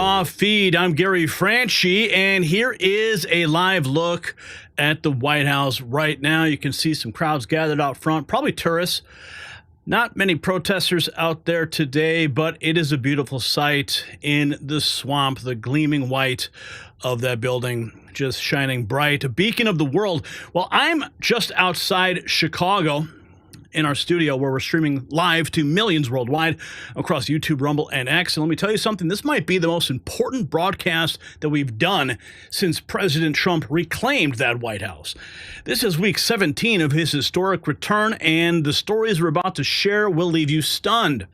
Raw Feed. I'm Gary Franchi, and here is a live look at the White House right now. You can see some crowds gathered out front, probably tourists. Not many protesters out there today, but it is a beautiful sight in the swamp, the gleaming white of that building just shining bright, a beacon of the world. Well, I'm just outside Chicago in our studio where we're streaming live to millions worldwide across YouTube, Rumble, and X. And let me tell you something, this might be the most important broadcast that we've done since President Trump reclaimed that White House. This is week 17 of his historic return, and the stories we're about to share will leave you stunned.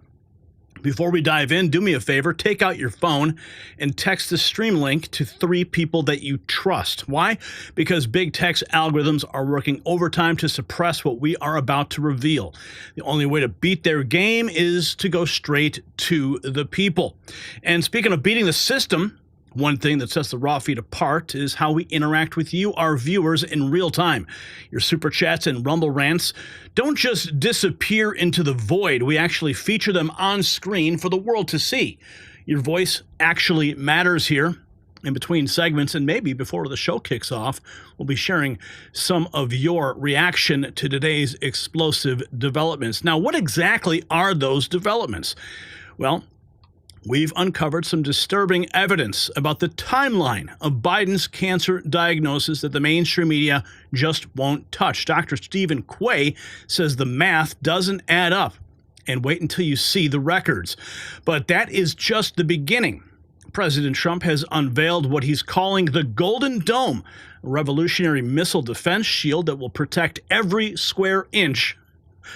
Before we dive in, do me a favor, take out your phone and text the stream link to 3 people that you trust. Why? Because big tech's algorithms are working overtime to suppress what we are about to reveal. The only way to beat their game is to go straight to the people. And speaking of beating the system, one thing that sets the Raw Feed apart is how we interact with you, our viewers, in real time. Your super chats and Rumble rants don't just disappear into the void. We actually feature them on screen for the world to see. Your voice actually matters here. In between segments, and maybe before the show kicks off, we'll be sharing some of your reaction to today's explosive developments. Now, what exactly are those developments? Well, we've uncovered some disturbing evidence about the timeline of Biden's cancer diagnosis that the mainstream media just won't touch. Dr. Stephen Quay says the math doesn't add up, and wait until you see the records. But that is just the beginning. President Trump has unveiled what he's calling the Golden Dome, a revolutionary missile defense shield that will protect every square inch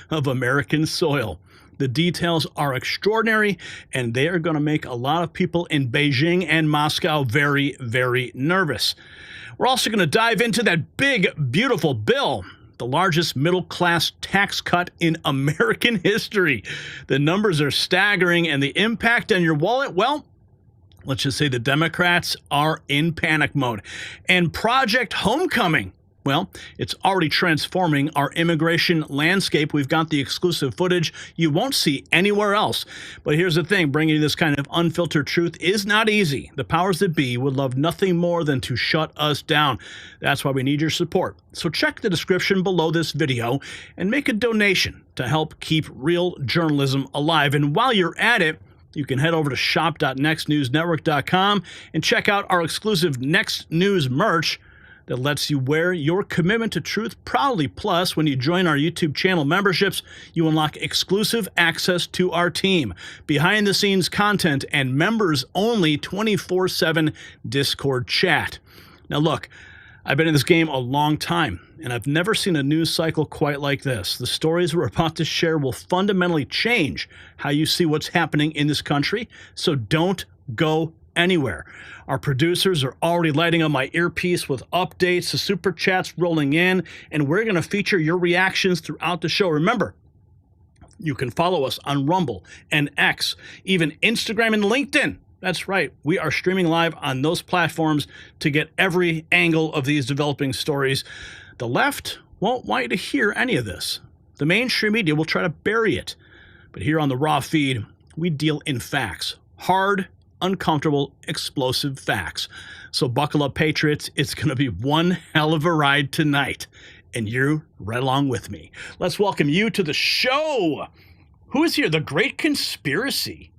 of American soil. The details are extraordinary, and they are going to make a lot of people in Beijing and Moscow very, very nervous. We're also going to dive into that big, beautiful bill, the largest middle-class tax cut in American history. The numbers are staggering, and the impact on your wallet, well, let's just say the Democrats are in panic mode. And Project Homecoming, well, it's already transforming our immigration landscape. We've got the exclusive footage you won't see anywhere else. But here's the thing, bringing you this kind of unfiltered truth is not easy. The powers that be would love nothing more than to shut us down. That's why we need your support. So check the description below this video and make a donation to help keep real journalism alive. And while you're at it, you can head over to shop.nextnewsnetwork.com and check out our exclusive Next News merch that lets you wear your commitment to truth proudly. Plus, when you join our YouTube channel memberships, you unlock exclusive access to our team, behind-the-scenes content, and members-only 24/7 Discord chat. Now look, I've been in this game a long time, and I've never seen a news cycle quite like this. The stories we're about to share will fundamentally change how you see what's happening in this country, so don't go anywhere. Our producers are already lighting up my earpiece with updates, the super chats rolling in, and we're going to feature your reactions throughout the show. Remember, you can follow us on Rumble and X, even Instagram and LinkedIn. That's right. We are streaming live on those platforms to get every angle of these developing stories. The left won't want you to hear any of this. The mainstream media will try to bury it. But here on the Raw Feed, we deal in facts. Hard, uncomfortable, explosive facts. So buckle up, Patriots. It's going to be one hell of a ride tonight. And you're right along with me. Let's welcome you to the show. Who is here? The Great Conspiracy.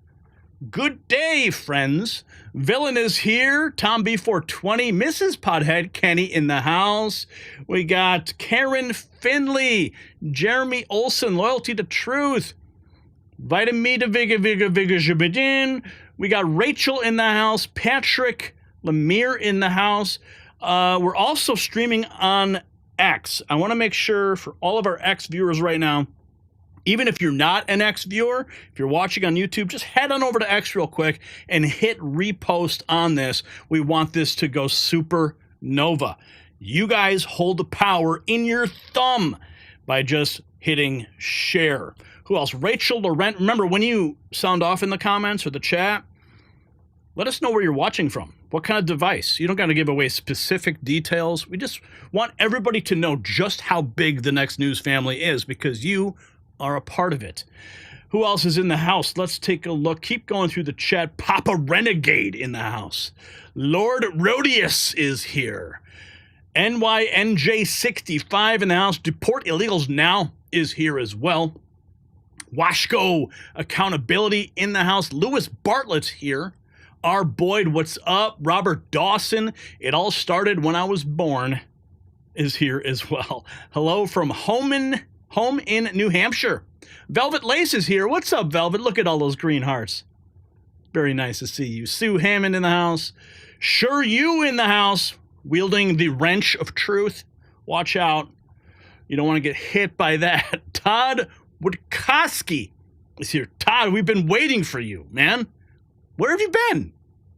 Good day, friends. Villain is here. Tom B420. Mrs. Podhead Kenny in the house. We got Karen Finley. Jeremy Olson. Loyalty to Truth. Vitamin Me to Viga Jabidin. We got Rachel in the house. Patrick Lemire in the house. We're also streaming on X. I want to make sure for all of our X viewers right now, even if you're not an X viewer, if you're watching on YouTube, just head on over to X real quick and hit repost on this. We want this to go supernova. You guys hold the power in your thumb by just hitting share. Who else? Rachel Laurent. Remember, when you sound off in the comments or the chat, let us know where you're watching from. What kind of device? You don't got to give away specific details. We just want everybody to know just how big the Next News family is because you are a part of it. Who else is in the house? Let's take a look. Keep going through the chat. Papa Renegade in the house. Lord Rhodius is here. NYNJ65 in the house. Deport Illegals Now is here as well. Washko Accountability in the house. Lewis Bartlett's here. R. Boyd, what's up? Robert Dawson, it all started when I was born, is here as well. Hello from home in New Hampshire. Velvet Lace is here. What's up, Velvet? Look at all those green hearts. Very nice to see you. Sue Hammond in the house. Sure you in the house, wielding the wrench of truth. Watch out. You don't want to get hit by that. Todd Woodkowski is here. Todd, we've been waiting for you, man. Where have you been?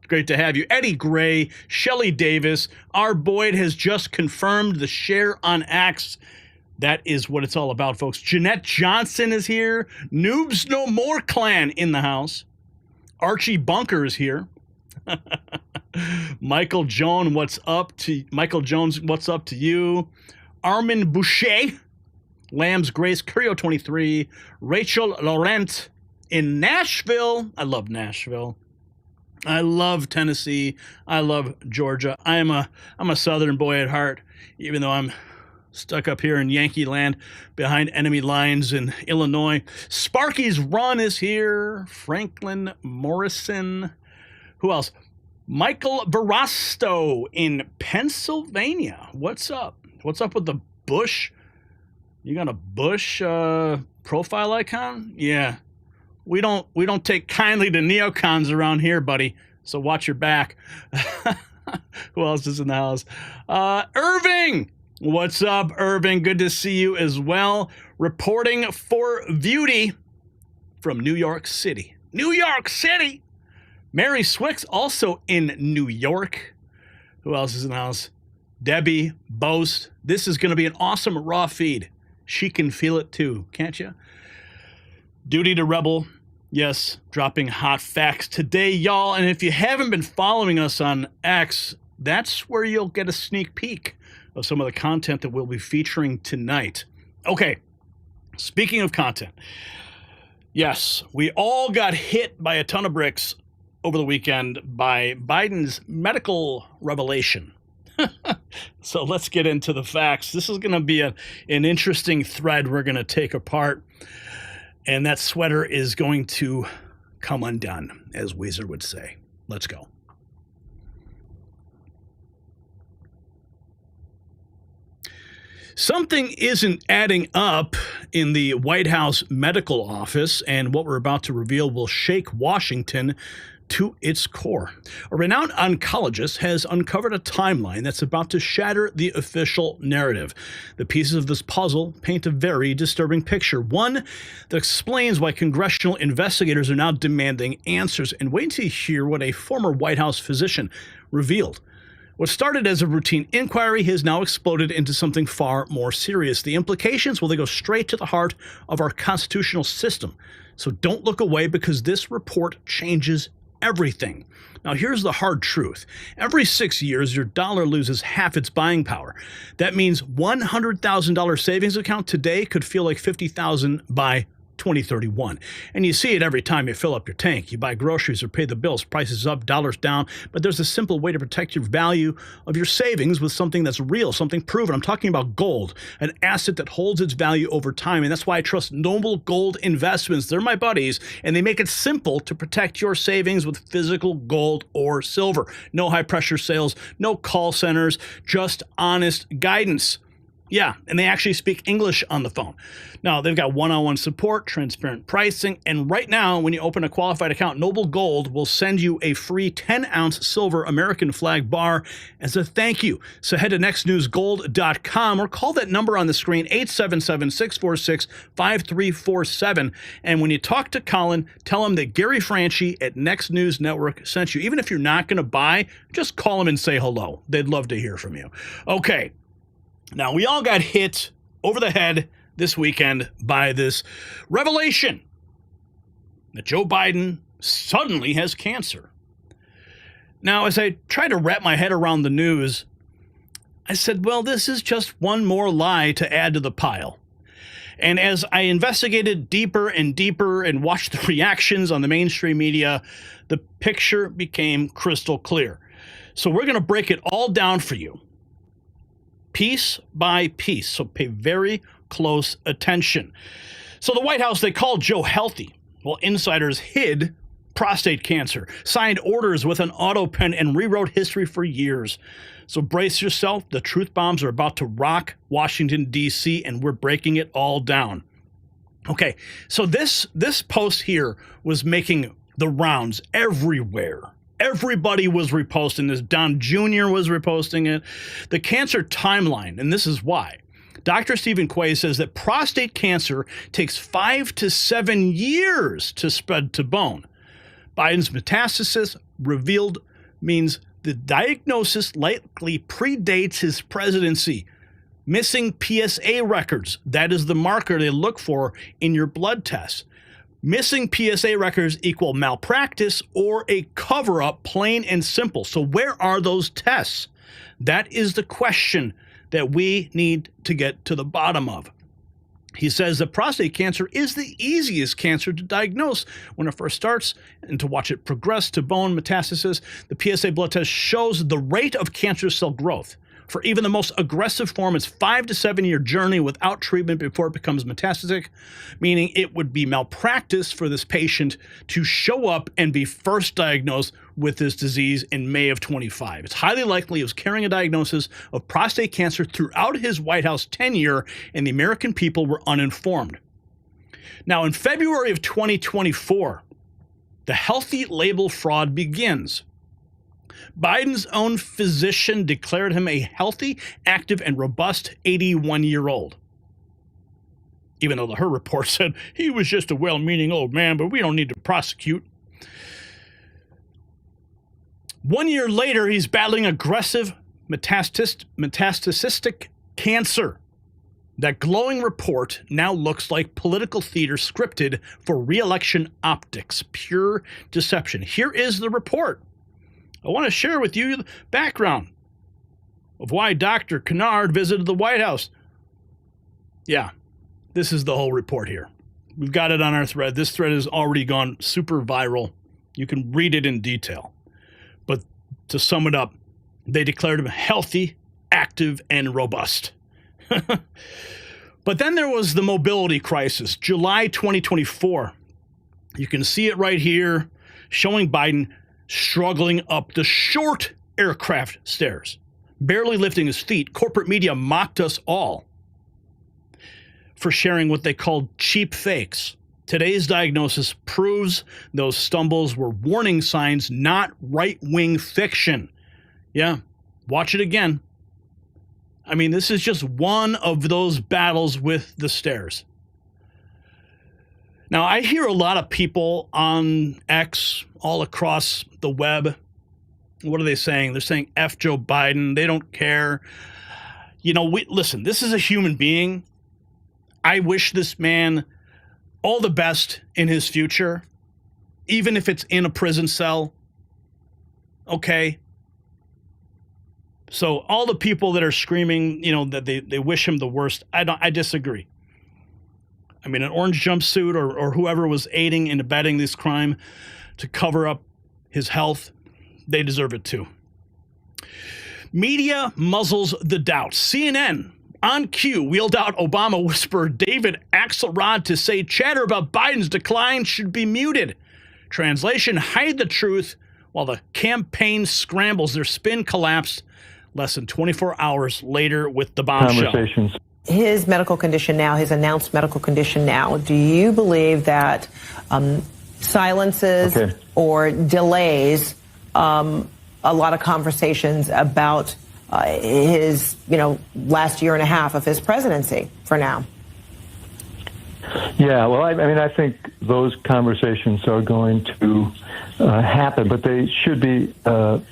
Great to have you. Eddie Gray, Shelley Davis. R. Boyd has just confirmed the share on X. That is what it's all about, folks. Jeanette Johnson is here. Noobs No More Clan in the house. Archie Bunker is here. Michael Jones, what's up to you? Armin Boucher. Lamb's Grace, Curio 23. Rachel Laurent in Nashville. I love Nashville. I love Tennessee. I love Georgia. I'm a Southern boy at heart, even though I'm stuck up here in Yankee land behind enemy lines in Illinois. Sparky's Run is here. Franklin Morrison. Who else? Michael Barasto in Pennsylvania. What's up? What's up with the Bush? You got a Bush profile icon? Yeah. We don't take kindly to neocons around here, buddy. So watch your back. Who else is in the house? Irving! What's up, Irving? Good to see you as well. Reporting for Beauty from New York City. New York City! Mary Swick's also in New York. Who else is in the house? Debbie Boast. This is going to be an awesome raw feed. She can feel it too, can't you? Duty to Rebel. Yes, dropping hot facts today, y'all. And if you haven't been following us on X, that's where you'll get a sneak peek of some of the content that we'll be featuring tonight. Okay, speaking of content, yes, we all got hit by a ton of bricks over the weekend by Biden's medical revelation. So let's get into the facts. This is going to be an interesting thread we're going to take apart. And that sweater is going to come undone, as Weezer would say. Let's go. Something isn't adding up in the White House medical office, and what we're about to reveal will shake Washington to its core. A renowned oncologist has uncovered a timeline that's about to shatter the official narrative. The pieces of this puzzle paint a very disturbing picture, one that explains why congressional investigators are now demanding answers. And wait until you hear what a former White House physician revealed. What started as a routine inquiry has now exploded into something far more serious. The implications, well, they go straight to the heart of our constitutional system. So don't look away, because this report changes everything. Now, here's the hard truth. Every 6 years, your dollar loses half its buying power. That means $100,000 savings account today could feel like $50,000 by 2031. And you see it every time you fill up your tank. You buy groceries or pay the bills. Prices up, dollars down. But there's a simple way to protect your value of your savings with something that's real, something proven. I'm talking about gold, an asset that holds its value over time. And that's why I trust Noble Gold Investments. They're my buddies, and they make it simple to protect your savings with physical gold or silver. No high-pressure sales, no call centers, just honest guidance. Yeah, and they actually speak English on the phone. Now, they've got one-on-one support, transparent pricing, and right now, when you open a qualified account, Noble Gold will send you a free 10-ounce silver American flag bar as a thank you. So head to nextnewsgold.com or call that number on the screen, 877-646-5347. And when you talk to Colin, tell him that Gary Franchi at Next News Network sent you. Even if you're not going to buy, just call him and say hello. They'd love to hear from you. Okay. Now, we all got hit over the head this weekend by this revelation that Joe Biden suddenly has cancer. Now, as I tried to wrap my head around the news, I said, well, this is just one more lie to add to the pile. And as I investigated deeper and deeper and watched the reactions on the mainstream media, the picture became crystal clear. So we're going to break it all down for you, piece by piece. So pay very close attention. So the White House, they called Joe healthy, while insiders hid prostate cancer, signed orders with an auto pen, and rewrote history for years. So brace yourself. The truth bombs are about to rock Washington, D.C., and we're breaking it all down. Okay, so this post here was making the rounds everywhere. Everybody was reposting this. Don Jr. was reposting it. The cancer timeline, and this is why. Dr. Stephen Quay says that prostate cancer takes 5 to 7 years to spread to bone. Biden's metastasis revealed means the diagnosis likely predates his presidency. Missing PSA records, that is the marker they look for in your blood test. Missing PSA records equal malpractice or a cover-up, plain and simple. So where are those tests? That is the question that we need to get to the bottom of. He says that prostate cancer is the easiest cancer to diagnose when it first starts, and to watch it progress to bone metastasis. The PSA blood test shows the rate of cancer cell growth. For even the most aggressive form, it's 5 to 7 year journey without treatment before it becomes metastatic, meaning it would be malpractice for this patient to show up and be first diagnosed with this disease in May of 25. It's highly likely he was carrying a diagnosis of prostate cancer throughout his White House tenure, and the American people were uninformed. Now, in February of 2024, the healthy label fraud begins. Biden's own physician declared him a healthy, active, and robust 81-year-old. Even though her report said he was just a well-meaning old man, but we don't need to prosecute. 1 year later, he's battling aggressive metastatic cancer. That glowing report now looks like political theater scripted for re-election optics. Pure deception. Here is the report. I want to share with you the background of why Dr. Kennard visited the White House. Yeah, this is the whole report here. We've got it on our thread. This thread has already gone super viral. You can read it in detail. But to sum it up, they declared him healthy, active, and robust. But then there was the mobility crisis, July 2024. You can see it right here, showing Biden struggling up the short aircraft stairs, barely lifting his feet. Corporate media mocked us all for sharing what they called cheap fakes. Today's diagnosis proves those stumbles were warning signs, not right-wing fiction. Yeah, watch it again. I mean, this is just one of those battles with the stairs. Now, I hear a lot of people on X, all across the web. What are they saying? They're saying F Joe Biden. They don't care. You know, listen, this is a human being. I wish this man all the best in his future, even if it's in a prison cell. Okay? So all the people that are screaming, you know, that they wish him the worst, I disagree. I mean, an orange jumpsuit or whoever was aiding and abetting this crime to cover up his health, they deserve it too. Media muzzles the doubts. CNN on cue wheeled out Obama whisperer David Axelrod to say chatter about Biden's decline should be muted. Translation, hide the truth while the campaign scrambles. Their spin collapsed less than 24 hours later with the bombshell. His medical condition now, his announced medical condition now, do you believe that silences or delays a lot of conversations about his, last year and a half of his presidency for now? Yeah, well, I mean, I think those conversations are going to happen, but they should be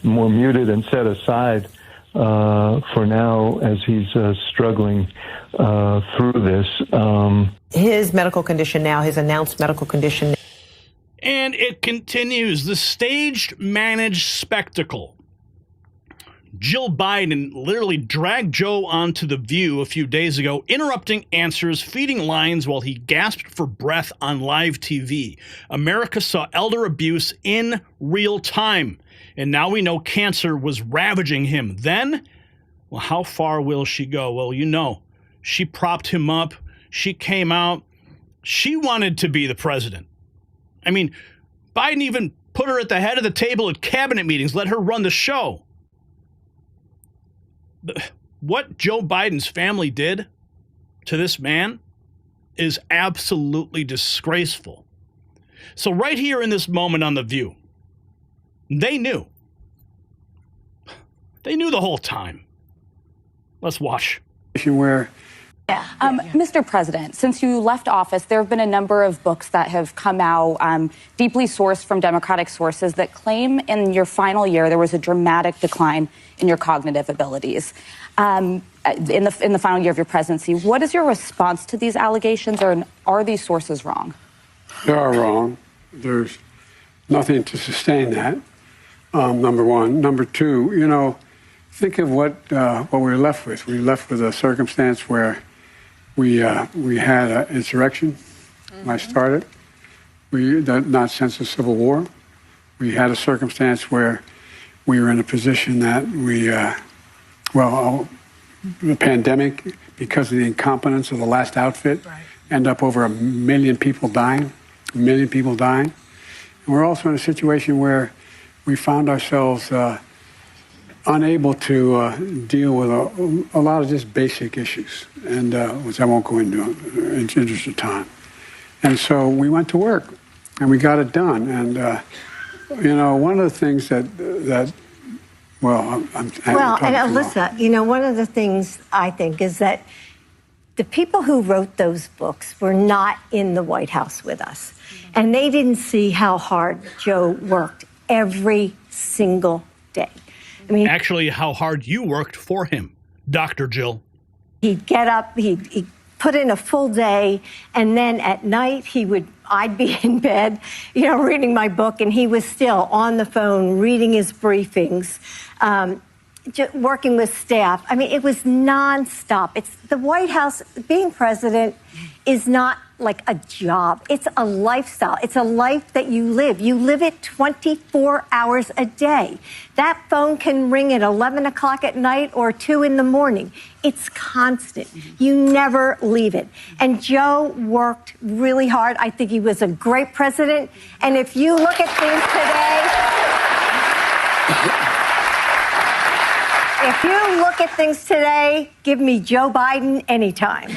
more muted and set aside for now as he's struggling through this. His medical condition now, his announced medical condition. And it continues. The staged, managed spectacle. Jill Biden literally dragged Joe onto The View a few days ago, interrupting answers, feeding lines while he gasped for breath on live TV. America saw elder abuse in real time, and now we know cancer was ravaging him. Then, well, how far will she go? Well, you know, she propped him up. She came out. She wanted to be the president. I mean, Biden even put her at the head of the table at cabinet meetings, let her run the show. What Joe Biden's family did to this man is absolutely disgraceful. So right here in this moment on The View, they knew. They knew the whole time. Let's watch. Mr. President, since you left office, there have been a number of books that have come out, deeply sourced from Democratic sources, that claim in your final year there was a dramatic decline in your cognitive abilities. In the final year of your presidency, what is your response to these allegations, or are these sources wrong? They are wrong. There's nothing to sustain that. Number one. Number two, you know, think of what we were left with. We were left with a circumstance where we had an insurrection when I started. Not since the Civil War. We had a circumstance where we were in a position that the pandemic, because of the incompetence of the last outfit, end up over 1 million people dying. 1 million people dying. And we're also in a situation where we found ourselves unable to deal with a lot of just basic issues, and which I won't go into in the interest of time. And so we went to work, and we got it done. And you know, one of the things and Alyssa, you know, one of the things I think is that the people who wrote those books were not in the White House with us, and they didn't see how hard Joe worked every single day. I mean, actually, how hard you worked for him, Dr. Jill. He'd get up, he'd put in a full day, and then at night I'd be in bed, you know, reading my book, and he was still on the phone reading his briefings, working with staff. I mean, it was nonstop. It's the White House. Being president is not like a job. It's a lifestyle. It's a life that you live. You live it 24 hours a day. That phone can ring at 11 o'clock at night or 2 in the morning. It's constant. You never leave it. And Joe worked really hard. I think he was a great president. And if you look at things today, give me Joe Biden anytime.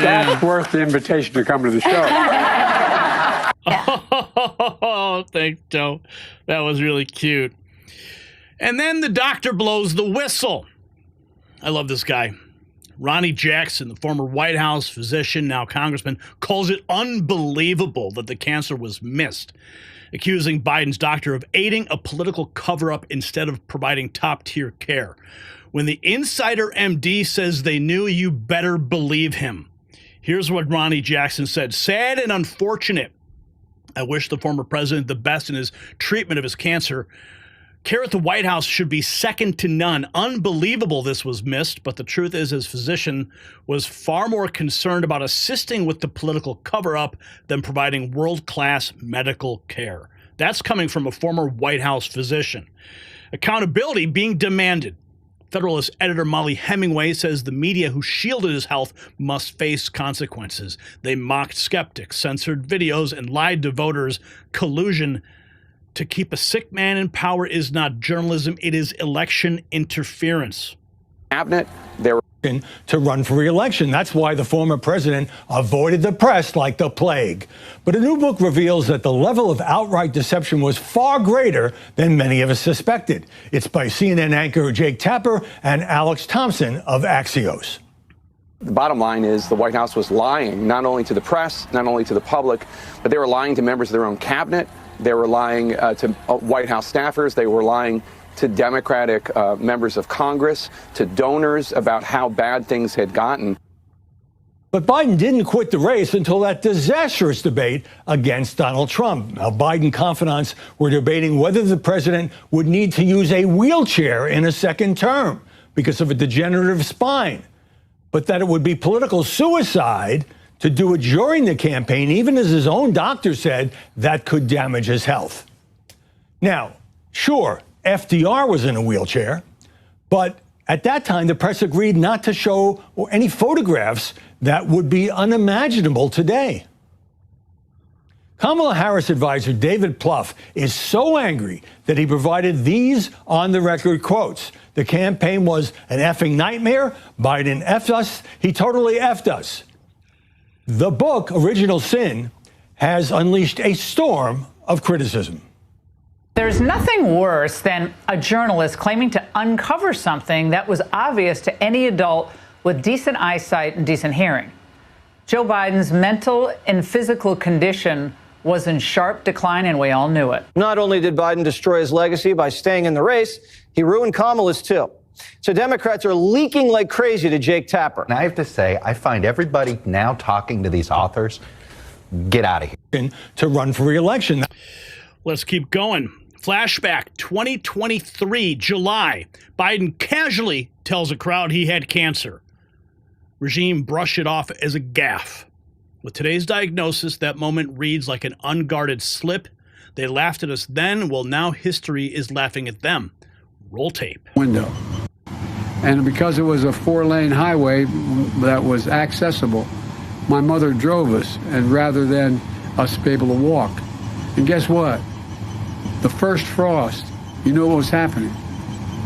That's worth the invitation to come to the show. Oh, thanks, Joe. That was really cute. And then the doctor blows the whistle. I love this guy. Ronnie Jackson, the former White House physician, now congressman, calls it unbelievable that the cancer was missed, accusing Biden's doctor of aiding a political cover-up instead of providing top-tier care. When the insider MD says they knew, you better believe him. Here's what Ronnie Jackson said. Sad and unfortunate. I wish the former president the best in his treatment of his cancer. Care at the White House should be second to none. Unbelievable this was missed, but the truth is his physician was far more concerned about assisting with the political cover-up than providing world-class medical care. That's coming from a former White House physician. Accountability being demanded. Federalist editor Molly Hemingway says the media who shielded his health must face consequences. They mocked skeptics, censored videos, and lied to voters. Collusion to keep a sick man in power is not journalism, it is election interference. Cabinet, there to run for re-election. That's why the former president avoided the press like the plague. But a new book reveals that the level of outright deception was far greater than many of us suspected. It's by CNN anchor Jake Tapper and Alex Thompson of Axios. The bottom line is the White House was lying, not only to the press, not only to the public, but they were lying to members of their own cabinet. They were lying to White House staffers. They were lying to Democratic members of Congress, to donors about how bad things had gotten. But Biden didn't quit the race until that disastrous debate against Donald Trump. Now, Biden confidants were debating whether the president would need to use a wheelchair in a second term because of a degenerative spine, but that it would be political suicide to do it during the campaign, even as his own doctor said that could damage his health. Now, sure, FDR was in a wheelchair, but at that time, the press agreed not to show any photographs that would be unimaginable today. Kamala Harris advisor David Plouffe is so angry that he provided these on-the-record quotes. The campaign was an effing nightmare. Biden effed us. He totally effed us. The book, Original Sin, has unleashed a storm of criticism. There's nothing worse than a journalist claiming to uncover something that was obvious to any adult with decent eyesight and decent hearing. Joe Biden's mental and physical condition was in sharp decline, and we all knew it. Not only did Biden destroy his legacy by staying in the race, he ruined Kamala's too. So Democrats are leaking like crazy to Jake Tapper. And I have to say, I find everybody now talking to these authors, get out of here. To run for re-election. Let's keep going. Flashback 2023, July. Biden casually tells a crowd he had cancer. Regime brushed it off as a gaffe. With today's diagnosis, that moment reads like an unguarded slip. They laughed at us then. Well, now history is laughing at them. Roll tape. Window. And because it was a 4-lane highway that was accessible, my mother drove us, and rather than us be able to walk. And guess what? The first frost, you know what was happening?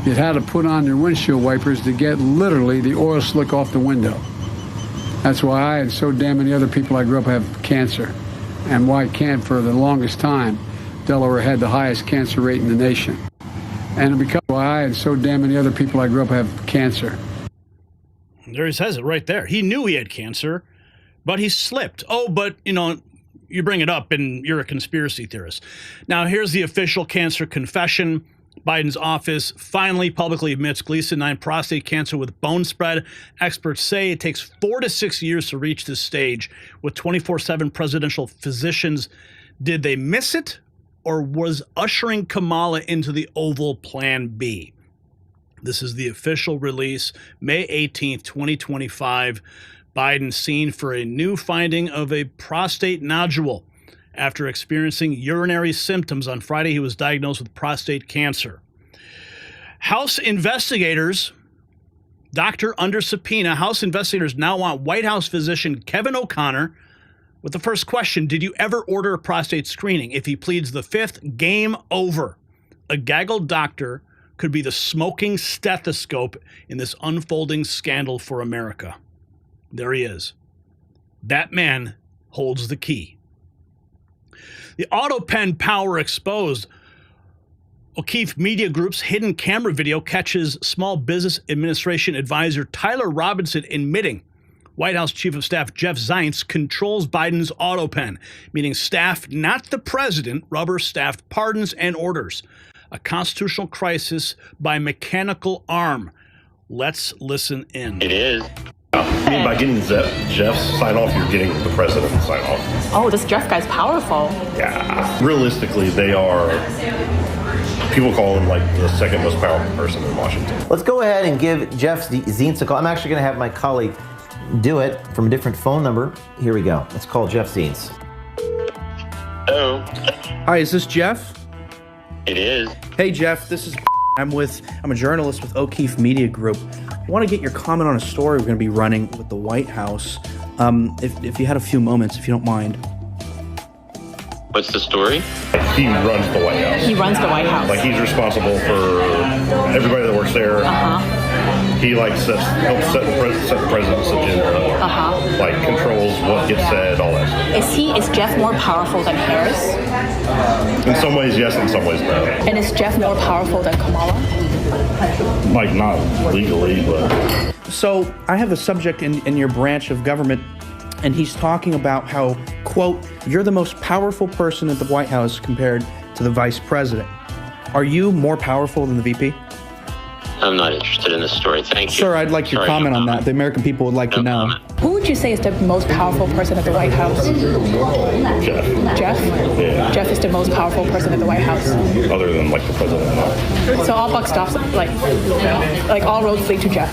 You had to put on your windshield wipers to get literally the oil slick off the window. That's why I and so damn many other people I grew up have cancer. And why can't, for the longest time, Delaware had the highest cancer rate in the nation. And because why I and so damn many other people I grew up have cancer. There he says it right there. He knew he had cancer, but he slipped. Oh, but, you bring it up and you're a conspiracy theorist. Now, here's the official cancer confession. Biden's office finally publicly admits Gleason 9 prostate cancer with bone spread. Experts say it takes 4 to 6 years to reach this stage. With 24/7 presidential physicians, did they miss it? Or was ushering Kamala into the Oval Plan B? This is the official release, May 18th, 2025. Biden seen for a new finding of a prostate nodule. After experiencing urinary symptoms on Friday, he was diagnosed with prostate cancer. House investigators, doctor under subpoena, House investigators now want White House physician Kevin O'Connor with the first question: did you ever order a prostate screening? If he pleads the fifth, game over. A gaggled doctor could be the smoking stethoscope in this unfolding scandal for America. There he is. That man holds the key. The AutoPen power exposed. O'Keefe Media Group's hidden camera video catches Small Business Administration advisor Tyler Robinson admitting White House Chief of Staff Jeff Zients controls Biden's AutoPen, meaning staff, not the president, rubber-staffed pardons and orders. A constitutional crisis by mechanical arm. Let's listen in. It is. I mean, by getting Jeff's sign off, you're getting the president's sign off. Oh, this Jeff guy's powerful. Yeah. Realistically, they are, people call him like the second most powerful person in Washington. Let's go ahead and give Jeff Zients a call. I'm actually going to have my colleague do it from a different phone number. Here we go. Let's call Jeff Zients. Hello. Hi, is this Jeff? It is. Hey, Jeff, this is I'm a journalist with O'Keefe Media Group. I want to get your comment on a story we're going to be running with the White House. If you had a few moments, if you don't mind. What's the story? He runs the White House. He runs the White House. Like, he's responsible for everybody that works there. He helps set the president's agenda. Like, controls what gets said, all that stuff. Is Jeff more powerful than Harris? In some ways, yes. In some ways, no. And is Jeff more powerful than Kamala? Like, not legally, but. So I have a subject in your branch of government, and he's talking about how, quote, you're the most powerful person at the White House compared to the vice president. Are you more powerful than the VP? I'm not interested in this story. Thank you. Sir, I'd like your comment on that. The American people would like to know. Who would you say is the most powerful person at the White House? Jeff. Jeff? Yeah. Jeff is the most powerful person at the White House. Other than like the president. So all buck stops, like all roads lead to Jeff.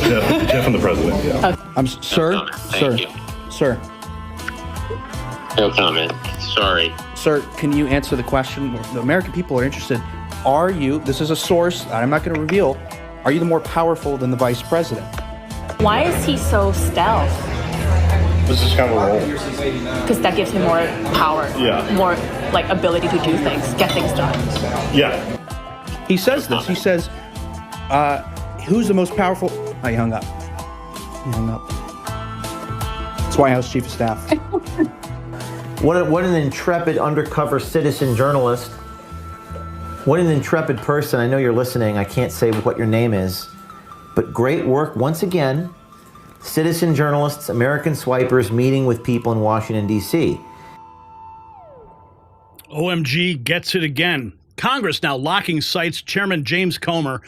Jeff and the president. Yeah. Sir. Sir. No comment. Sorry. Sir, can you answer the question? The American people are interested. Are you, this is a source I'm not going to reveal, are you the more powerful than the vice president? Why is he so stealth? This is kind of a role. Because that gives him more power. Yeah. More like ability to do things, get things done. Yeah. He says this. He says, who's the most powerful? Oh, he hung up. It's White House Chief of Staff. What an intrepid undercover citizen journalist. What an intrepid person. I know you're listening. I can't say what your name is. But great work once again. Citizen journalists, American swipers meeting with people in Washington, D.C. OMG gets it again. Congress now locking sites. Chairman James Comer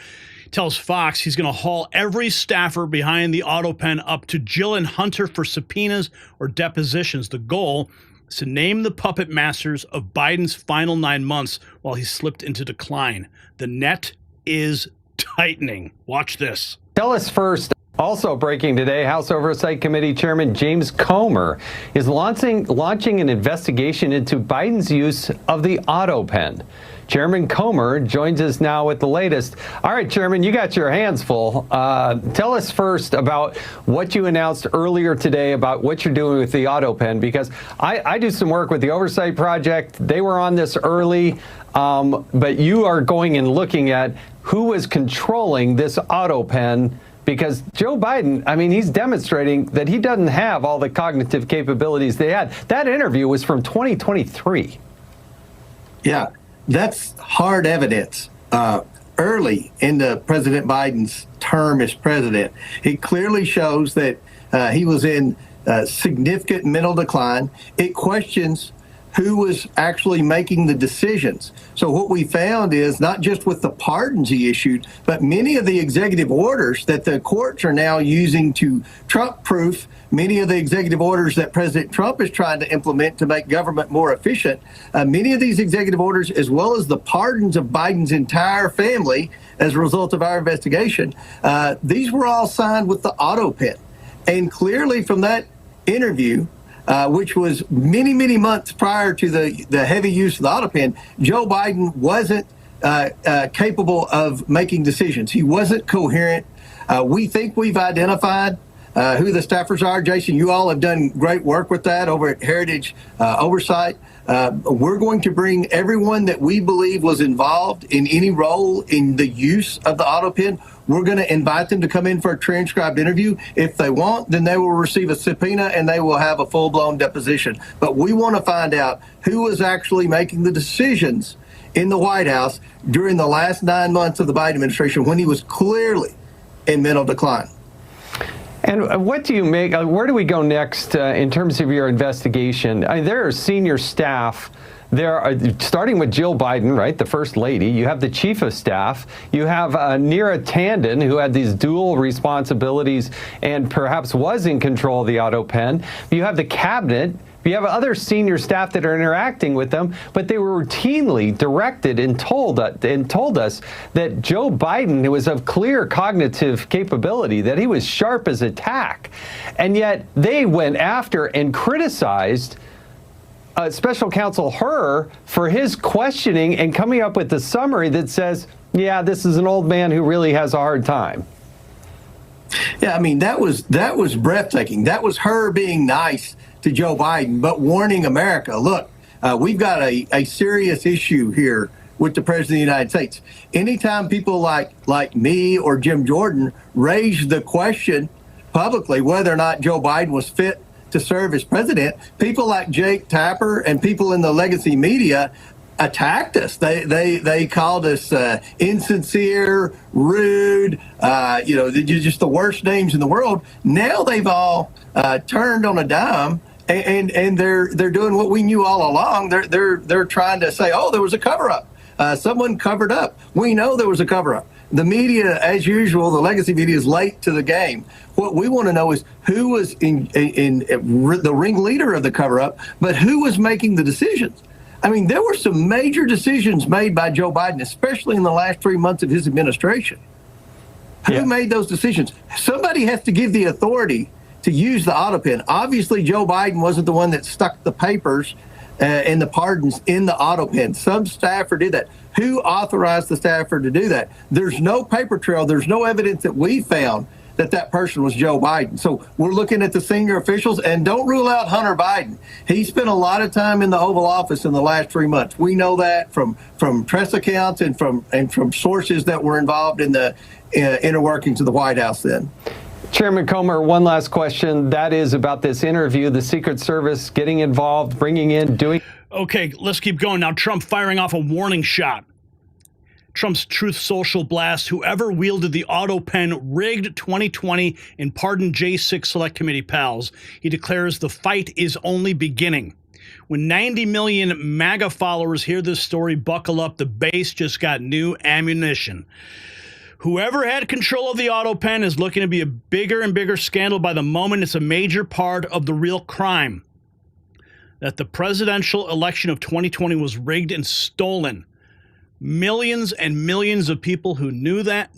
tells Fox he's going to haul every staffer behind the auto pen up to Jill and Hunter for subpoenas or depositions. The goal is to name the puppet masters of Biden's final 9 months while he slipped into decline. The net is tightening. Watch this. Tell us first. Also breaking today, House Oversight Committee Chairman James Comer is launching an investigation into Biden's use of the auto pen. Chairman Comer joins us now with the latest. All right, Chairman, you got your hands full. Tell us first about what you announced earlier today about what you're doing with the auto pen, because I do some work with the Oversight Project. They were on this early, but you are going and looking at who was controlling this auto pen, because Joe Biden, I mean, he's demonstrating that he doesn't have all the cognitive capabilities they had. That interview was from 2023. Yeah. That's hard evidence. Early into President Biden's term as president, it clearly shows that he was in significant mental decline. It questions who was actually making the decisions. So what we found is not just with the pardons he issued, but many of the executive orders that the courts are now using to Trump-proof many of the executive orders that President Trump is trying to implement to make government more efficient. Many of these executive orders, as well as the pardons of Biden's entire family as a result of our investigation, these were all signed with the auto pen. And clearly from that interview, which was many, many months prior to the heavy use of the auto pen, Joe Biden wasn't capable of making decisions. He wasn't coherent. We think we've identified who the staffers are. Jason, you all have done great work with that over at Heritage Oversight. We're going to bring everyone that we believe was involved in any role in the use of the auto pen. We're going to invite them to come in for a transcribed interview. If they want, then they will receive a subpoena and they will have a full-blown deposition. But we want to find out who was actually making the decisions in the White House during the last 9 months of the Biden administration when he was clearly in mental decline. And what do you make, where do we go next in terms of your investigation? There are senior staff there, starting with Jill Biden, right, the First Lady. You have the Chief of Staff. You have Neera Tanden, who had these dual responsibilities and perhaps was in control of the auto pen. You have the Cabinet. You have other senior staff that are interacting with them, but they were routinely directed and told us that Joe Biden, who was of clear cognitive capability, that he was sharp as a tack. And yet they went after and criticized Special Counsel Hur for his questioning and coming up with a summary that says, yeah, this is an old man who really has a hard time. Yeah, I mean, that was breathtaking. That was her being nice to Joe Biden, but warning America, look, we've got a serious issue here with the President of the United States. Anytime people like me or Jim Jordan raise the question publicly whether or not Joe Biden was fit to serve as president, people like Jake Tapper and people in the legacy media attacked us. They called us insincere, rude, just the worst names in the world. Now they've all turned on a dime, and they're doing what we knew all along. They're trying to say, oh, there was a cover-up. Someone covered up. We know there was a cover-up. The media, as usual, the legacy media is late to the game. What we want to know is who was in the ringleader of the cover-up, but who was making the decisions. I mean, there were some major decisions made by Joe Biden, especially in the last 3 months of his administration. Who made those decisions? Somebody has to give the authority to use the auto pen. Obviously, Joe Biden wasn't the one that stuck the papers and the pardons in the auto pen. Some staffer did that. Who authorized the staffer to do that? There's no paper trail. There's no evidence that we found that person was Joe Biden. So we're looking at the senior officials, and don't rule out Hunter Biden. He spent a lot of time in the Oval Office in the last 3 months. We know that from press accounts and from sources that were involved in the inner workings of the White House then. Chairman Comer, one last question. That is about this interview, the Secret Service getting involved, bringing in, doing. Okay, let's keep going. Now, Trump firing off a warning shot. Trump's Truth Social blast, whoever wielded the auto pen rigged 2020 and pardoned J6 Select Committee pals. He declares the fight is only beginning. When 90 million MAGA followers hear this story, buckle up. The base just got new ammunition. Whoever had control of the auto pen is looking to be a bigger and bigger scandal by the moment it's a major part of the real crime. That the presidential election of 2020 was rigged and stolen. Millions and millions of people who knew that,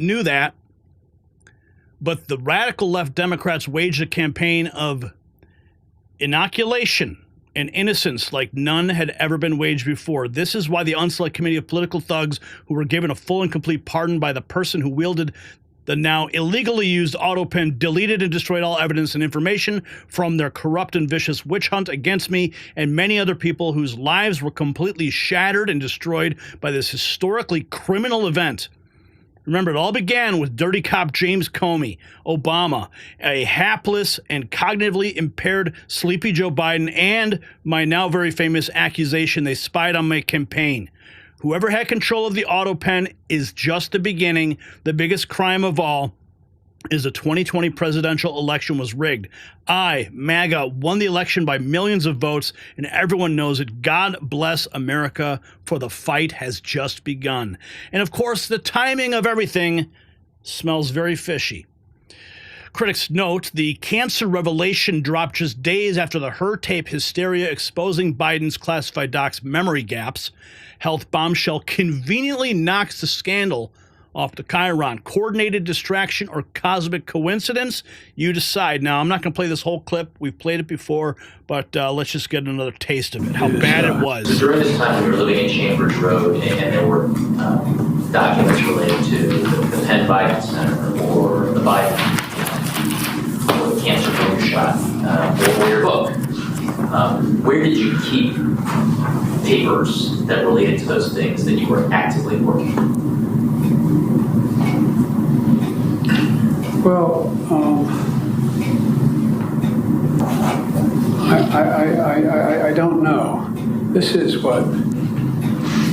but the radical left Democrats waged a campaign of inoculation and innocence like none had ever been waged before. This is why the Unselect Committee of Political Thugs, who were given a full and complete pardon by the person who wielded the now illegally used auto pen, deleted and destroyed all evidence and information from their corrupt and vicious witch hunt against me and many other people whose lives were completely shattered and destroyed by this historically criminal event. Remember, it all began with dirty cop James Comey, Obama, a hapless and cognitively impaired sleepy Joe Biden, and my now very famous accusation they spied on my campaign. Whoever had control of the auto pen is just the beginning. The biggest crime of all is the 2020 presidential election was rigged. I, MAGA, won the election by millions of votes, and everyone knows it. God bless America, for the fight has just begun. And of course, the timing of everything smells very fishy. Critics note the cancer revelation dropped just days after the Her tape hysteria exposing Biden's classified docs' memory gaps. Health bombshell conveniently knocks the scandal off the Chiron. Coordinated distraction or cosmic coincidence? You decide. Now, I'm not going to play this whole clip. We've played it before, but let's just get another taste of it, how bad it was. During this time, we were living in Chambers Road, and there were documents related to the Penn Biden Center or the Biden or the cancer booster shot or your book. Where did you keep papers that related to those things that you were actively working on? Well, I don't know. This is what,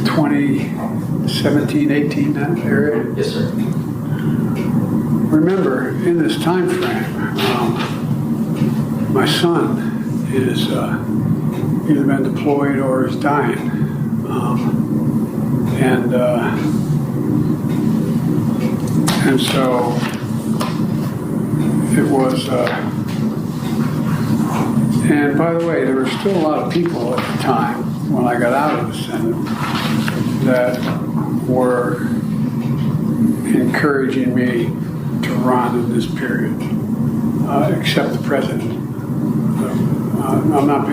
2017, 18, that area? Yes, sir. Remember, in this time frame, my son is either been deployed or is dying. And so it was, and by the way, there were still a lot of people at the time when I got out of the Senate that were encouraging me to run in this period, except the president. I'm not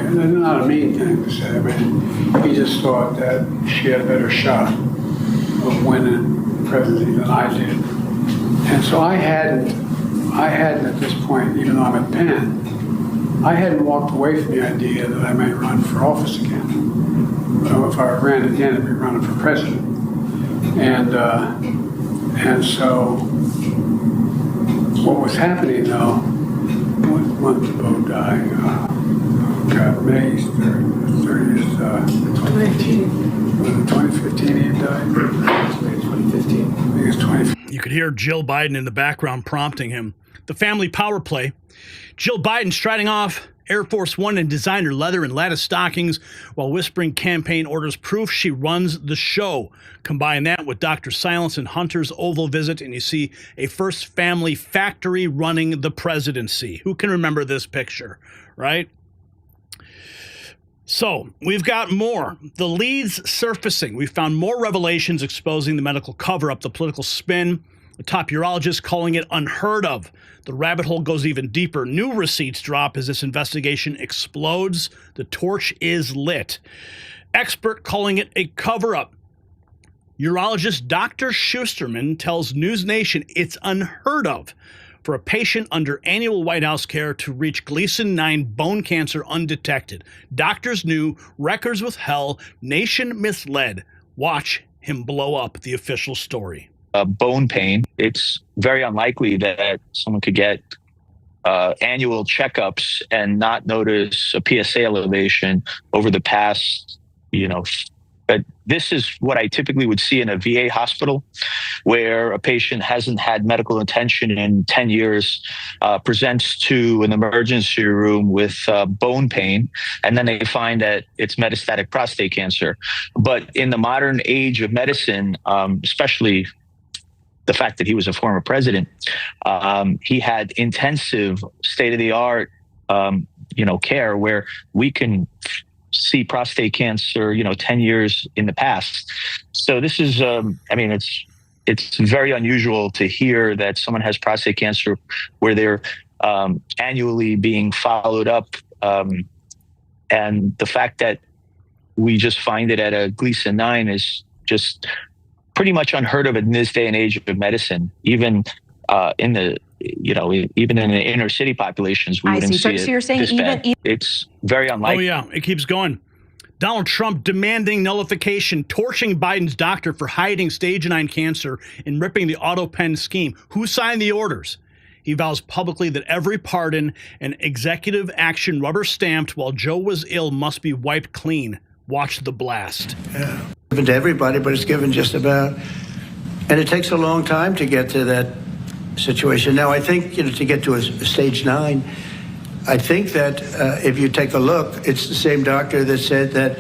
a mean thing to say. I mean, he just thought that she had a better shot of winning the presidency than I did. And so I hadn't at this point, even though I'm at Penn, I hadn't walked away from the idea that I might run for office again. If I ran again, I'd be running for president. And so what was happening though, one month ago died. May 30th, 2018. Was it 2015 he died? 2015. I think it's 2015. You could hear Jill Biden in the background prompting him. The family power play. Jill Biden striding off Air Force One and designer leather and lattice stockings while whispering campaign orders proof she runs the show. Combine that with Dr. Silence and Hunter's Oval visit, and you see a first family factory running the presidency. Who can remember this picture, right? So we've got more. The leads surfacing. We found more revelations exposing the medical cover-up, the political spin, the top urologist calling it unheard of. The rabbit hole goes even deeper. New receipts drop as this investigation explodes. The torch is lit. Expert calling it a cover-up. Urologist Dr. Schusterman tells News Nation it's unheard of for a patient under annual White House care to reach Gleason 9 bone cancer undetected. Doctors knew, records withheld, nation misled. Watch him blow up the official story. Bone pain. It's very unlikely that someone could get annual checkups and not notice a PSA elevation over the past, but this is what I typically would see in a VA hospital where a patient hasn't had medical attention in 10 years, presents to an emergency room with bone pain, and then they find that it's metastatic prostate cancer. But in the modern age of medicine, especially the fact that he was a former president, he had intensive state-of-the-art, care where we can see prostate cancer, 10 years in the past. So this is, it's very unusual to hear that someone has prostate cancer where they're annually being followed up. And the fact that we just find it at a Gleason 9 is just pretty much unheard of in this day and age of medicine. Even in the, even in the inner city populations, we wouldn't see it. So you're saying it's very unlikely. Oh yeah, it keeps going. Donald Trump demanding nullification, torching Biden's doctor for hiding stage 9 cancer and ripping the auto pen scheme. Who signed the orders? He vows publicly that every pardon and executive action rubber stamped while Joe was ill must be wiped clean. Watch the blast. Yeah. Given to everybody, but it's given just about, and it takes a long time to get to that situation. Now, I think, to get to a stage 9, I think that if you take a look, it's the same doctor that said that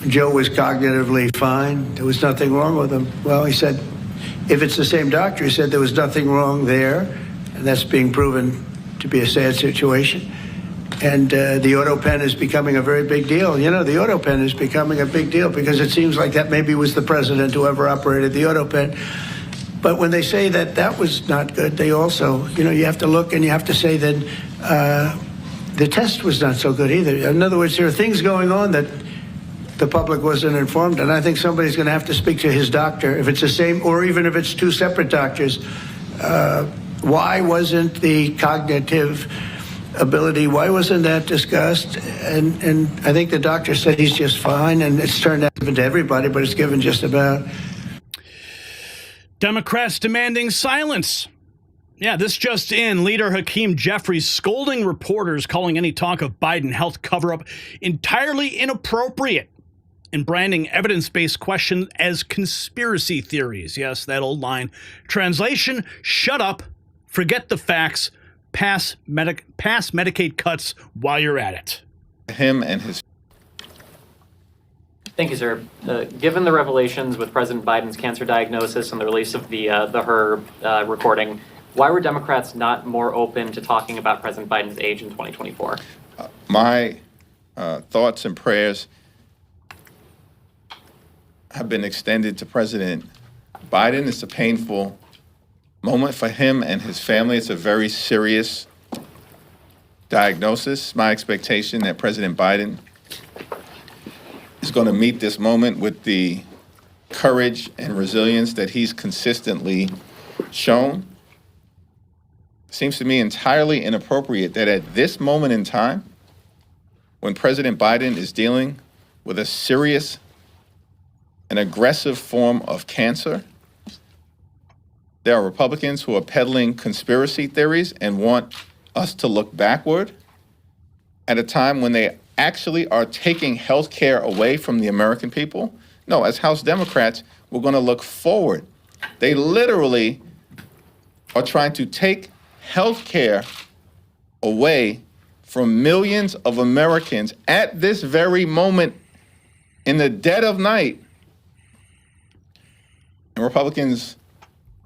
Joe was cognitively fine. There was nothing wrong with him. Well, he said, if it's the same doctor, he said there was nothing wrong there, and that's being proven to be a sad situation. And the auto pen is becoming a very big deal. The auto pen is becoming a big deal because it seems like that maybe was the president who ever operated the auto pen. But when they say that that was not good, they also, you have to look and you have to say that the test was not so good either. In other words, there are things going on that the public wasn't informed, and I think somebody's going to have to speak to his doctor, if it's the same, or even if it's two separate doctors. Why wasn't the cognitive ability, why wasn't that discussed? And I think the doctor said he's just fine, and it's turned out given to everybody, but it's given just about. Democrats demanding silence. Yeah, this just in. Leader Hakeem Jeffries scolding reporters, calling any talk of Biden health cover-up entirely inappropriate, and branding evidence-based questions as conspiracy theories. Yes, that old line. Translation, shut up, forget the facts, pass Medicaid cuts while you're at it. Him and his. Thank you, sir. Given the revelations with President Biden's cancer diagnosis and the release of the Her recording, why were Democrats not more open to talking about President Biden's age in 2024? My thoughts and prayers have been extended to President Biden. It's a painful moment for him and his family. It's a very serious diagnosis. My expectation that President Biden is going to meet this moment with the courage and resilience that he's consistently shown. Seems to me entirely inappropriate that at this moment in time, when President Biden is dealing with a serious and aggressive form of cancer, there are Republicans who are peddling conspiracy theories and want us to look backward at a time when they actually are taking health care away from the American people. No, as House Democrats, we're going to look forward. They literally are trying to take health care away from millions of Americans at this very moment in the dead of night. And Republicans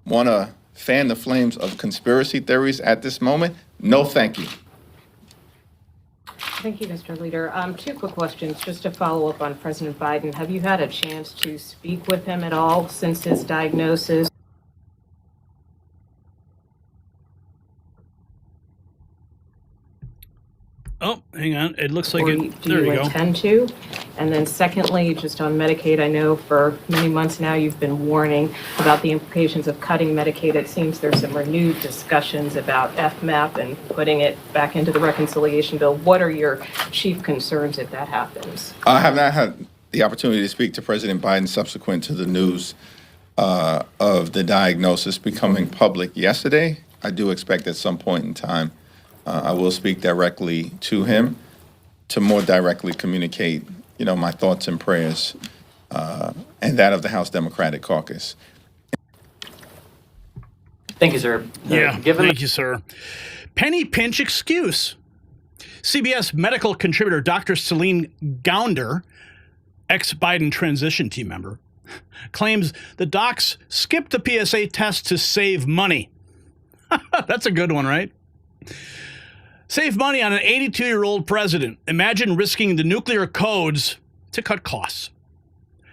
want to fan the flames of conspiracy theories at this moment? No, thank you. Thank you, Mr. Leader. Two quick questions, just to follow up on President Biden. Have you had a chance to speak with him at all since his diagnosis? Oh, hang on. It looks like Or it. do There you you go. intend to? And then secondly, just on Medicaid, I know for many months now you've been warning about the implications of cutting Medicaid. It seems there's some renewed discussions about FMAP and putting it back into the reconciliation bill. What are your chief concerns if that happens? I have not had the opportunity to speak to President Biden subsequent to the news of the diagnosis becoming public yesterday. I do expect at some point in time I will speak directly to him to more directly communicate, my thoughts and prayers and that of the House Democratic Caucus. Thank you, sir. Thank you, sir. Penny pinch excuse. CBS medical contributor Dr. Celine Gounder, ex-Biden transition team member, claims the docs skipped the PSA test to save money. That's a good one, right? Save money on an 82-year-old president. Imagine risking the nuclear codes to cut costs.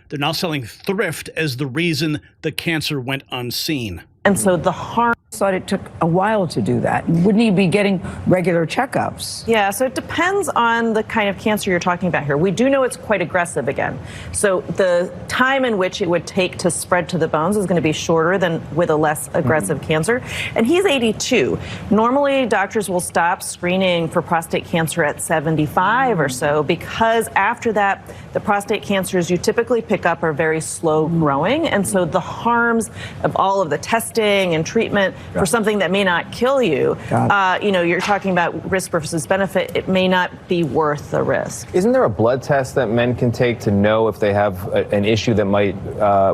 They're now selling thrift as the reason the cancer went unseen. And so the harm thought it took a while to do that. Wouldn't he be getting regular checkups? Yeah, so it depends on the kind of cancer you're talking about here. We do know it's quite aggressive again. So the time in which it would take to spread to the bones is going to be shorter than with a less aggressive cancer. And he's 82. Normally, doctors will stop screening for prostate cancer at 75 or so, because after that, the prostate cancers you typically pick up are very slow growing. And so the harms of all of the testing and treatment for something that may not kill you, you're talking about risk versus benefit. It may not be worth the risk. Isn't there a blood test that men can take to know if they have an issue that might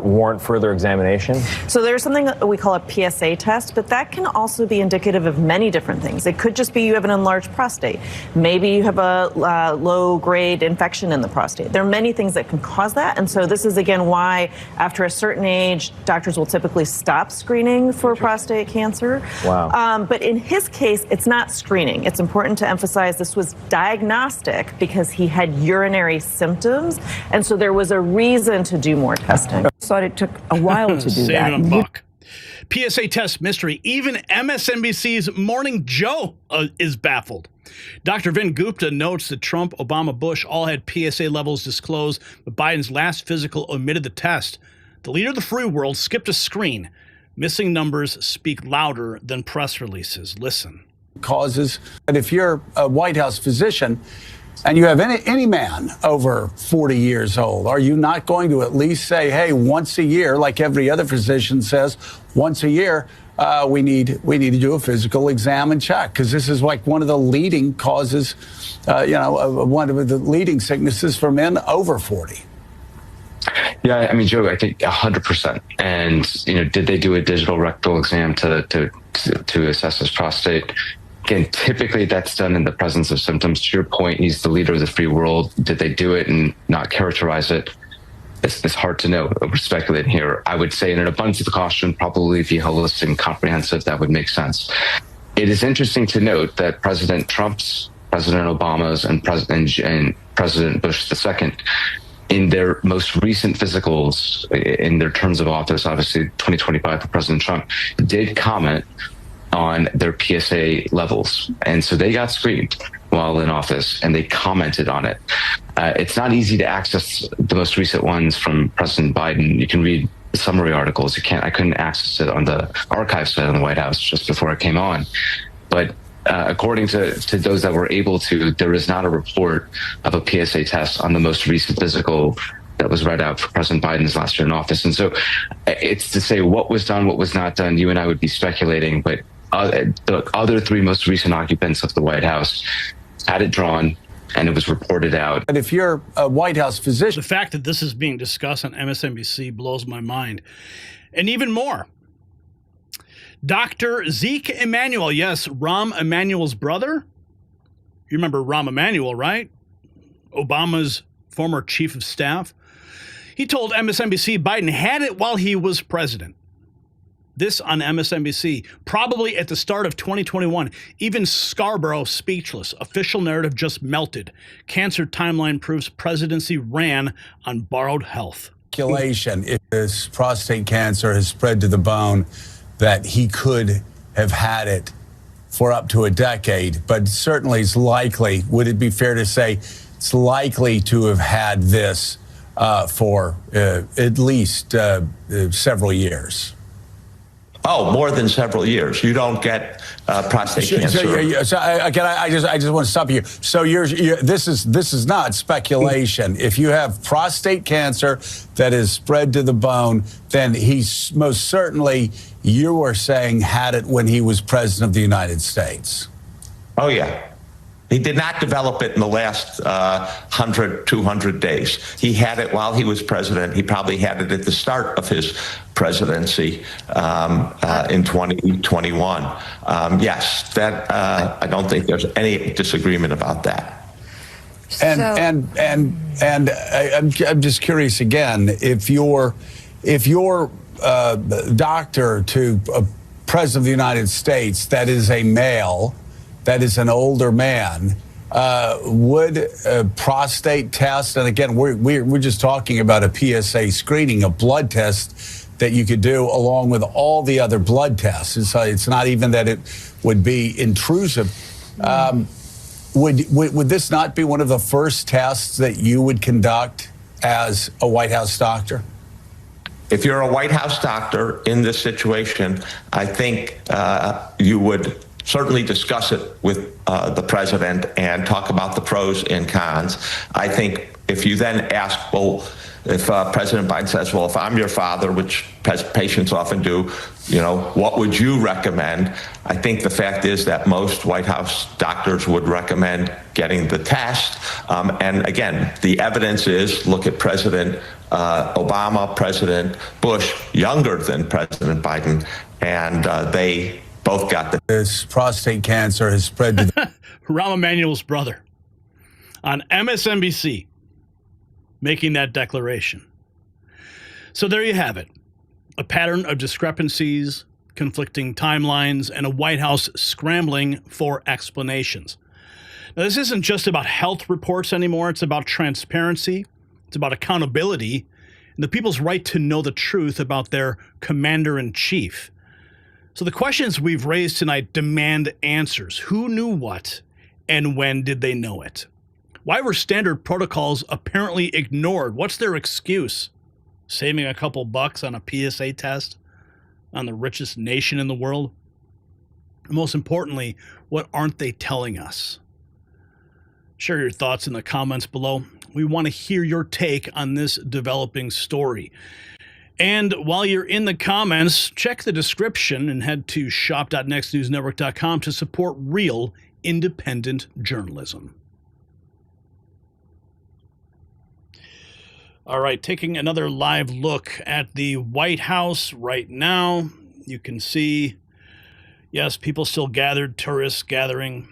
warrant further examination? So there's something that we call a PSA test, but that can also be indicative of many different things. It could just be you have an enlarged prostate. Maybe you have a low-grade infection in the prostate. There are many things that can cause that. And so this is, again, why after a certain age, doctors will typically stop screening for prostate cancer. Wow. But in his case, it's not screening. It's important to emphasize this was diagnostic because he had urinary symptoms. And so there was a reason to do more testing. I thought it took a while to do that. Saving a buck. PSA test mystery. Even MSNBC's Morning Joe is baffled. Dr. Vin Gupta notes that Trump, Obama, Bush all had PSA levels disclosed, but Biden's last physical omitted the test. The leader of the free world skipped a screen. Missing numbers speak louder than press releases. Listen. Causes, and if you're a White House physician and you have any man over 40 years old, are you not going to at least say, hey, once a year, like every other physician says, once a year, we need to do a physical exam and check? Because this is like one of the leading causes, one of the leading sicknesses for men over 40. Yeah, I mean, Joe, I think 100%. And, did they do a digital rectal exam to assess his prostate? Again, typically that's done in the presence of symptoms. To your point, he's the leader of the free world. Did they do it and not characterize it? It's hard to know. We're speculating here. I would say in an abundance of caution, probably be holistic and comprehensive. That would make sense. It is interesting to note that President Trump's, President Obama's, and President Bush II, in their most recent physicals, in their terms of office, obviously 2025 for President Trump, did comment on their PSA levels. And so they got screened while in office and they commented on it. It's not easy to access the most recent ones from President Biden. You can read the summary articles. I couldn't access it on the archive site on the White House just before I came on. But according to those that were able to, there is not a report of a PSA test on the most recent physical that was read out for President Biden's last year in office. And so it's to say what was done, what was not done, you and I would be speculating, but the other three most recent occupants of the White House had it drawn and it was reported out. And if you're a White House physician, the fact that this is being discussed on MSNBC blows my mind. And even more. Dr. Zeke Emanuel, yes, Rahm Emanuel's brother. You remember Rahm Emanuel, right? Obama's former chief of staff. He told MSNBC Biden had it while he was president. This on MSNBC, probably at the start of 2021. Even Scarborough speechless. Official narrative just melted. Cancer timeline proves presidency ran on borrowed health. Speculation, if this prostate cancer has spread to the bone, that he could have had it for up to a decade, but certainly it's likely. Would it be fair to say it's likely to have had this for at least several years? Oh, more than several years. You don't get prostate cancer. So again, I just want to stop you. So this is not speculation. If you have prostate cancer that is spread to the bone, then he's most certainly, you were saying, had it when he was president of the United States. Oh, yeah. He did not develop it in the last 100, 200 days. He had it while he was president. He probably had it at the start of his presidency in 2021. Yes, that I don't think there's any disagreement about that. And I'm just curious again, if your doctor to a president of the United States that is a male, that is an older man, would a prostate test, and again, we're just talking about a PSA screening, a blood test that you could do along with all the other blood tests. It's not even that it would be intrusive. Would this not be one of the first tests that you would conduct as a White House doctor? If you're a White House doctor in this situation, I think you would certainly discuss it with the president and talk about the pros and cons. I think if you then ask, well, if President Biden says, well, if I'm your father, which patients often do, what would you recommend? I think the fact is that most White House doctors would recommend getting the test. And again, the evidence is, look at President Obama, President Bush, younger than President Biden, and they both got this prostate cancer has spread to Rahm Emanuel's brother on MSNBC making that declaration. So there you have it. A pattern of discrepancies, conflicting timelines, and a White House scrambling for explanations. Now, this isn't just about health reports anymore. It's about transparency. It's about accountability and the people's right to know the truth about their commander-in-chief. So the questions we've raised tonight demand answers. Who knew what, and when did they know it? Why were standard protocols apparently ignored? What's their excuse? Saving a couple bucks on a PSA test on the richest nation in the world? And most importantly, what aren't they telling us? Share your thoughts in the comments below. We want to hear your take on this developing story. And while you're in the comments, check the description and head to shop.nextnewsnetwork.com to support real independent journalism. All right, taking another live look at the White House right now. You can see, yes, people still gathered, tourists gathering.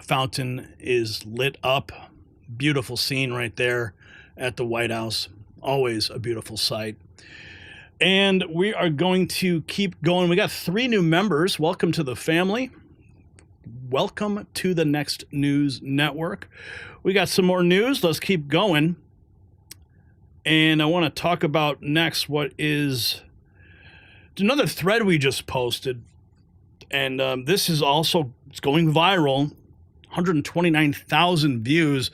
Fountain is lit up. Beautiful scene right there at the White House. Always a beautiful sight. And we are going to keep going. We got 3 new members. Welcome to the family. Welcome to the Next News Network. We got some more news. Let's keep going. And I want to talk about next what is another thread we just posted. And this is also, it's going viral. 129,000 views.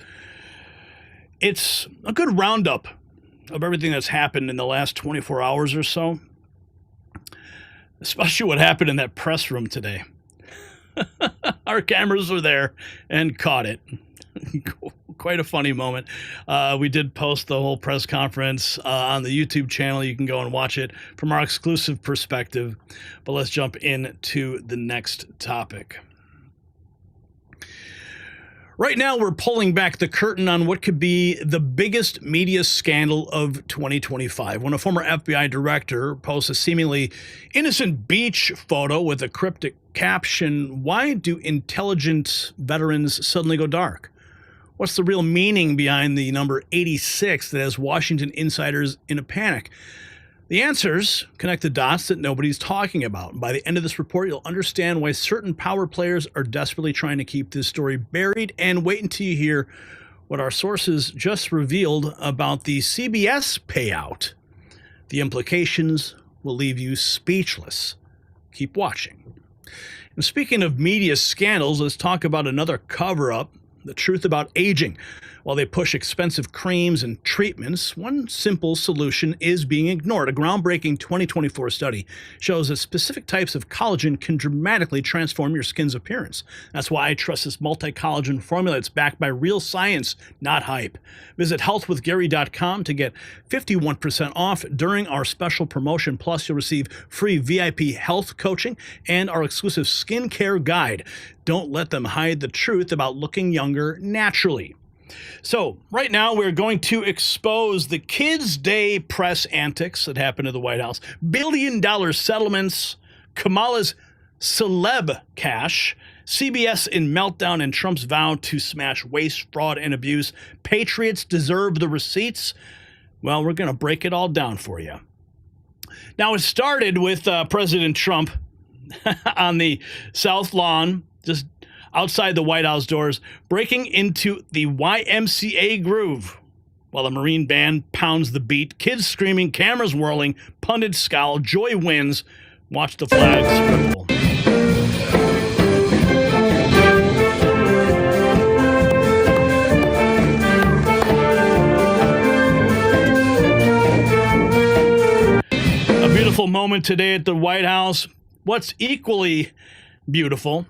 It's a good roundup of everything that's happened in the last 24 hours or so, especially what happened in that press room today. Our cameras were there and caught it. Quite a funny moment. We did post the whole press conference on the YouTube channel. You can go and watch it from our exclusive perspective. But let's jump into the next topic. Right now, we're pulling back the curtain on what could be the biggest media scandal of 2025. When a former FBI director posts a seemingly innocent beach photo with a cryptic Caption, why do intelligent veterans suddenly go dark? What's the real meaning behind the number 86 that has Washington insiders in a panic? The answers connect the dots that nobody's talking about. By the end of this report, you'll understand why certain power players are desperately trying to keep this story buried, and wait until you hear what our sources just revealed about the CBS payout. The implications will leave you speechless. Keep watching. And speaking of media scandals, let's talk about another cover-up, the truth about aging. While they push expensive creams and treatments, one simple solution is being ignored. A groundbreaking 2024 study shows that specific types of collagen can dramatically transform your skin's appearance. That's why I trust this multi-collagen formula. It's backed by real science, not hype. Visit healthwithgary.com to get 51% off during our special promotion. Plus, you'll receive free VIP health coaching and our exclusive skincare guide. Don't let them hide the truth about looking younger naturally. So right now we're going to expose the Kids Day press antics that happened at the White House, billion-dollar settlements, Kamala's celeb cash, CBS in meltdown, and Trump's vow to smash waste, fraud, and abuse. Patriots deserve the receipts. Well, we're going to break it all down for you. Now, it started with President Trump on the South Lawn, just outside the White House doors, breaking into the YMCA groove while a Marine band pounds the beat. Kids screaming, cameras whirling, pundits scowl, joy wins. Watch the flags ripple. A beautiful moment today at the White House. What's equally beautiful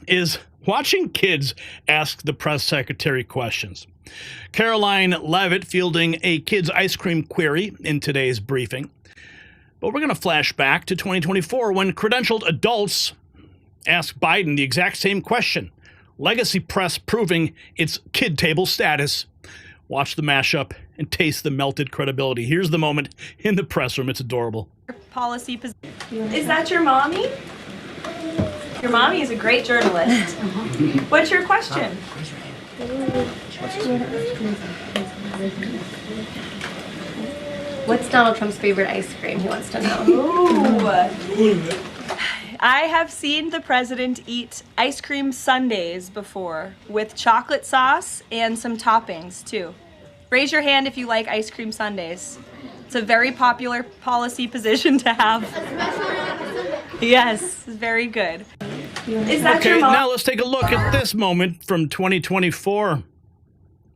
is watching kids ask the press secretary questions. Caroline Leavitt fielding a kids' ice cream query in today's briefing. But we're going to flash back to 2024 when credentialed adults asked Biden the exact same question. Legacy press proving its kid table status. Watch the mashup and taste the melted credibility. Here's the moment in the press room. It's adorable. Policy position. Is that your mommy? Your mommy is a great journalist. What's your question? What's Donald Trump's favorite ice cream? He wants to know. Ooh. I have seen the president eat ice cream sundaes before with chocolate sauce and some toppings too. Raise your hand if you like ice cream sundaes. It's a very popular policy position to have. Yes, very good. Is that okay, your mom? Now let's take a look at this moment from 2024.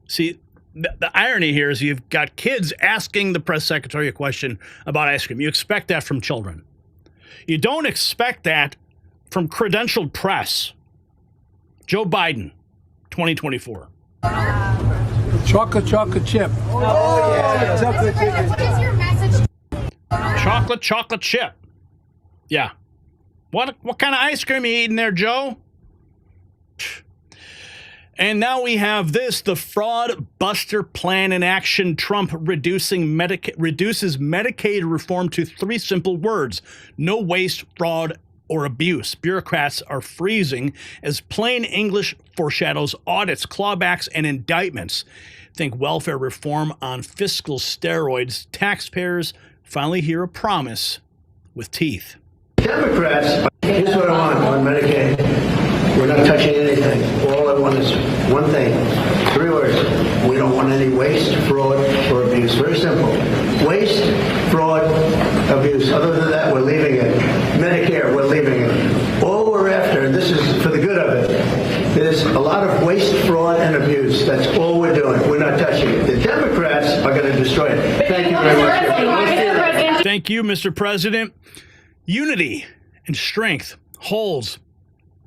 See, the irony here is you've got kids asking the press secretary a question about ice cream. You expect that from children. You don't expect that from credentialed press. Joe Biden, 2024. Chocolate chip. Oh, yeah. What is your message? Chocolate chip. Yeah. What kind of ice cream are you eating there, Joe? And now we have this, the fraud buster plan in action. Trump reduces Medicaid reform to 3 simple words: no waste, fraud, or abuse. Bureaucrats are freezing as plain English foreshadows audits, clawbacks, and indictments. Think welfare reform on fiscal steroids. Taxpayers finally hear a promise with teeth. Democrats, here's what I want on Medicaid. We're not touching anything. All I want is one thing. 3 words. We don't want any waste, fraud, or abuse. Very simple. Waste, fraud, abuse. Other than that, we're leaving it. Medicare, we're leaving it. All we're after, and this is for the good of it, is a lot of waste, fraud, and abuse. That's all we're doing. We're not touching it. The Democrats are going to destroy it. Thank you very much. Thank you, Mr. President. Unity and strength holds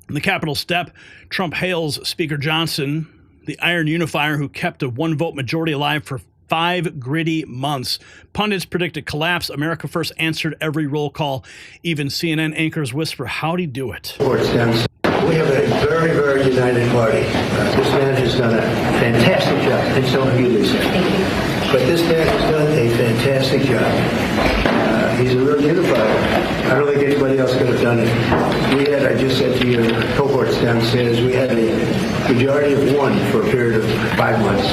in the Capitol step. Trump hails Speaker Johnson, the iron unifier who kept a 1-vote majority alive for 5 gritty months. Pundits predicted collapse. America First answered every roll call. Even CNN anchors whisper, how'd he do it? We have a very, very united party. This man has done a fantastic job, and so have you, Lisa. But this man has done a fantastic job. He's a real unifier. I don't think anybody else could have done it. We had, I just said to your cohorts downstairs, we had a majority of one for a period of 5 months.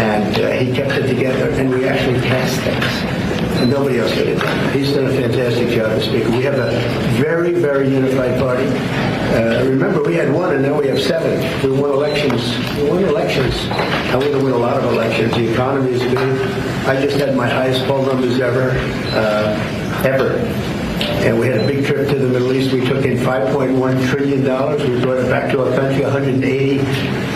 And he kept it together, and we actually passed things. And nobody else could have done it. He's done a fantastic job as Speaker. We have a very, very unified party. Remember, we had 1, and now we have 7. We won elections. And we're going to win a lot of elections. The economy is good. I just had my highest poll numbers ever. And we had a big trip to the Middle East. We took in $5.1 trillion. We brought it back to our country. 180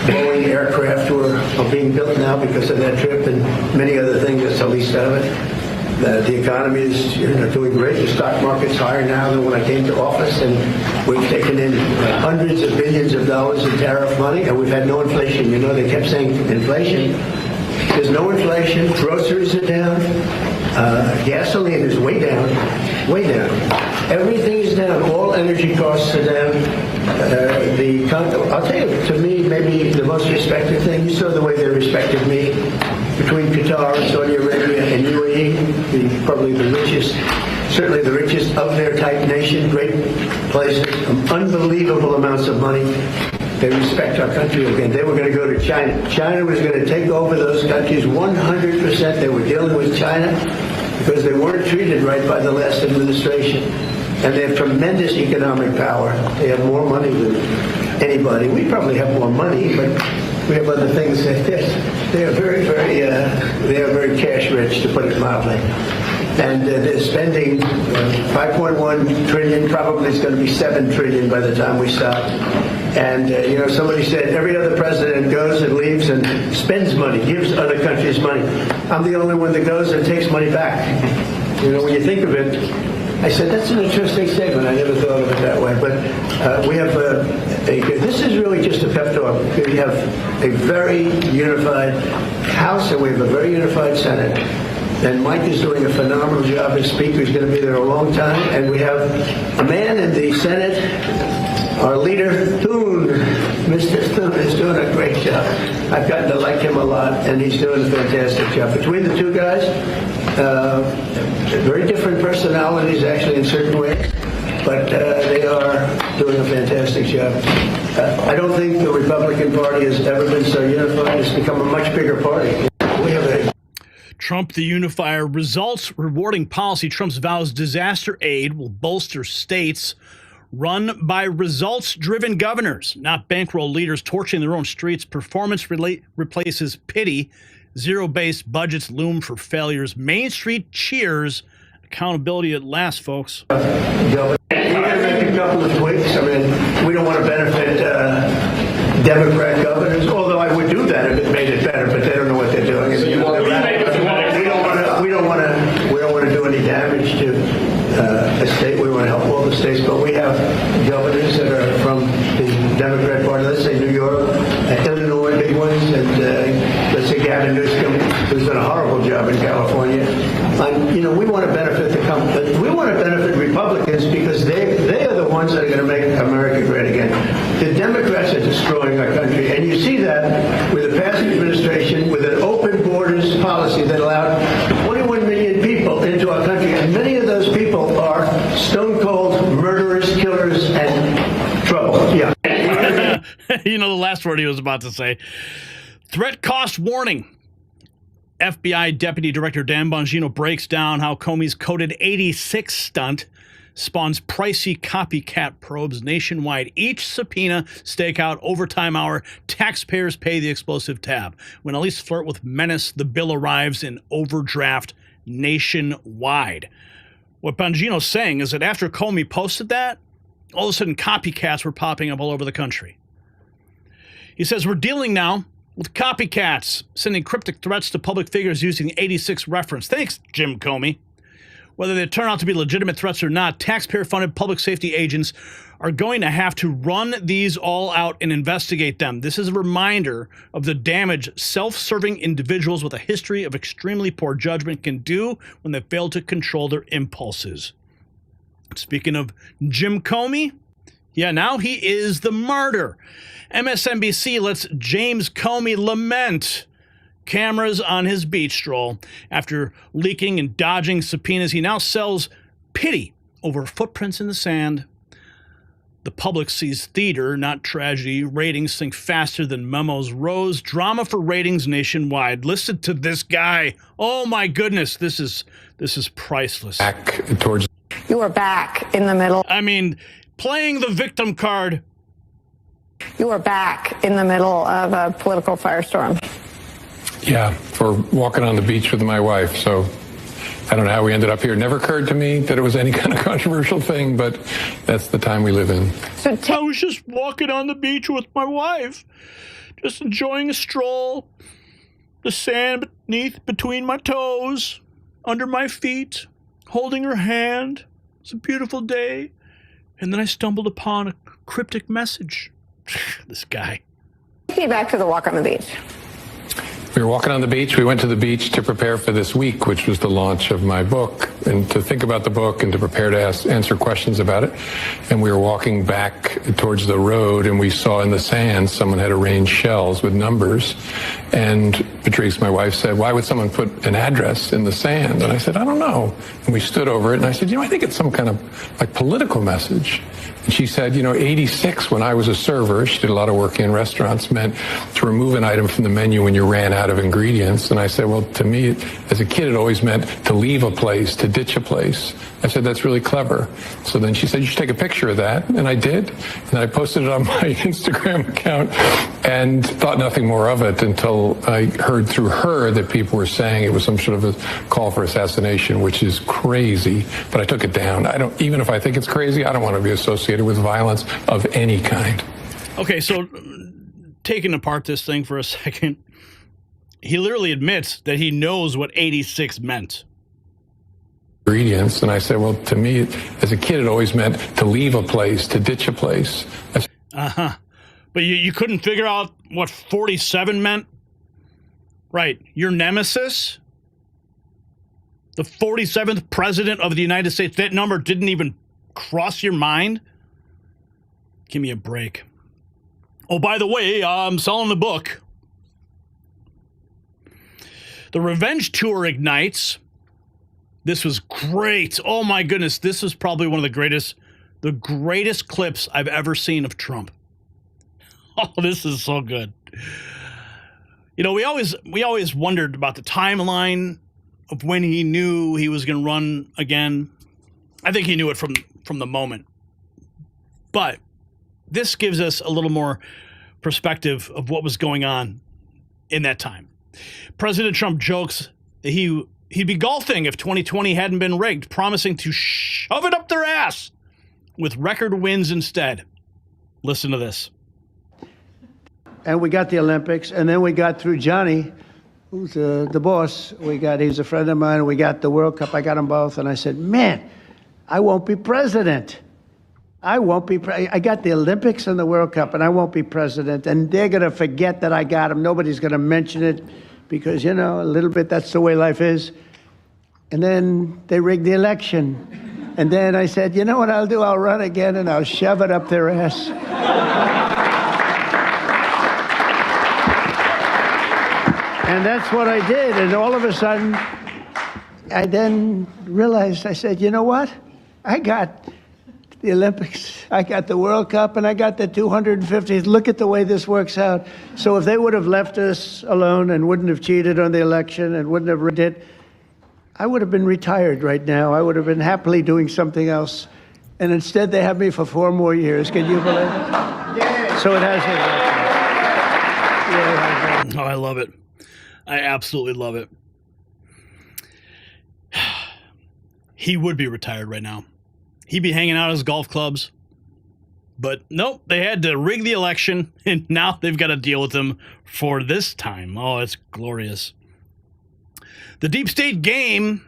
Boeing aircraft are being built now because of that trip, and many other things. That's the least of it. The economy is doing great. The stock market's higher now than when I came to office, and we've taken in hundreds of billions of dollars in tariff money, and we've had no inflation. You know, they kept saying inflation. There's no inflation. Groceries are down. Gasoline is way down. Everything is down. All energy costs are down. I'll tell you, to me, maybe the most respected thing, you saw the way they respected me between Qatar and Saudi Arabia and UAE, probably the richest, certainly the richest of their type nation, great places, unbelievable amounts of money. They respect our country again. They were going to go to China. China was going to take over those countries 100%. They were dealing with China because they weren't treated right by the last administration. And they have tremendous economic power. They have more money than anybody. We probably have more money, but we have other things. They are very cash rich, to put it mildly. And they're spending 5.1 trillion. Probably it's going to be 7 trillion by the time we stop. And somebody said every other president goes and leaves and spends money, gives other countries money. I'm the only one that goes and takes money back. When you think of it, I said that's an interesting statement. I never thought of it that way. But we have this is really just a pep talk. We have a very unified House, and we have a very unified Senate. And Mike is doing a phenomenal job as Speaker. He's going to be there a long time. And we have a man in the Senate, our leader, Thune. Mr. Thune is doing a great job. I've gotten to like him a lot, and he's doing a fantastic job. Between the two guys, very different personalities, actually, in certain ways. But they are doing a fantastic job. I don't think the Republican Party has ever been so unified. It's become a much bigger party. We have a Trump the unifier. Results rewarding policy. Trump's vows disaster aid will bolster states run by results-driven governors, not bankroll leaders torching their own streets. Performance replaces pity. Zero-based budgets loom for failures. Main Street cheers. Accountability at last, folks. We're going to make a couple of tweaks. I mean, we don't want to benefit Democrat governors, although I would do that if it made it better, but they don't know what they're doing. We don't want to do any damage to a state. We want to help all the states, but we have governors that are from the Democrat Party. Let's say New York, Illinois, big ones, and let's say Gavin Newsom, who's done a horrible job in California. And, we want to benefit we want to benefit Republicans because they are the ones that are going to make America great again. The Democrats are destroying our country, and you see that with the past administration, with an open borders policy that allowed 21 million people into our country, and many of those people are stone-cold murderers, killers, and trouble. Yeah. The last word he was about to say. Threat cost warning. FBI Deputy Director Dan Bongino breaks down how Comey's coded 86 stunt spawns pricey copycat probes nationwide. Each subpoena, stakeout, overtime hour, taxpayers pay the explosive tab. When at least flirt with menace, the bill arrives in overdraft nationwide. What Bongino's saying is that after Comey posted that, all of a sudden copycats were popping up all over the country. He says, we're dealing now with copycats, sending cryptic threats to public figures using the 86 reference. Thanks, Jim Comey. Whether they turn out to be legitimate threats or not, taxpayer-funded public safety agents are going to have to run these all out and investigate them. This is a reminder of the damage self-serving individuals with a history of extremely poor judgment can do when they fail to control their impulses. Speaking of Jim Comey, now he is the martyr. MSNBC lets James Comey lament. cameras on his beach stroll. After leaking and dodging subpoenas, he now sells pity over footprints in the sand. The public sees theater, not tragedy. Ratings sink faster than memos rose. Drama for ratings nationwide. Listen to this guy. Oh my goodness, this is priceless. Back towards. You are back in the middle. I mean, playing the victim card. You are back in the middle of a political firestorm. Yeah, for walking on the beach with my wife. So I don't know how we ended up here. It never occurred to me that it was any kind of controversial thing, but that's the time we live in. So I was just walking on the beach with my wife, just enjoying a stroll, the sand between my toes, under my feet, holding her hand. It's a beautiful day. And then I stumbled upon a cryptic message. This guy. Take me back to the walk on the beach. We were walking on the beach. We went to the beach to prepare for this week, which was the launch of my book, and to think about the book and to prepare to answer questions about it. And we were walking back towards the road, and we saw in the sand someone had arranged shells with numbers. And Patrice, my wife, said, "Why would someone put an address in the sand?" And I said, "I don't know." And we stood over it, and I said, "I think it's some kind of like political message." And she said, 86, when I was a server, she did a lot of work in restaurants, meant to remove an item from the menu when you ran out of ingredients. And I said, well, to me, as a kid, it always meant to leave a place, to ditch a place. I said, that's really clever. So then she said, you should take a picture of that. And I did. And I posted it on my Instagram account and thought nothing more of it until I heard through her that people were saying it was some sort of a call for assassination, which is crazy. But I took it down. Even if I think it's crazy, I don't want to be associated with violence of any kind. Okay, so taking apart this thing for a second, he literally admits that he knows what 86 meant. Ingredients, and I said, well, to me, as a kid, it always meant to leave a place, to ditch a place. But you couldn't figure out what 47 meant? Right, your nemesis? The 47th president of the United States, that number didn't even cross your mind? Give me a break. Oh, by the way, I'm selling the book. The Revenge Tour ignites. This was great. Oh my goodness, this was probably one of the greatest clips I've ever seen of Trump. Oh, this is so good. We always wondered about the timeline of when he knew he was going to run again. I think he knew it from the moment. But this gives us a little more perspective of what was going on in that time. President Trump jokes that he'd be golfing if 2020 hadn't been rigged, promising to shove it up their ass with record wins instead. Listen to this. And we got the Olympics, and then we got through Johnny, who's the boss. He's a friend of mine. We got the World Cup. I got them both, and I said, man, I won't be president. I got the Olympics and the World Cup, and I won't be president. And they're going to forget that I got them. Nobody's going to mention it because, a little bit that's the way life is. And then they rigged the election. And then I said, you know what I'll do? I'll run again, and I'll shove it up their ass. And that's what I did. And all of a sudden, I then realized, I said, you know what? I got the Olympics, I got the World Cup, and I got the 250th. Look at the way this works out. So if they would have left us alone and wouldn't have cheated on the election and wouldn't have rigged it, I would have been retired right now. I would have been happily doing something else. And instead, they have me for 4 more years. Can you believe it? Yeah. So it has Oh, I love it. I absolutely love it. He would be retired right now. He'd be hanging out at his golf clubs. But nope, they had to rig the election, and now they've got to deal with him for this time. Oh, it's glorious. The Deep State Game.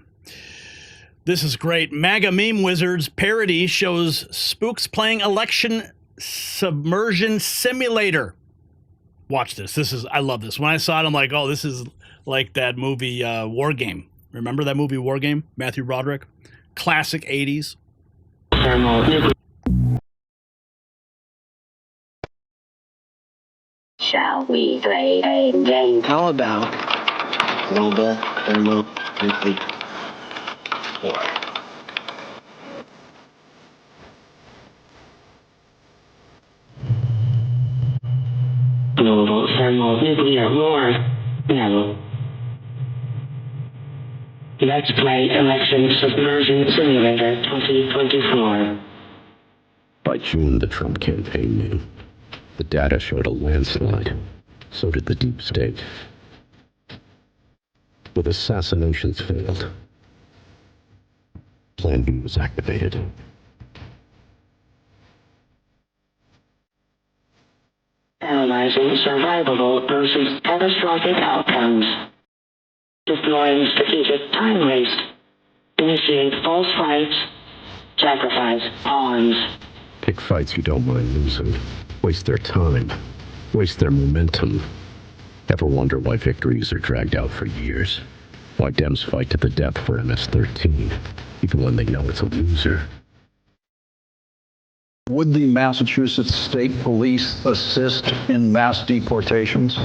This is great. MAGA Meme Wizards parody shows spooks playing election submersion simulator. Watch this. I love this. When I saw it, I'm like, oh, this is like that movie War Game. Remember that movie War Game? Matthew Broderick? Classic 80s. Shall we play a game? How about global thermonuclear war. Global thermonuclear war. No. Let's play Election Submersion Simulator 2024. By June, the Trump campaign knew. The data showed a landslide. So did the deep state. With assassinations failed, Plan B was activated. Analyzing survivable versus catastrophic outcomes. Deploying strategic time waste. Initiate false fights. Sacrifice pawns. Pick fights you don't mind losing. Waste their time. Waste their momentum. Ever wonder why victories are dragged out for years? Why Dems fight to the death for MS-13, even when they know it's a loser? Would the Massachusetts State Police assist in mass deportations?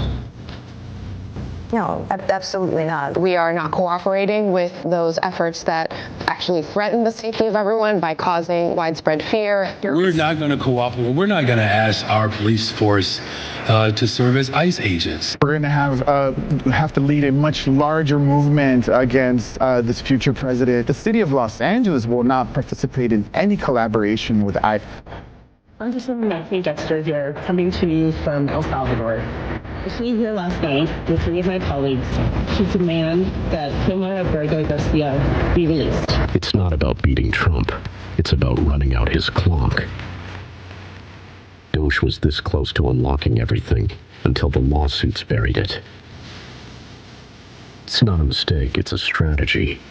No, absolutely not. We are not cooperating with those efforts that actually threaten the safety of everyone by causing widespread fear. We're not going to cooperate. We're not going to ask our police force to serve as ICE agents. We're going to have to lead a much larger movement against this future president. The city of Los Angeles will not participate in any collaboration with ICE. I'm just a Matthew Dexter here, coming to you from El Salvador. I flew here last night with 3 of my colleagues to demand that Quay Garcia be released. It's not about beating Trump. It's about running out his clock. Doge was this close to unlocking everything until the lawsuits buried it. It's not a mistake, it's a strategy.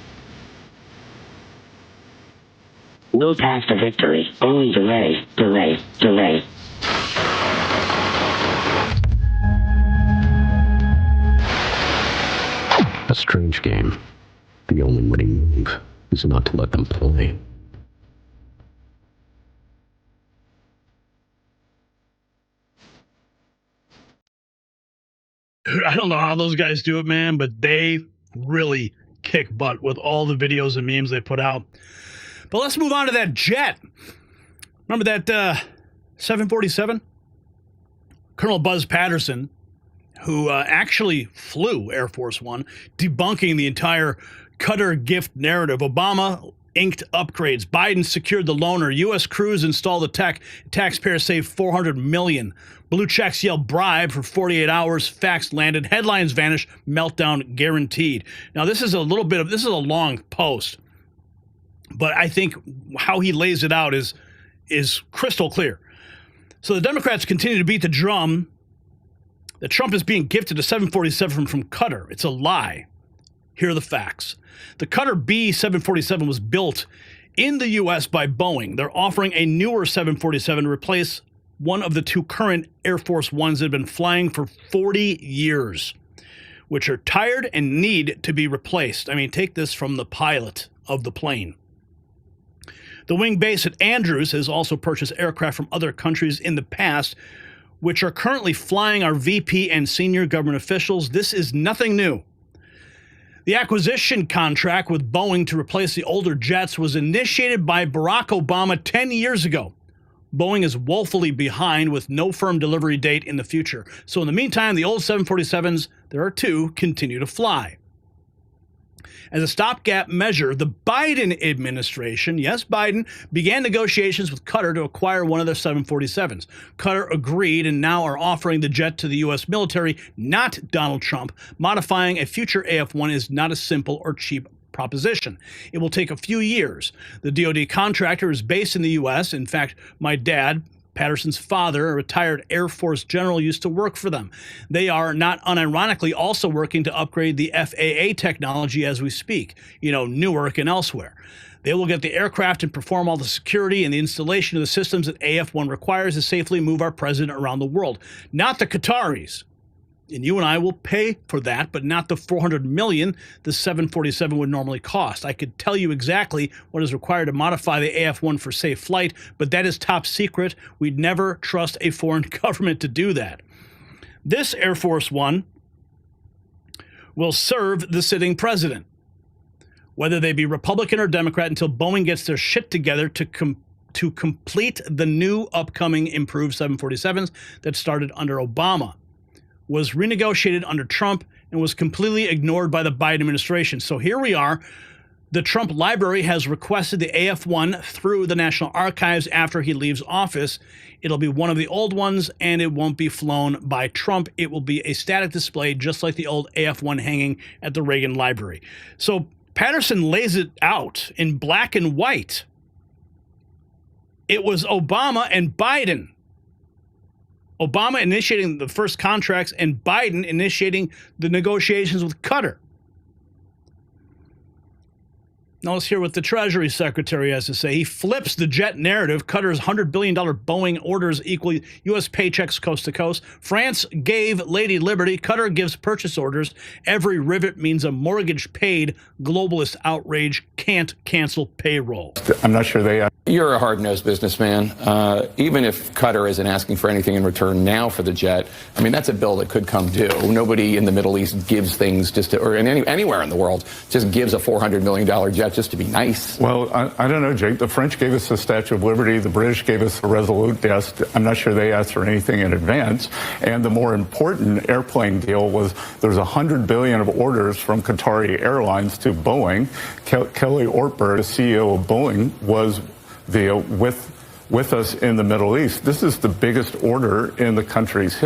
No path to victory, only delay, delay, delay. A strange game. The only winning move is not to let them play. I don't know how those guys do it, man, but they really kick butt with all the videos and memes they put out. But let's move on to that jet. Remember that 747? Colonel Buzz Patterson, who actually flew Air Force One, debunking the entire Qatar gift narrative. Obama inked upgrades. Biden secured the loaner. U.S. crews installed the tech. Taxpayers saved $400 million. Blue checks yell bribe for 48 hours. Facts landed. Headlines vanish. Meltdown guaranteed. Now, this is a long post, but I think how he lays it out is crystal clear. So the Democrats continue to beat the drum that Trump is being gifted a 747 from Qatar. It's a lie. Here are the facts. The Qatar B-747 was built in the U.S. by Boeing. They're offering a newer 747 to replace one of the 2 current Air Force Ones that have been flying for 40 years, which are tired and need to be replaced. I mean, take this from the pilot of the plane. The wing base at Andrews has also purchased aircraft from other countries in the past, which are currently flying our VP and senior government officials. This is nothing new. The acquisition contract with Boeing to replace the older jets was initiated by Barack Obama 10 years ago. Boeing is woefully behind with no firm delivery date in the future. So in the meantime, the old 747s, there are 2, continue to fly. As a stopgap measure, the Biden administration, yes, Biden, began negotiations with Qatar to acquire one of their 747s. Qatar agreed and now are offering the jet to the U.S. military, not Donald Trump. Modifying a future AF-1 is not a simple or cheap proposition. It will take a few years. The DoD contractor is based in the U.S. In fact, my dad, Patterson's father, a retired Air Force general, used to work for them. They are, not unironically, also working to upgrade the FAA technology as we speak, Newark and elsewhere. They will get the aircraft and perform all the security and the installation of the systems that AF-1 requires to safely move our president around the world. Not the Qataris. And you and I will pay for that, but not the $400 million the 747 would normally cost. I could tell you exactly what is required to modify the AF-1 for safe flight, but that is top secret. We'd never trust a foreign government to do that. This Air Force One will serve the sitting president, whether they be Republican or Democrat, until Boeing gets their shit together to complete the new upcoming improved 747s that started under Obama, was renegotiated under Trump, and was completely ignored by the Biden administration. So here we are. The Trump library has requested the AF-1 through the National Archives after he leaves office. It'll be one of the old ones, and it won't be flown by Trump. It will be a static display, just like the old AF-1 hanging at the Reagan Library. So Patterson lays it out in black and white. It was Obama and Biden. Obama initiating the first contracts and Biden initiating the negotiations with Qatar. Now let's hear what the Treasury Secretary has to say. He flips the jet narrative. Qatar's $100 billion Boeing orders equal U.S. paychecks coast to coast. France gave Lady Liberty. Qatar gives purchase orders. Every rivet means a mortgage paid. Globalist outrage can't cancel payroll. I'm not sure they... You're a hard-nosed businessman. Even if Qatar isn't asking for anything in return now for the jet, I mean, that's a bill that could come due. Nobody in the Middle East gives things just to, or anywhere in the world, just gives a $400 million jet just to be nice. Well, I don't know, Jake. The French gave us the Statue of Liberty. The British gave us a Resolute desk. I'm not sure they asked for anything in advance. And the more important airplane deal was there's $100 billion of orders from Qatari Airlines to Boeing. Kelly Ortberg, the CEO of Boeing, was with us in the Middle East. This is the biggest order in the company's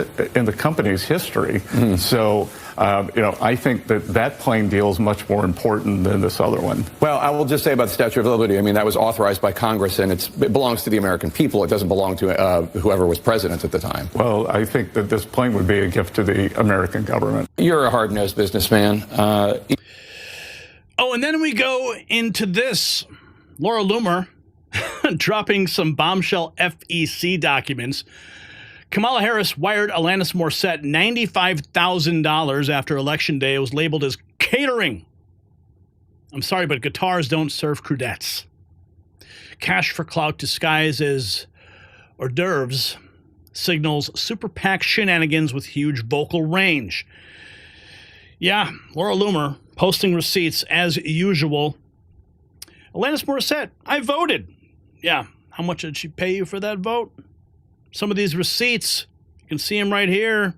history. So, I think that plane deal is much more important than this other one. Well, I will just say about the Statue of Liberty, I mean, that was authorized by Congress, and it belongs to the American people. It doesn't belong to whoever was president at the time. Well, I think that this plane would be a gift to the American government. You're a hard-nosed businessman. And then we go into this. Laura Loomer dropping some bombshell FEC documents. Kamala Harris wired Alanis Morissette $95,000 after Election Day. It was labeled as catering. I'm sorry, but guitars don't serve crudettes. Cash for clout disguised as hors d'oeuvres signals super PAC shenanigans with huge vocal range. Yeah, Laura Loomer posting receipts as usual. Alanis Morissette, I voted. Yeah, how much did she pay you for that vote? Some of these receipts, you can see them right here.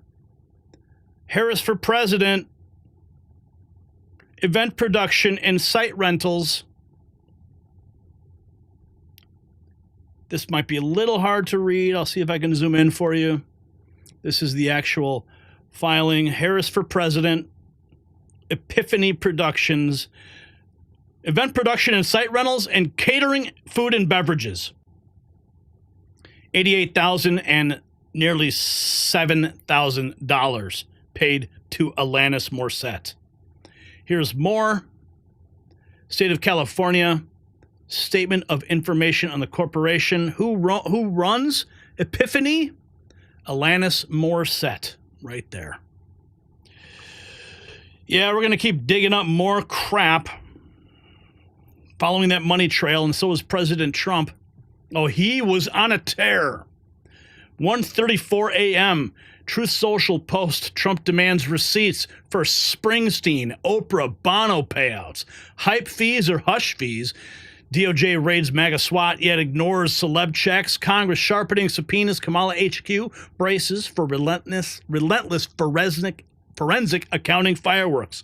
Harris for president, event production and site rentals. This might be a little hard to read. I'll see if I can zoom in for you. This is the actual filing. Harris for president, Epiphany Productions, event production and site rentals, and catering, food and beverages. $88,000 and nearly $7,000 paid to Alanis Morissette. Here's more. State of California, statement of information on the corporation. Who runs Epiphany? Alanis Morissette, right there. Yeah, we're going to keep digging up more crap following that money trail, and so was President Trump. Oh, he was on a tear. 1:34 a.m., Truth Social post, Trump demands receipts for Springsteen, Oprah, Bono payouts. Hype fees or hush fees. DOJ raids MAGA SWAT, yet ignores celeb checks. Congress sharpening subpoenas. Kamala HQ braces for relentless forensic accounting fireworks.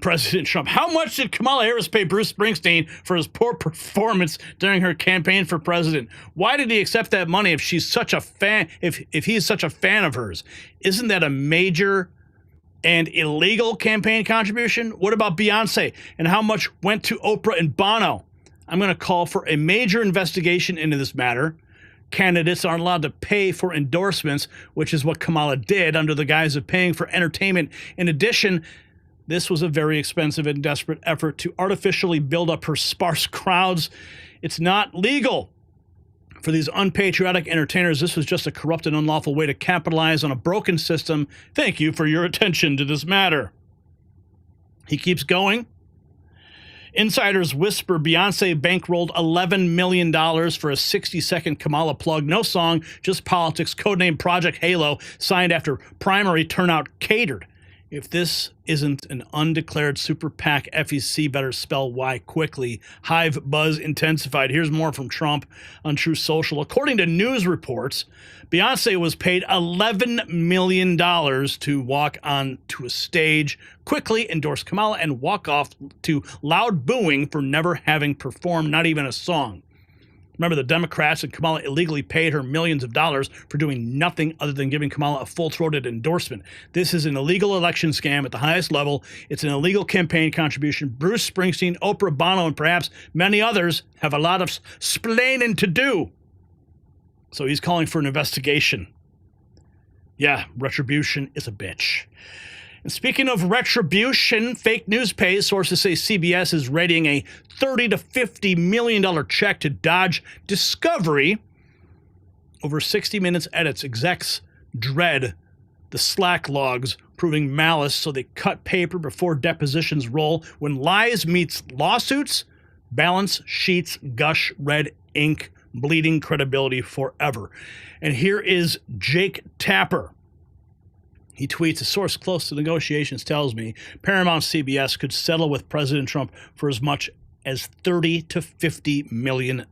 President Trump. How much did Kamala Harris pay Bruce Springsteen for his poor performance during her campaign for president? Why did he accept that money if she's such a fan, if he's such a fan of hers? Isn't that a major and illegal campaign contribution? What about Beyonce? And how much went to Oprah and Bono? I'm going to call for a major investigation into this matter. Candidates aren't allowed to pay for endorsements, which is what Kamala did under the guise of paying for entertainment. In addition, this was a very expensive and desperate effort to artificially build up her sparse crowds. It's not legal for these unpatriotic entertainers. This was just a corrupt and unlawful way to capitalize on a broken system. Thank you for your attention to this matter. He keeps going. Insiders whisper Beyonce bankrolled $11 million for a 60-second Kamala plug. No song, just politics. Codename Project Halo, signed after primary turnout catered. If this isn't an undeclared super PAC, FEC better spell why quickly. Hive buzz intensified. Here's more from Trump on True Social. According to news reports, Beyonce was paid $11 million to walk onto a stage, quickly endorse Kamala, and walk off to loud booing for never having performed not even a song. Remember, the Democrats and Kamala illegally paid her millions of dollars for doing nothing other than giving Kamala a full-throated endorsement. This is an illegal election scam at the highest level. It's an illegal campaign contribution. Bruce Springsteen, Oprah, Bono, and perhaps many others have a lot of splaining to do. So he's calling for an investigation. Yeah, retribution is a bitch. And speaking of retribution, fake news pays. Sources say CBS is readying a $30 to $50 million check to Dodge Discovery over 60 Minutes edits. Execs dread the Slack logs proving malice, so they cut paper before depositions roll. When lies meets lawsuits, balance sheets gush red ink, bleeding credibility forever. And here is Jake Tapper. He tweets, a source close to negotiations tells me Paramount CBS could settle with President Trump for as much as $30 to $50 million.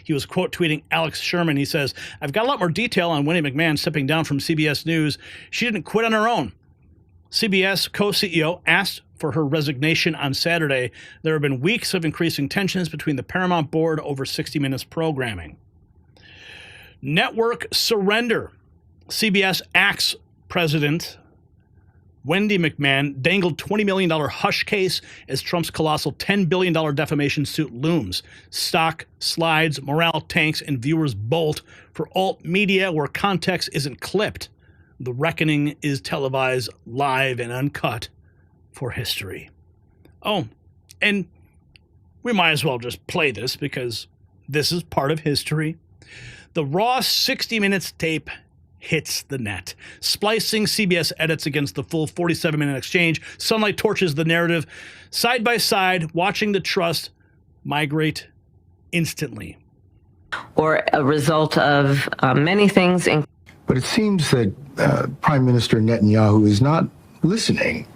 He was quote tweeting Alex Sherman. He says, I've got a lot more detail on Winnie McMahon stepping down from CBS News. She didn't quit on her own. CBS co-CEO asked for her resignation on Saturday. There have been weeks of increasing tensions between the Paramount board over 60 Minutes programming. Network surrender. CBS acts President Wendy McMahon dangled $20 million hush case as Trump's colossal $10 billion defamation suit looms. Stock slides, morale tanks, and viewers bolt for alt media where context isn't clipped. The reckoning is televised live and uncut for history. Oh, and we might as well just play this because this is part of history. The raw 60 Minutes tape hits the net. Splicing CBS edits against the full 47-minute exchange. Sunlight torches the narrative. Side by side, watching the trust migrate instantly. Or a result of many things. But it seems that Prime Minister Netanyahu is not listening.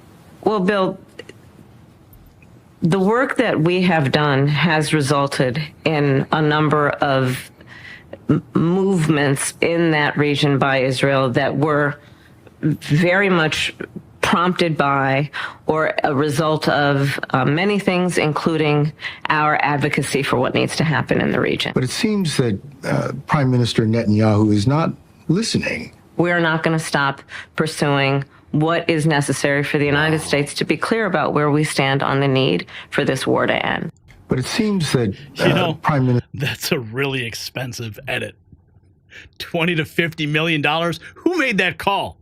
Well, Bill, the work that we have done has resulted in a number of movements in that region by Israel that were very much prompted by or a result of many things, including our advocacy for what needs to happen in the region. But it seems that Prime Minister Netanyahu is not listening. We are not going to stop pursuing what is necessary for the United States to be clear about where we stand on the need for this war to end. But it seems that Prime Minister... That's a really expensive edit. $20 to $50 million. Who made that call?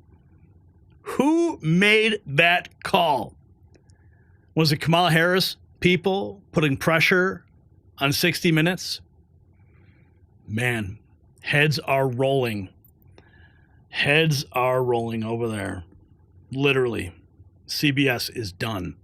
Who made that call? Was it Kamala Harris? People putting pressure on 60 Minutes? Man, heads are rolling. Heads are rolling over there. Literally. CBS is done.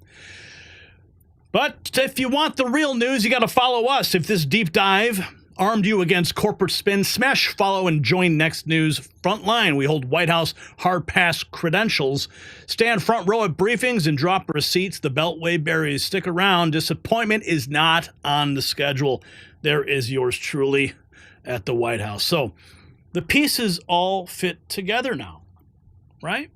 But if you want the real news, you got to follow us. If this deep dive armed you against corporate spin, smash follow and join Next News Frontline. We hold White House hard pass credentials. Stand front row at briefings and drop receipts. The Beltway berries. Stick around. Disappointment is not on the schedule. There is yours truly at the White House. So the pieces all fit together now, right?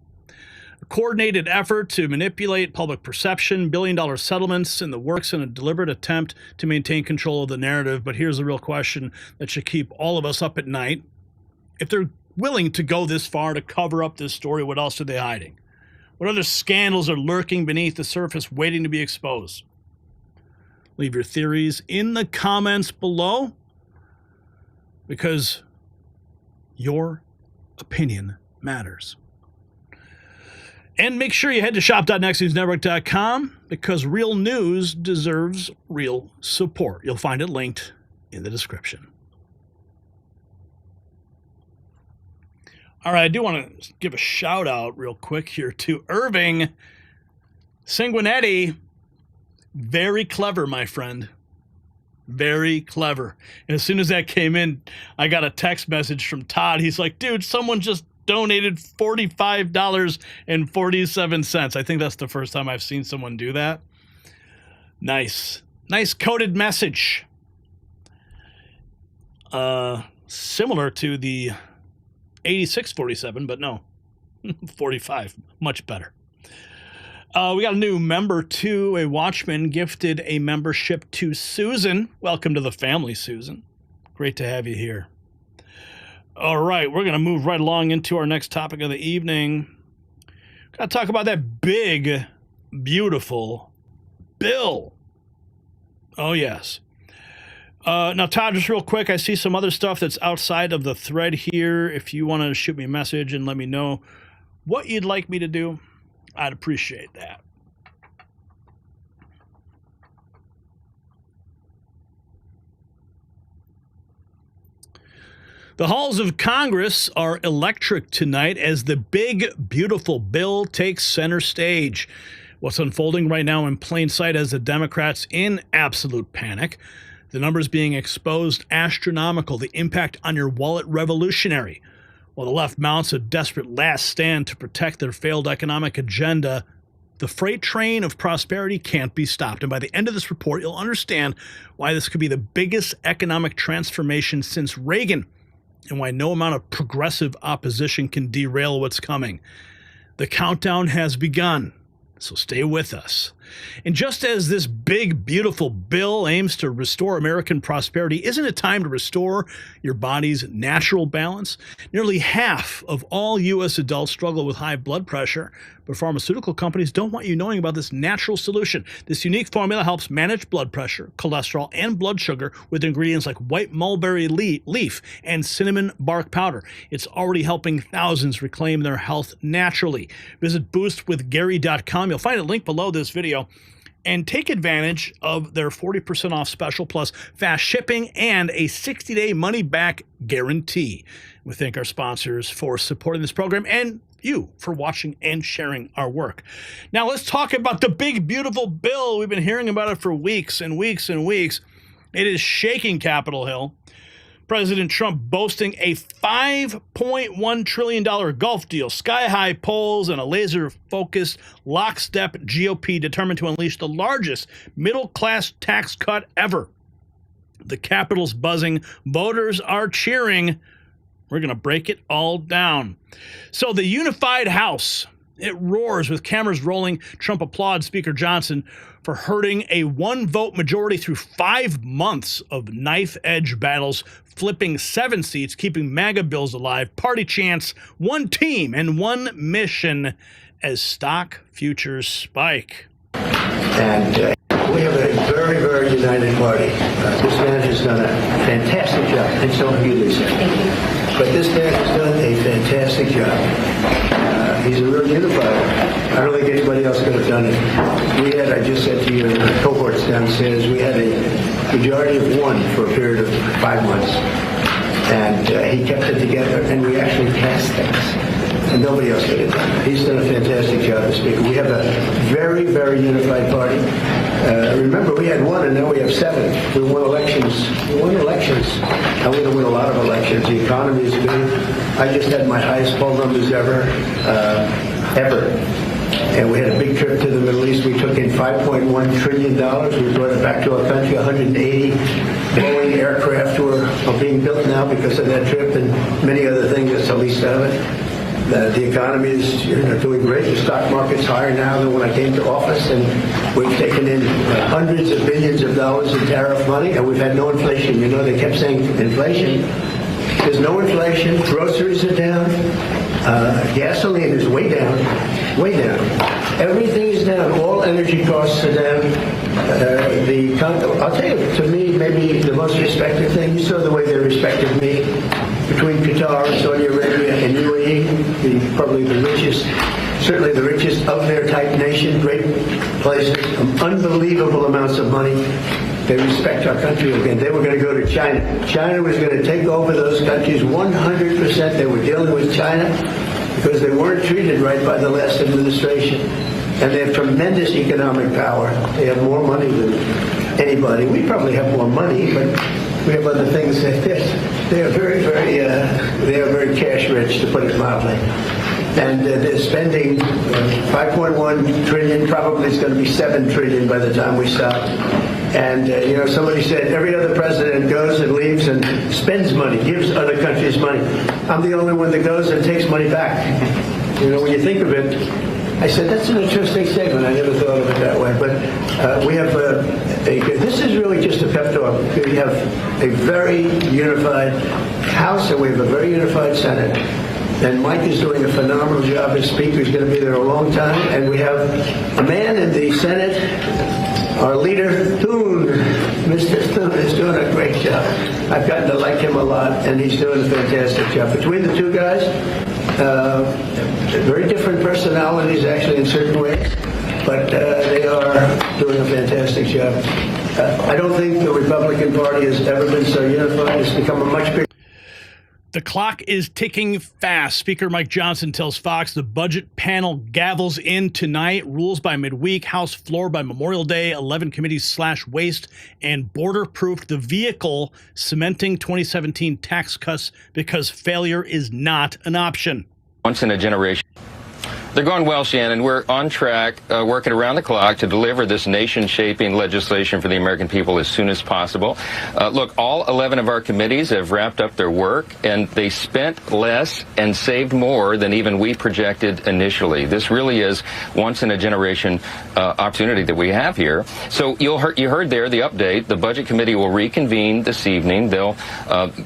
Coordinated effort to manipulate public perception, billion-dollar settlements in the works in a deliberate attempt to maintain control of the narrative. But here's the real question that should keep all of us up at night. If they're willing to go this far to cover up this story, what else are they hiding? What other scandals are lurking beneath the surface waiting to be exposed? Leave your theories in the comments below because your opinion matters. And make sure you head to shop.nextnewsnetwork.com because real news deserves real support. You'll find it linked in the description. All right, I do want to give a shout out real quick here to Irving Sanguinetti. Very clever, my friend. Very clever. And as soon as that came in, I got a text message from Todd. He's like, dude, someone just donated $45.47. I think that's the first time I've seen someone do that. Nice. Nice coded message. Similar to the 8647, but no. 45. Much better. We got a new member, too. A watchman gifted a membership to Susan. Welcome to the family, Susan. Great to have you here. All right, we're going to move right along into our next topic of the evening. Got to talk about that big, beautiful bill. Oh, yes. Now, Todd, just real quick, I see some other stuff that's outside of the thread here. If you want to shoot me a message and let me know what you'd like me to do, I'd appreciate that. The halls of Congress are electric tonight as the big, beautiful bill takes center stage. What's unfolding right now in plain sight as the Democrats in absolute panic. The numbers being exposed astronomical. The impact on your wallet revolutionary. While the left mounts a desperate last stand to protect their failed economic agenda, the freight train of prosperity can't be stopped. And by the end of this report, you'll understand why this could be the biggest economic transformation since Reagan, and why no amount of progressive opposition can derail what's coming. The countdown has begun, so stay with us. And just as this big, beautiful bill aims to restore American prosperity, isn't it time to restore your body's natural balance? Nearly half of all U.S. adults struggle with high blood pressure, but pharmaceutical companies don't want you knowing about this natural solution. This unique formula helps manage blood pressure, cholesterol, and blood sugar with ingredients like white mulberry leaf and cinnamon bark powder. It's already helping thousands reclaim their health naturally. Visit boostwithgary.com. You'll find a link below this video. And take advantage of their 40% off special plus fast shipping and a 60-day money-back guarantee. We thank our sponsors for supporting this program and you for watching and sharing our work. Now let's talk about the big, beautiful bill. We've been hearing about it for weeks and weeks and weeks. It is shaking Capitol Hill. President Trump boasting a $5.1 trillion Gulf deal, sky-high polls, and a laser-focused, lockstep GOP determined to unleash the largest middle-class tax cut ever. The Capitol's buzzing. Voters are cheering. We're going to break it all down. So the unified House, it roars with cameras rolling. Trump applauds Speaker Johnson for herding a one-vote majority through 5 months of knife-edge battles, flipping 7 seats, keeping MAGA bills alive, party chants, one team, and one mission as stock futures spike. And we have a very, very united party. This man has done a fantastic job, and so have you, Lisa. But this man has done a fantastic job. He's a real unifier. I don't think anybody else could have done it. We had, I just said to your cohorts downstairs, we had a majority of one for a period of 5 months. And he kept it together, and we actually passed things. And nobody else could have done it. He's done a fantastic job as Speaker. We have a very, very unified party. Remember, we had 1, and now we have 7. We won elections. And we're going to win a lot of elections. The economy is good. I just had my highest poll numbers ever. And we had a big trip to the Middle East. We took in $5.1 trillion. We brought it back to our country. 180 Boeing aircraft are being built now because of that trip, and many other things. That's the least of it. The economy is doing great. The stock market's higher now than when I came to office, and we've taken in hundreds of billions of dollars in tariff money, and we've had no inflation. They kept saying inflation. There's no inflation. Groceries are down. Gasoline is way down. Everything is down. All energy costs are down. I'll tell you, to me, maybe the most respected thing, you saw the way they respected me between Qatar and Saudi Arabia and UAE, probably the richest, certainly the richest of their type nation, great places, unbelievable amounts of money. They respect our country again. They were going to go to China. China was going to take over those countries 100%. They were dealing with China because they weren't treated right by the last administration. And they have tremendous economic power. They have more money than anybody. We probably have more money, but we have other things. They are very cash rich, to put it mildly. And they're spending 5.1 trillion, probably it's going to be 7 trillion by the time we stop. And, somebody said every other president goes and leaves and spends money, gives other countries money. I'm the only one that goes and takes money back. When you think of it, I said, that's an interesting statement. I never thought of it that way. But we have this is really just a pep talk. We have a very unified House and we have a very unified Senate. And Mike is doing a phenomenal job as Speaker. He's going to be there a long time. And we have a man in the Senate, our leader, Thune. Mr. Thune is doing a great job. I've gotten to like him a lot, and he's doing a fantastic job. Between the two guys, very different personalities, actually, in certain ways, but they are doing a fantastic job. I don't think the Republican Party has ever been so unified. It's become a much bigger... The clock is ticking fast. Speaker Mike Johnson tells Fox the budget panel gavels in tonight. Rules by midweek. House floor by Memorial Day. 11 committees slash waste and border-proofed the vehicle, cementing 2017 tax cuts because failure is not an option. Once in a generation. They're going well, Shannon. We're on track, working around the clock to deliver this nation-shaping legislation for the American people as soon as possible. Look, all 11 of our committees have wrapped up their work, and they spent less and saved more than even we projected initially. This really is once-in-a-generation opportunity that we have here. So you heard there the update. The Budget Committee will reconvene this evening. They'll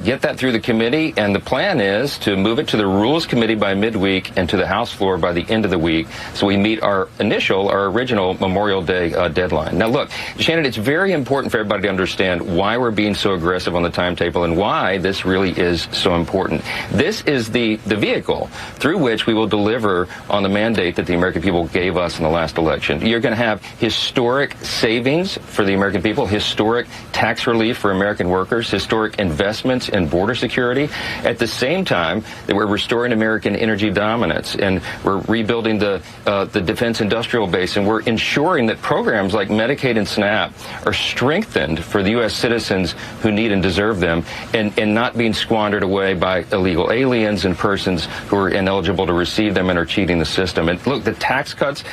get that through the committee, and the plan is to move it to the Rules Committee by midweek and to the House floor by the end of the week, so we meet our original Memorial Day deadline. Now, look, Shannon, it's very important for everybody to understand why we're being so aggressive on the timetable and why this really is so important. This is the vehicle through which we will deliver on the mandate that the American people gave us in the last election. You're going to have historic savings for the American people, historic tax relief for American workers, historic investments in border security, at the same time that we're restoring American energy dominance, and we're rebuilding the defense industrial base, and we're ensuring that programs like Medicaid and SNAP are strengthened for the U.S. citizens who need and deserve them, and not being squandered away by illegal aliens and persons who are ineligible to receive them and are cheating the system. And look, the tax cuts,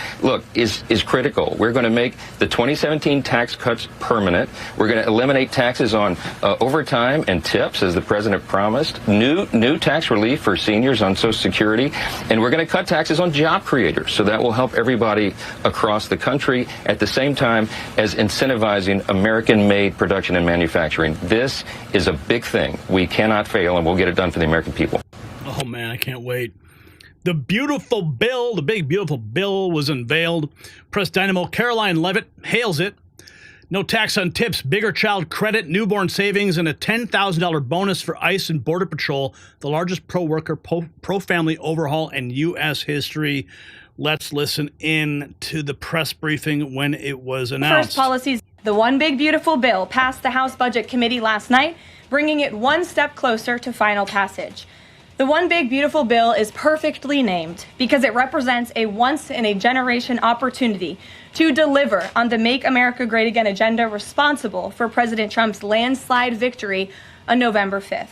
is critical. We're going to make the 2017 tax cuts permanent. We're going to eliminate taxes on overtime and tips, as the president promised, new tax relief for seniors on Social Security, and we're going to cut taxes on job creators. So that will help everybody across the country at the same time as incentivizing American-made production and manufacturing. This is a big thing. We cannot fail, and we'll get it done for the American people. Oh, man, I can't wait. The beautiful bill, the big beautiful bill was unveiled. Press Dynamo Caroline Levitt hails it. No tax on tips, bigger child credit, newborn savings, and a $10,000 bonus for ICE and Border Patrol, the largest pro-worker, pro-family overhaul in U.S. history. Let's listen in to the press briefing when it was announced. First policies. The One Big Beautiful Bill passed the House Budget Committee last night, bringing it one step closer to final passage. The One Big Beautiful Bill is perfectly named because it represents a once-in-a-generation opportunity to deliver on the Make America Great Again agenda responsible for President Trump's landslide victory on November 5th.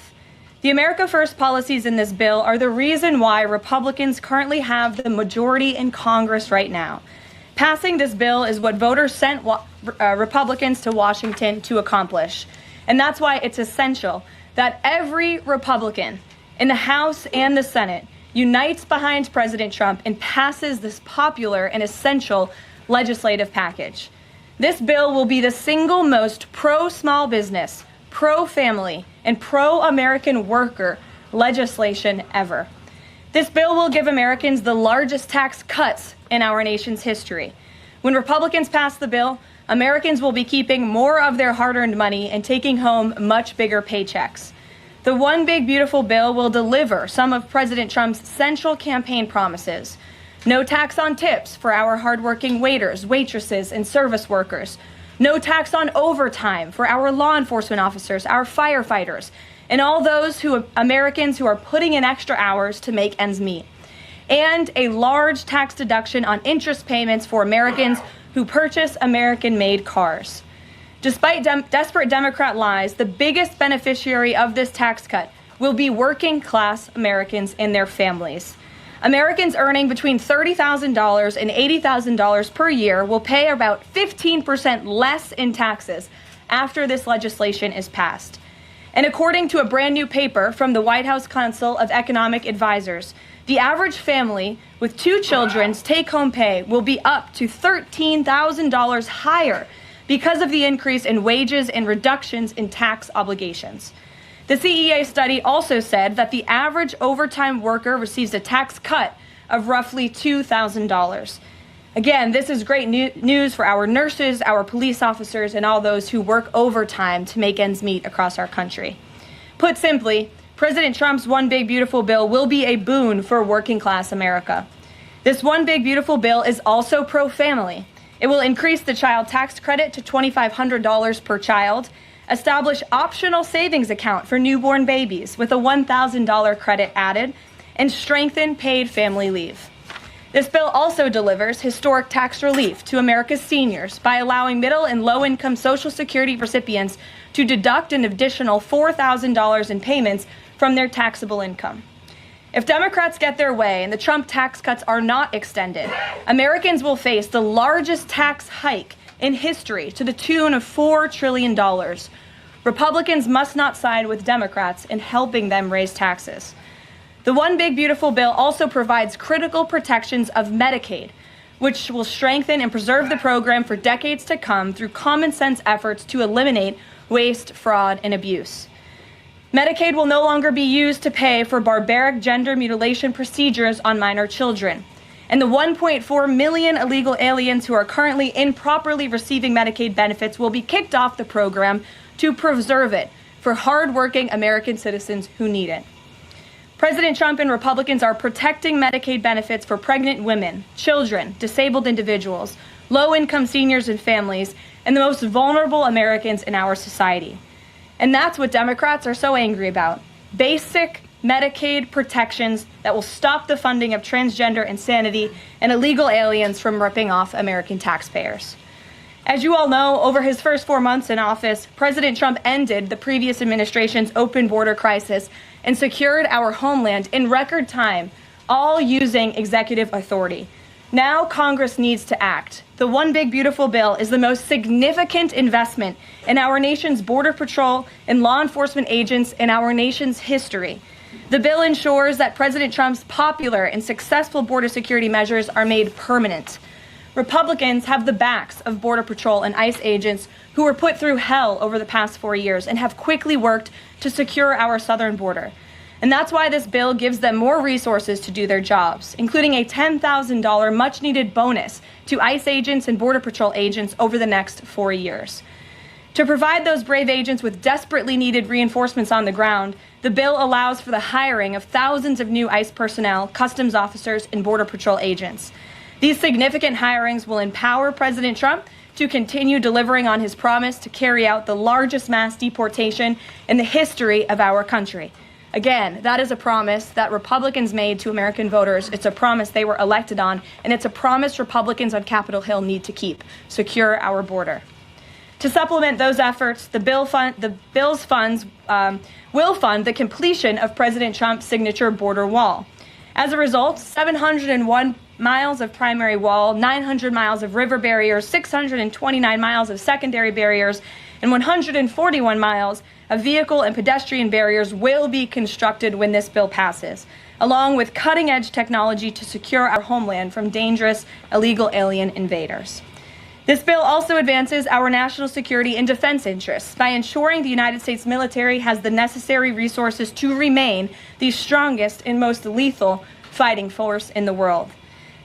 The America First policies in this bill are the reason why Republicans currently have the majority in Congress right now. Passing this bill is what voters sent Republicans to Washington to accomplish. And that's why it's essential that every Republican in the House and the Senate unites behind President Trump and passes this popular and essential legislative package. This bill will be the single most pro-small business, pro-family, and pro-American worker legislation ever. This bill will give Americans the largest tax cuts in our nation's history. When Republicans pass the bill, Americans will be keeping more of their hard-earned money and taking home much bigger paychecks. The One Big Beautiful Bill will deliver some of President Trump's central campaign promises. No tax on tips for our hardworking waiters, waitresses, and service workers. No tax on overtime for our law enforcement officers, our firefighters, and all those Americans who are putting in extra hours to make ends meet. And a large tax deduction on interest payments for Americans who purchase American-made cars. Despite desperate Democrat lies, the biggest beneficiary of this tax cut will be working class Americans and their families. Americans earning between $30,000 and $80,000 per year will pay about 15% less in taxes after this legislation is passed. And according to a brand new paper from the White House Council of Economic Advisors, the average family with 2 children's take-home pay will be up to $13,000 higher because of the increase in wages and reductions in tax obligations. The CEA study also said that the average overtime worker receives a tax cut of roughly $2,000. Again, this is great news for our nurses, our police officers, and all those who work overtime to make ends meet across our country. Put simply, President Trump's One Big Beautiful Bill will be a boon for working class America. This One Big Beautiful Bill is also pro-family. It will increase the child tax credit to $2,500 per child, establish optional savings account for newborn babies with a $1,000 credit added, and strengthen paid family leave. This bill also delivers historic tax relief to America's seniors by allowing middle and low-income Social Security recipients to deduct an additional $4,000 in payments from their taxable income. If Democrats get their way and the Trump tax cuts are not extended, Americans will face the largest tax hike in history to the tune of $4 trillion. Republicans must not side with Democrats in helping them raise taxes. The One Big Beautiful Bill also provides critical protections of Medicaid, which will strengthen and preserve the program for decades to come through common sense efforts to eliminate waste, fraud, and abuse. Medicaid will no longer be used to pay for barbaric gender mutilation procedures on minor children. And the 1.4 million illegal aliens who are currently improperly receiving Medicaid benefits will be kicked off the program to preserve it for hardworking American citizens who need it. President Trump and Republicans are protecting Medicaid benefits for pregnant women, children, disabled individuals, low-income seniors and families, and the most vulnerable Americans in our society. And that's what Democrats are so angry about. Basic Medicaid protections that will stop the funding of transgender insanity and illegal aliens from ripping off American taxpayers. As you all know, over his first 4 months in office, President Trump ended the previous administration's open border crisis and secured our homeland in record time, all using executive authority. Now Congress needs to act. The One Big Beautiful Bill is the most significant investment in our nation's border patrol and law enforcement agents in our nation's history. The bill ensures that President Trump's popular and successful border security measures are made permanent. Republicans have the backs of Border Patrol and ICE agents who were put through hell over the past 4 years and have quickly worked to secure our southern border. And that's why this bill gives them more resources to do their jobs, including a $10,000 much-needed bonus to ICE agents and Border Patrol agents over the next 4 years. To provide those brave agents with desperately needed reinforcements on the ground, the bill allows for the hiring of thousands of new ICE personnel, customs officers, and Border Patrol agents. These significant hirings will empower President Trump to continue delivering on his promise to carry out the largest mass deportation in the history of our country. Again, that is a promise that Republicans made to American voters. It's a promise they were elected on, and it's a promise Republicans on Capitol Hill need to keep: secure our border. To supplement those efforts, the bill's funds will fund the completion of President Trump's signature border wall. As a result, 701 miles of primary wall, 900 miles of river barriers, 629 miles of secondary barriers, and 141 miles of vehicle and pedestrian barriers will be constructed when this bill passes, along with cutting-edge technology to secure our homeland from dangerous illegal alien invaders. This bill also advances our national security and defense interests by ensuring the United States military has the necessary resources to remain the strongest and most lethal fighting force in the world.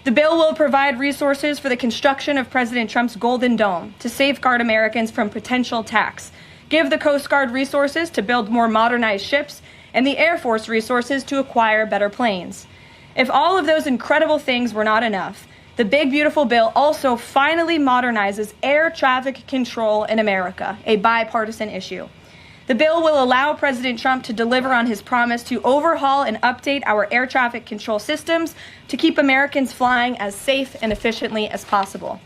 The bill will provide resources for the construction of President Trump's Golden Dome to safeguard Americans from potential attacks, give the Coast Guard resources to build more modernized ships, and the Air Force resources to acquire better planes. If all of those incredible things were not enough, the Big Beautiful Bill also finally modernizes air traffic control in America, a bipartisan issue. The bill will allow President Trump to deliver on his promise to overhaul and update our air traffic control systems to keep Americans flying as safe and efficiently as possible.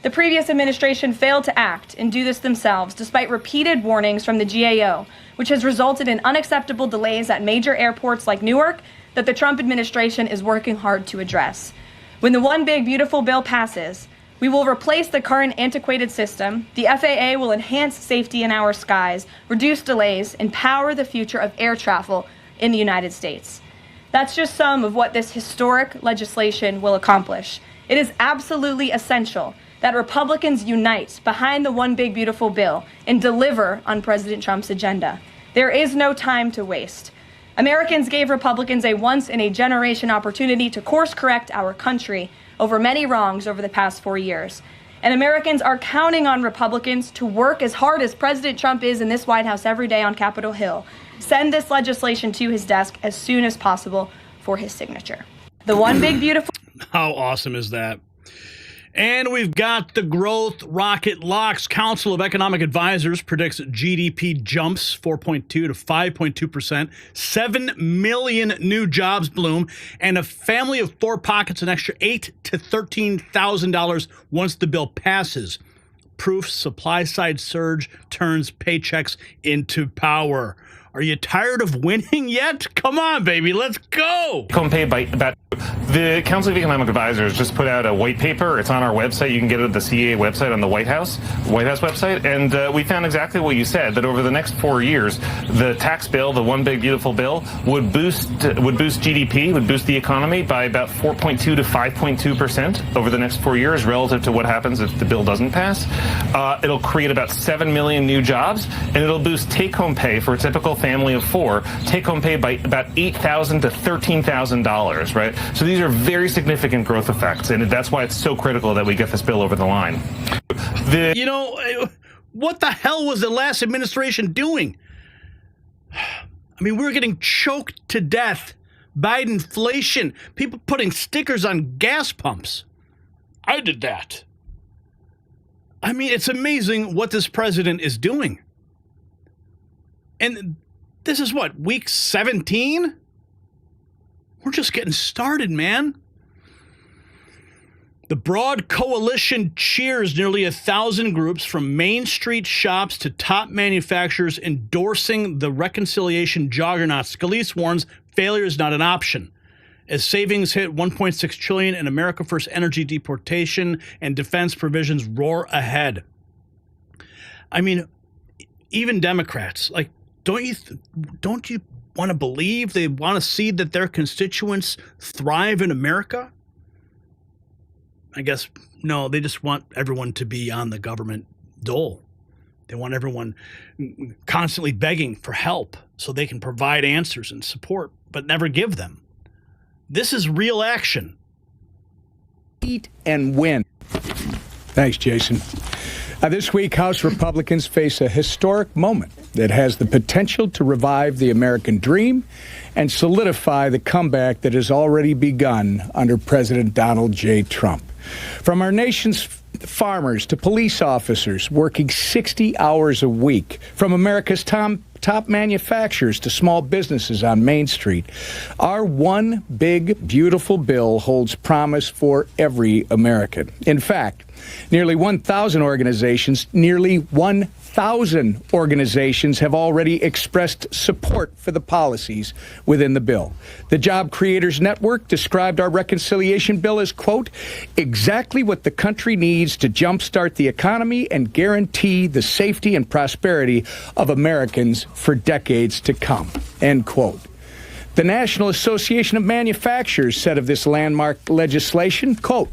The previous administration failed to act and do this themselves, despite repeated warnings from the GAO, which has resulted in unacceptable delays at major airports like Newark that the Trump administration is working hard to address. When the One Big Beautiful Bill passes, we will replace the current antiquated system, the FAA will enhance safety in our skies, reduce delays, and power the future of air travel in the United States. That's just some of what this historic legislation will accomplish. It is absolutely essential that Republicans unite behind the One Big Beautiful Bill and deliver on President Trump's agenda. There is no time to waste. Americans gave Republicans a once-in-a-generation opportunity to course-correct our country over many wrongs over the past 4 years. And Americans are counting on Republicans to work as hard as President Trump is in this White House every day on Capitol Hill. Send this legislation to his desk as soon as possible for his signature. The One Big Beautiful... How awesome is that? And we've got the growth rocket locks. Council of Economic Advisors predicts GDP jumps 4.2 to 5.2%, 7 million new jobs bloom, and a family of four pockets an extra $8,000 to $13,000 once the bill passes. Proof supply side surge turns paychecks into power. Are you tired of winning yet? Come on, baby, let's go. Pay by about the Council of Economic Advisors just put out a white paper. It's on our website. You can get it at the CEA website on the White House website. And we found exactly what you said, that over the next 4 years, the tax bill, the One Big Beautiful Bill, would boost GDP, would boost the economy by about 4.2 to 5.2% over the next 4 years relative to what happens if the bill doesn't pass. It'll create about 7 million new jobs, and it'll boost take-home pay for a typical family of four, take-home pay by about $8,000 to $13,000, right? So these are very significant growth effects, and that's why it's so critical that we get this bill over the line. You know, what the hell was the last administration doing? I mean, we were getting choked to death by inflation. People putting stickers on gas pumps. I did that. I mean, it's amazing what this president is doing. And this is what, week 17? We're just getting started, man. The Broad Coalition cheers nearly 1,000 groups from Main Street shops to top manufacturers endorsing the reconciliation juggernaut. Scalise warns failure is not an option. As savings hit $1.6 trillion and America First energy deportation and defense provisions roar ahead. I mean, even Democrats, like, don't you want to believe they want to see that their constituents thrive in America? I guess, no, they just want everyone to be on the government dole. They want everyone constantly begging for help so they can provide answers and support, but never give them. This is real action. Eat and win. Thanks, Jason. This week, House Republicans face a historic moment that has the potential to revive the American dream and solidify the comeback that has already begun under President Donald J. Trump. From our nation's farmers to police officers working 60 hours a week, from America's top manufacturers to small businesses on Main Street, our One Big Beautiful Bill holds promise for every American. In fact, nearly 1,000 organizations have already expressed support for the policies within the bill. The Job Creators Network described our reconciliation bill as, quote, exactly what the country needs to jumpstart the economy and guarantee the safety and prosperity of Americans for decades to come, end quote. The National Association of Manufacturers said of this landmark legislation, quote,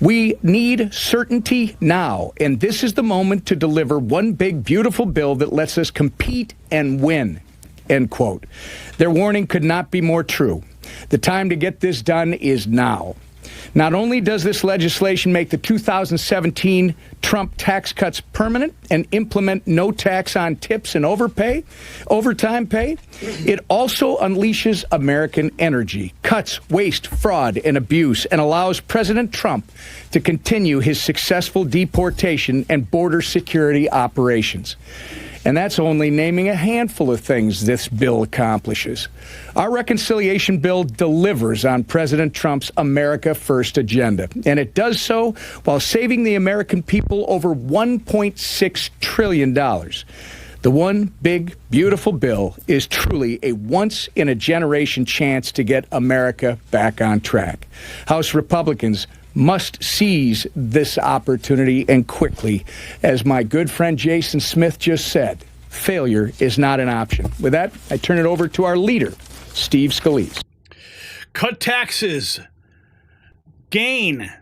we need certainty now, and this is the moment to deliver one big, beautiful bill that lets us compete and win, end quote. Their warning could not be more true. The time to get this done is now. Not only does this legislation make the 2017 Trump tax cuts permanent and implement no tax on tips and overtime pay, it also unleashes American energy, cuts waste, fraud, and abuse, and allows President Trump to continue his successful deportation and border security operations. And that's only naming a handful of things this bill accomplishes. Our reconciliation bill delivers on President Trump's America First agenda, and it does so while saving the American people over $1.6 trillion. The one big, beautiful bill is truly a once-in-a-generation chance to get America back on track. House Republicans must seize this opportunity, and quickly. As my good friend Jason Smith just said, failure is not an option. With that, I turn it over to our leader, Steve Scalise. Cut taxes. Gain.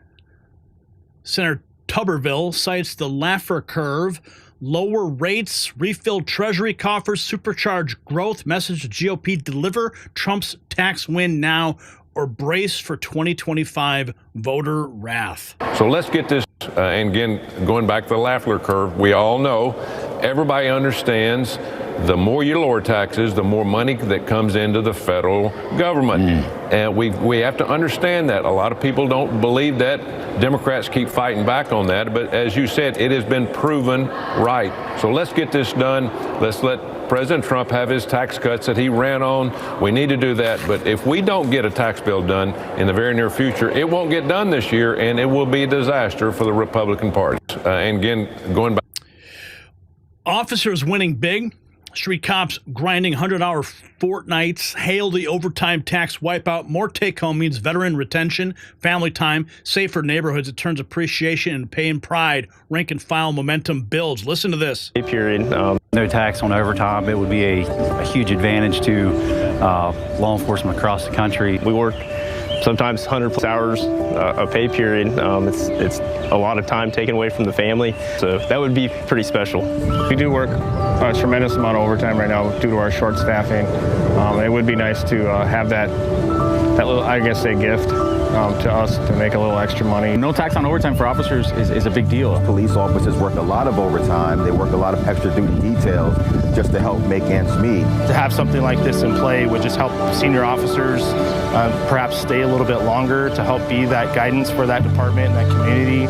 Senator Tuberville cites the Laffer curve. Lower rates, refill Treasury coffers, supercharge growth. Message to GOP: deliver Trump's tax win now or brace for 2025 voter wrath. So let's get this, and again, going back to the Laffer curve, we all know, everybody understands, the more you lower taxes, the more money that comes into the federal government. And we have to understand that. A lot of people don't believe that. Democrats keep fighting back on that. But as you said, it has been proven right. So let's get this done. Let's let President Trump have his tax cuts that he ran on. We need to do that. But if we don't get a tax bill done in the very near future, it won't get done this year, and it will be a disaster for the Republican Party. And again, going back. Officers winning big. Street cops grinding 100-hour fortnights, hail the overtime tax wipeout. More take-home means veteran retention, family time, safer neighborhoods. It turns appreciation into pay and pride. Rank and file momentum builds. Listen to this. Period. No tax on overtime. It would be a huge advantage to law enforcement across the country. We work sometimes 100+ hours a pay period. It's a lot of time taken away from the family, so that would be pretty special. We do work a tremendous amount of overtime right now due to our short staffing. It would be nice to have that little, I guess, a gift to us to make a little extra money. No tax on overtime for officers is a big deal. Police officers work a lot of overtime. They work a lot of extra duty details just to help make ends meet. To have something like this in play would just help senior officers perhaps stay a little bit longer, to help be that guidance for that department and that community,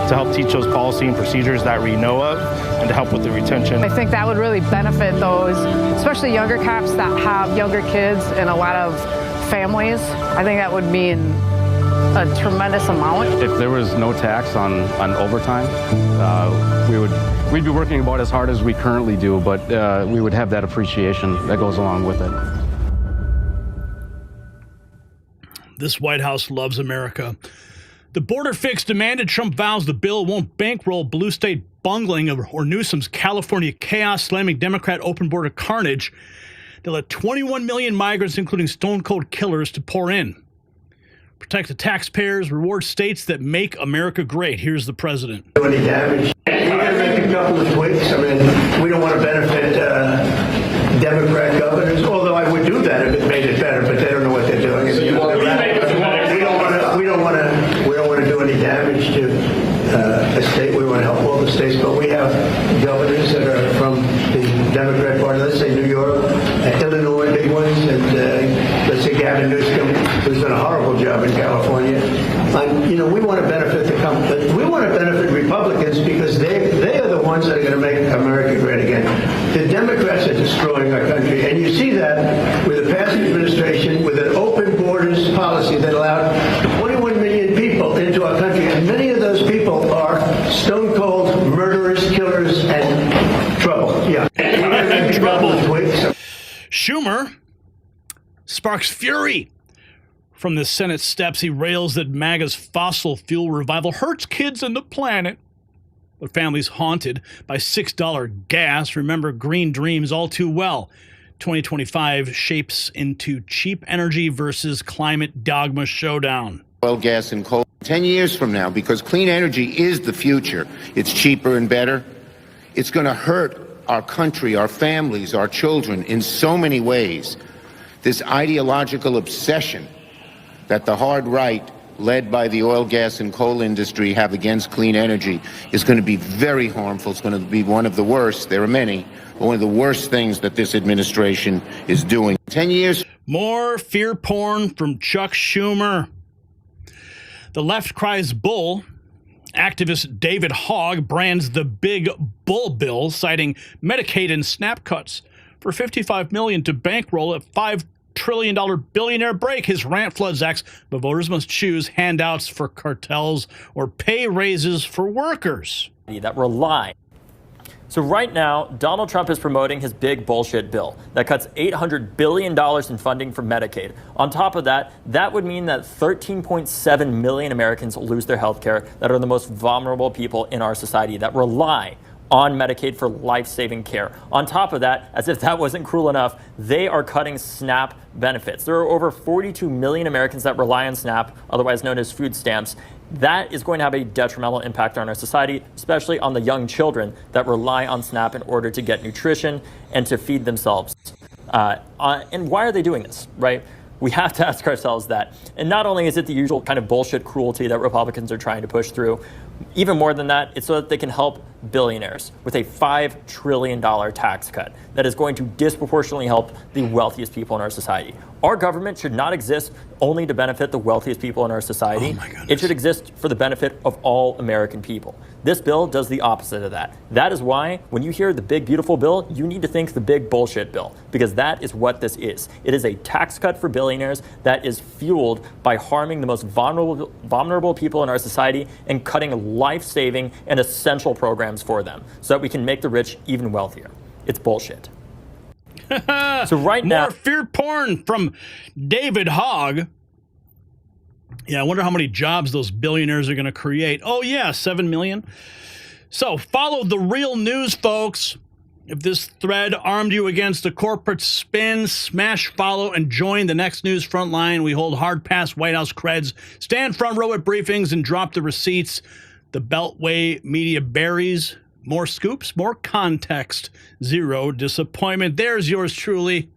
to help teach those policy and procedures that we know of, and to help with the retention. I think that would really benefit those, especially younger cops that have younger kids and a lot of families. I think that would mean a tremendous amount. If there was no tax on overtime, we'd be working about as hard as we currently do, but we would have that appreciation that goes along with it. This White House loves America. The border fix demanded. Trump vows the bill won't bankroll blue state bungling or Newsom's California chaos, slamming Democrat open border carnage. They let 21 million migrants, including stone-cold killers, to pour in. Protect the taxpayers, reward states that make America great. Here's the president. Any damage? We're going to make a couple of tweaks. I mean, we don't want to benefit Democrat governors, although I would do that if it made it better, but they don't know what they're doing. We don't want to do any damage to a state. We want to help all the states, but we have governors that are from the Democrat Party. Let's say New York, Illinois, big ones, and let's say Gavin Newsom, who's done a horrible job in California. We want to benefit the company. We want to benefit Republicans because they are the ones that are going to make America great again. The Democrats are destroying our country, and you see that with the past administration, with an open borders policy that allowed 21 million people into our country, and many of those people are stone cold murderers, killers, and trouble. Yeah, and trouble. Schumer sparks fury from the Senate steps. He rails that MAGA's fossil fuel revival hurts kids and the planet, but families haunted by $6 gas remember green dreams all too well. 2025 shapes into cheap energy versus climate dogma showdown. Oil, gas, and coal 10 years from now, because clean energy is the future. It's cheaper and better. It's going to hurt our country, our families, our children in so many ways. This ideological obsession that the hard right, led by the oil, gas, and coal industry, have against clean energy is going to be very harmful. It's going to be one of the worst. There are many, but one of the worst things that this administration is doing. 10 years. More fear porn from Chuck Schumer. The left cries bull Activist David Hogg brands the big bull bill, citing Medicaid and SNAP cuts for $55 million to bankroll a $5 trillion billionaire break. His rant floods X, but voters must choose handouts for cartels or pay raises for workers. That rely. So right now, Donald Trump is promoting his big bullshit bill that cuts $800 billion in funding for Medicaid. On top of that, that would mean that 13.7 million Americans will lose their health care that are the most vulnerable people in our society that rely on Medicaid for life-saving care. On top of that, as if that wasn't cruel enough, they are cutting SNAP benefits. There are over 42 million Americans that rely on SNAP, otherwise known as food stamps. That is going to have a detrimental impact on our society, especially on the young children that rely on SNAP in order to get nutrition and to feed themselves. And why are they doing this, right? We have to ask ourselves that. And not only is it the usual kind of bullshit cruelty that Republicans are trying to push through, even more than that, it's so that they can help billionaires with a $5 trillion tax cut that is going to disproportionately help the wealthiest people in our society. Our government should not exist only to benefit the wealthiest people in our society. It should exist for the benefit of all American people. This bill does the opposite of that. That is why when you hear the big beautiful bill, you need to think the big bullshit bill, because that is what this is. It is a tax cut for billionaires that is fueled by harming the most vulnerable people in our society and cutting life-saving and essential programs for them so that we can make the rich even wealthier. It's bullshit. So right now, more fear porn from David Hogg. Yeah, I wonder how many jobs those billionaires are going to create. Oh yeah, 7 million. So follow the real news, folks. If this thread armed you against the corporate spin, smash follow and join the next news frontline. We hold hard pass White House creds, stand front row at briefings, and drop the receipts. The Beltway media berries. More scoops, more context, zero disappointment. There's yours truly,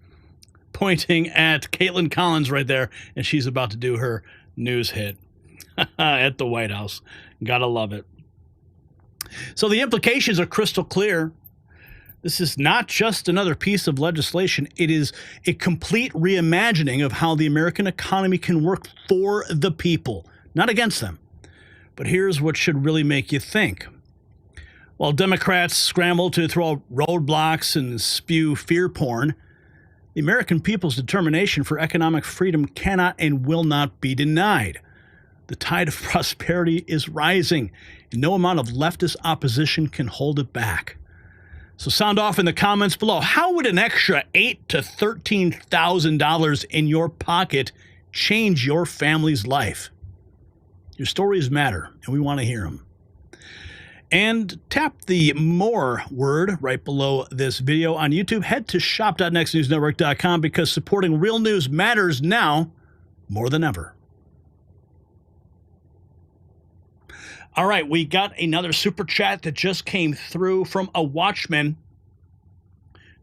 pointing at Caitlin Collins right there, and she's about to do her news hit at the White House. Gotta love it. So the implications are crystal clear. This is not just another piece of legislation. It is a complete reimagining of how the American economy can work for the people, not against them. But here's what should really make you think. While Democrats scramble to throw roadblocks and spew fear porn, the American people's determination for economic freedom cannot and will not be denied. The tide of prosperity is rising, and no amount of leftist opposition can hold it back. So sound off in the comments below. How would an extra $8,000 to $13,000 in your pocket change your family's life? Your stories matter, and we want to hear them. And tap the more word right below this video on YouTube. Head to shop.nextnewsnetwork.com because supporting real news matters now more than ever. All right, we got another super chat that just came through from a watchman.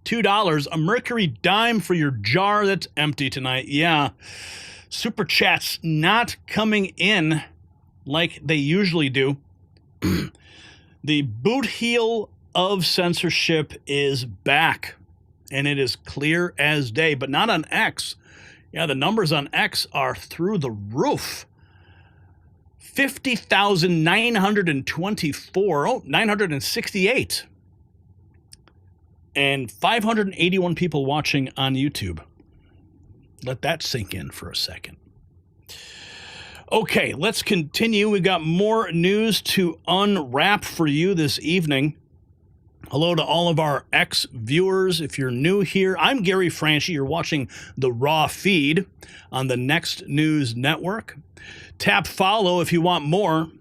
$2, a mercury dime for your jar that's empty tonight. Yeah, super chats not coming in like they usually do. The boot heel of censorship is back, and it is clear as day, but not on X. Yeah, the numbers on X are through the roof. 50,924, 968. And 581 people watching on YouTube. Let that sink in for a second. Okay, let's continue. We got more news to unwrap for you this evening. Hello to all of our ex-viewers. If you're new here, I'm Gary Franchi. You're watching the Raw feed on the Next News Network. Tap follow if you want more,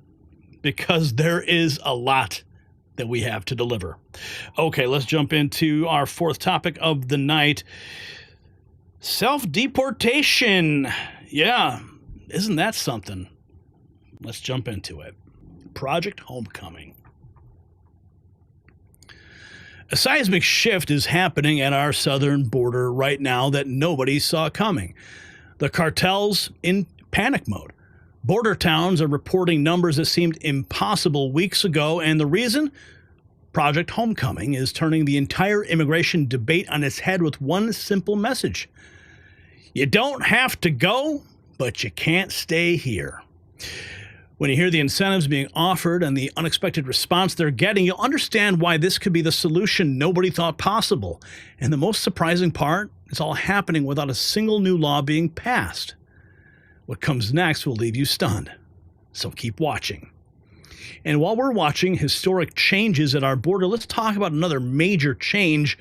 because there is a lot that we have to deliver. Okay, let's jump into our fourth topic of the night. Self-deportation. Yeah. Isn't that something? Let's jump into it. Project Homecoming. A seismic shift is happening at our southern border right now that nobody saw coming. The cartels in panic mode. Border towns are reporting numbers that seemed impossible weeks ago, and the reason? Project Homecoming is turning the entire immigration debate on its head with one simple message. You don't have to go, but you can't stay here. When you hear the incentives being offered and the unexpected response they're getting, you'll understand why this could be the solution nobody thought possible. And the most surprising part, it's all happening without a single new law being passed. What comes next will leave you stunned. So keep watching. And while we're watching historic changes at our border, let's talk about another major change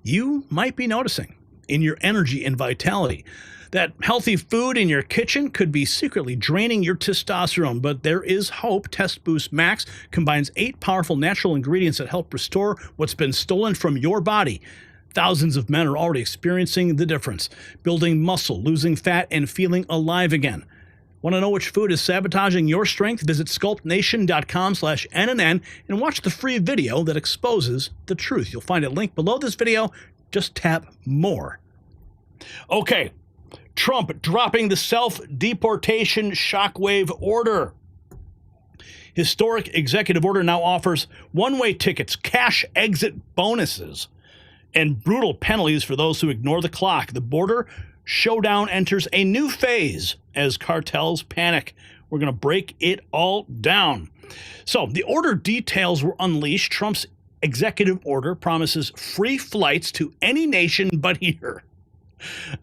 you might be noticing in your energy and vitality. That healthy food in your kitchen could be secretly draining your testosterone, but there is hope. Test Boost Max combines 8 powerful natural ingredients that help restore what's been stolen from your body. Thousands of men are already experiencing the difference, building muscle, losing fat, and feeling alive again. Want to know which food is sabotaging your strength? Visit sculptnation.com/NNN and watch the free video that exposes the truth. You'll find a link below this video. Just tap more. Okay. Trump dropping the self-deportation shockwave order. Historic executive order now offers one-way tickets, cash exit bonuses, and brutal penalties for those who ignore the clock. The border showdown enters a new phase as cartels panic. We're going to break it all down. So the order details were unleashed. Trump's executive order promises free flights to any nation but here,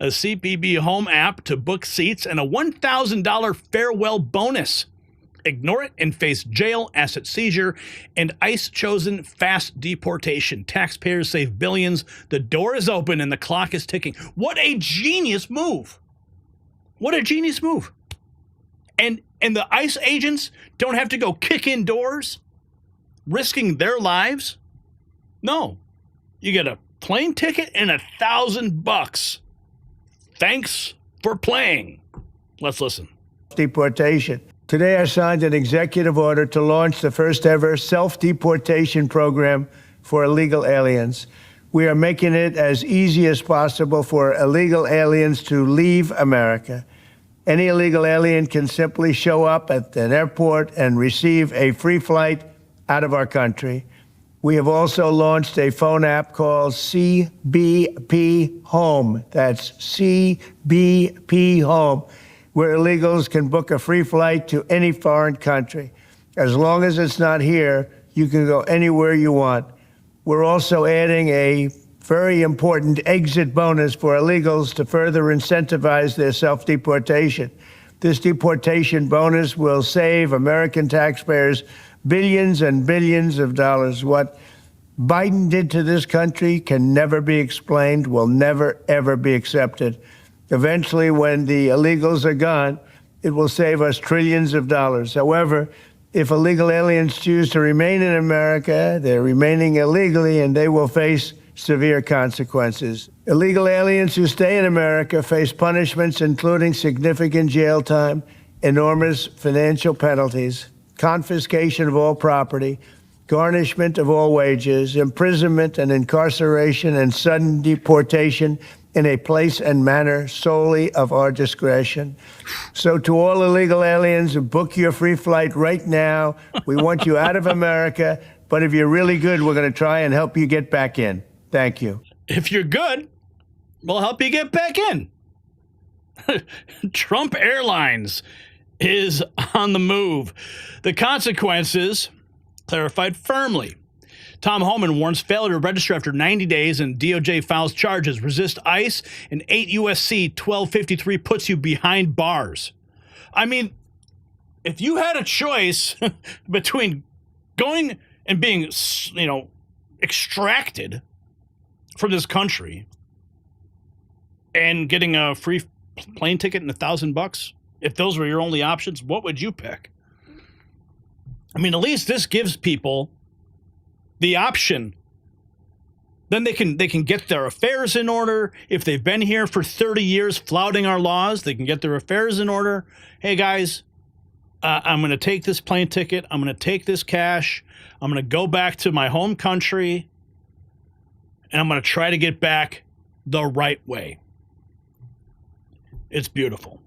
a CBP home app to book seats, and a $1,000 farewell bonus. Ignore it and face jail, asset seizure, and ICE-chosen fast deportation. Taxpayers save billions. The door is open and the clock is ticking. What a genius move. What a genius move. And the ICE agents don't have to go kick in doors, risking their lives. No, you get a plane ticket and $1,000. Thanks for playing. Let's listen. Deportation. Today I signed an executive order to launch the first ever self-deportation program for illegal aliens. We are making it as easy as possible for illegal aliens to leave America. Any illegal alien can simply show up at an airport and receive a free flight out of our country. We have also launched a phone app called CBP Home. That's CBP Home, where illegals can book a free flight to any foreign country. As long as it's not here, you can go anywhere you want. We're also adding a very important exit bonus for illegals to further incentivize their self-deportation. This deportation bonus will save American taxpayers billions and billions of dollars. What Biden did to this country can never be explained, will never, ever be accepted. Eventually, when the illegals are gone, it will save us trillions of dollars. However, if illegal aliens choose to remain in America, they're remaining illegally and they will face severe consequences. Illegal aliens who stay in America face punishments including significant jail time, enormous financial penalties, confiscation of all property, garnishment of all wages, imprisonment and incarceration, and sudden deportation in a place and manner solely of our discretion. So to all illegal aliens, book your free flight right now. We want you out of America, but if you're really good, we're going to try and help you get back in. Thank you. If you're good, we'll help you get back in. Trump Airlines is on the move. The consequences clarified firmly. Tom Homan warns failure to register after 90 days and DOJ files charges. Resist ICE and 8 U.S.C. 1253 puts you behind bars. I mean, if you had a choice between going and being, extracted from this country and getting a free plane ticket and $1,000, if those were your only options, what would you pick? I mean, at least this gives people the option. Then they can get their affairs in order. If they've been here for 30 years flouting our laws, they can get their affairs in order. Hey, guys, I'm going to take this plane ticket. I'm going to take this cash. I'm going to go back to my home country, and I'm going to try to get back the right way. It's beautiful.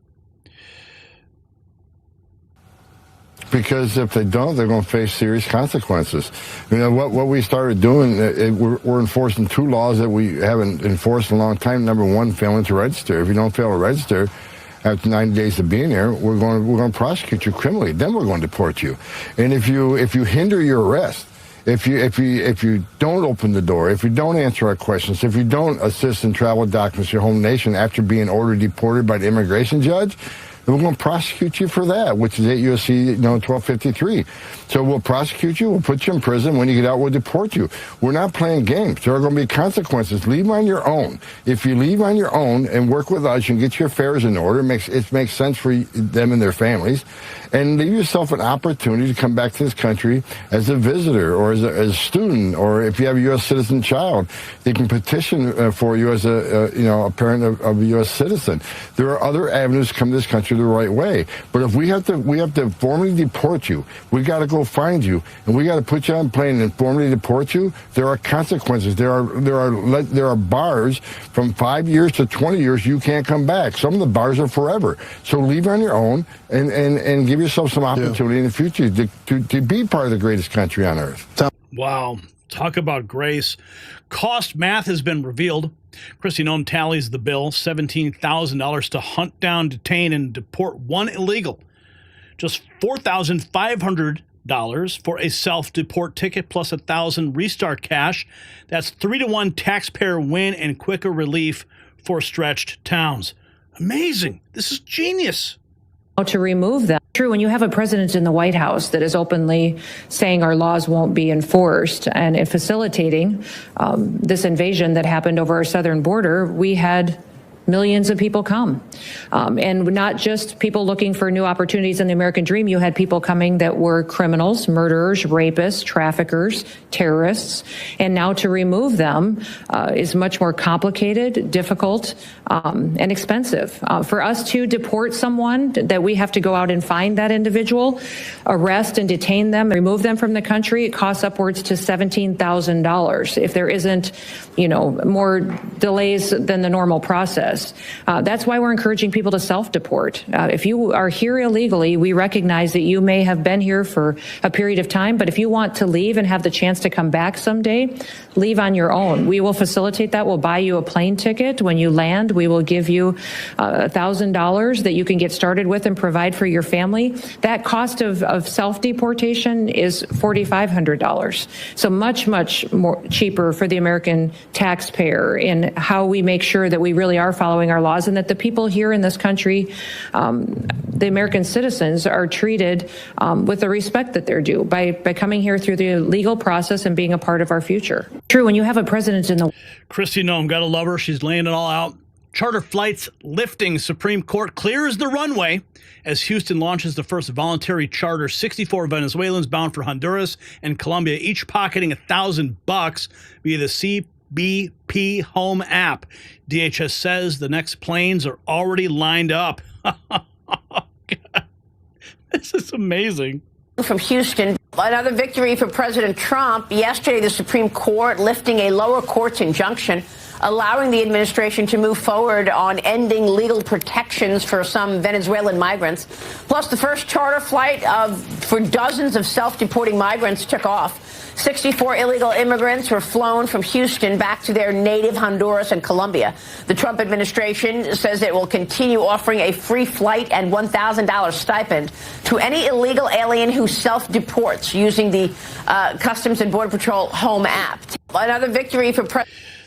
Because if they don't, they're going to face serious consequences. You know, what we started doing, we're enforcing 2 laws that we haven't enforced in a long time. Number one, failing to register. If you don't fail to register, after 90 days of being there, we're going to prosecute you criminally. Then we're going to deport you. And if you hinder your arrest, if you don't open the door, if you don't answer our questions, if you don't assist in travel documents to your home nation after being ordered deported by the immigration judge, then we're going to prosecute you for that, which is 8 U.S.C. 1253. So we'll prosecute you, we'll put you in prison. When you get out, we'll deport you. We're not playing games. There are going to be consequences. Leave on your own. If you leave on your own and work with us, you can get your affairs in order. It makes sense for them and their families. And leave yourself an opportunity to come back to this country as a visitor or as a student, or if you have a U.S. citizen child, they can petition for you as a parent of a U.S. citizen. There are other avenues to come to this country the right way. But if we have to formally deport you, we got to go find you, and we got to put you on a plane and formally deport you. There are consequences. There are bars from 5 years to 20 years. You can't come back. Some of the bars are forever. So leave on your own and give yourself some opportunity in the future to be part of the greatest country on earth. Wow. Talk about grace. Cost math has been revealed. Kristi Noem tallies the bill, $17,000 to hunt down, detain, and deport one illegal. Just $4,500 for a self-deport ticket plus $1,000 restart cash. That's 3-to-1 taxpayer win and quicker relief for stretched towns. Amazing. This is genius. To remove that. True, when you have a president in the White House that is openly saying our laws won't be enforced and facilitating this invasion that happened over our southern border, we had millions of people come. And not just people looking for new opportunities in the American dream. You had people coming that were criminals, murderers, rapists, traffickers, terrorists. And now to remove them is much more complicated, difficult, and expensive. For us to deport someone, that we have to go out and find that individual, arrest and detain them, remove them from the country, it costs upwards to $17,000 if there isn't, more delays than the normal process. That's why we're encouraging people to self-deport. If you are here illegally, we recognize that you may have been here for a period of time, but if you want to leave and have the chance to come back someday, leave on your own. We will facilitate that. We'll buy you a plane ticket. When you land, we will give you $1,000 that you can get started with and provide for your family. That cost of self-deportation is $4,500. So much, much more cheaper for the American taxpayer in how we make sure that we really are following our laws and that the people here in this country, the American citizens, are treated with the respect that they're due by coming here through the legal process and being a part of our future. True, when you have a president in the... Kristi Noem, gotta love her. She's laying it all out. Charter flights lifting. Supreme Court clears the runway as Houston launches the first voluntary charter. 64 Venezuelans bound for Honduras and Colombia, each pocketing $1,000 via the CBP Home app. DHS says the next planes are already lined up. This is amazing. From Houston, another victory for President Trump. Yesterday, the Supreme Court lifting a lower court's injunction, allowing the administration to move forward on ending legal protections for some Venezuelan migrants. Plus, the first charter flight for dozens of self-deporting migrants took off. 64 illegal immigrants were flown from Houston back to their native Honduras and Colombia. The Trump administration says it will continue offering a free flight and $1,000 stipend to any illegal alien who self-deports using the Customs and Border Patrol Home app. Another victory for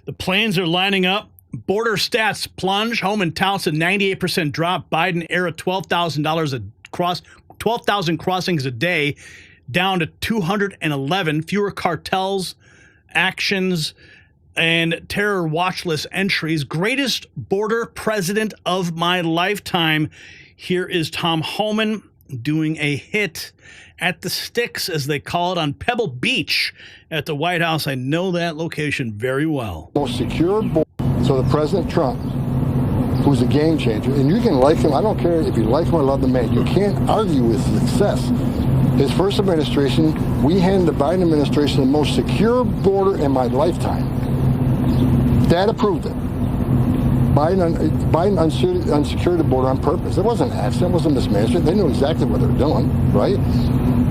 The planes are lining up. Border stats plunge. Homan touts a 98% drop. Biden era $12,000 crossings a day, down to 211. Fewer cartels, actions, and terror watch list entries. Greatest border president of my lifetime. Here is Tom Homan doing a hit at the Sticks, as they call it, on Pebble Beach at the White House. I know that location very well. Most secure border. So the President Trump, who's a game changer, and you can like him, I don't care if you like him or love the man, you can't argue with success. His first administration, we handed the Biden administration the most secure border in my lifetime. Data proved it. Biden unsecured the border on purpose. It wasn't an accident. It wasn't mismanagement. They knew exactly what they were doing, right?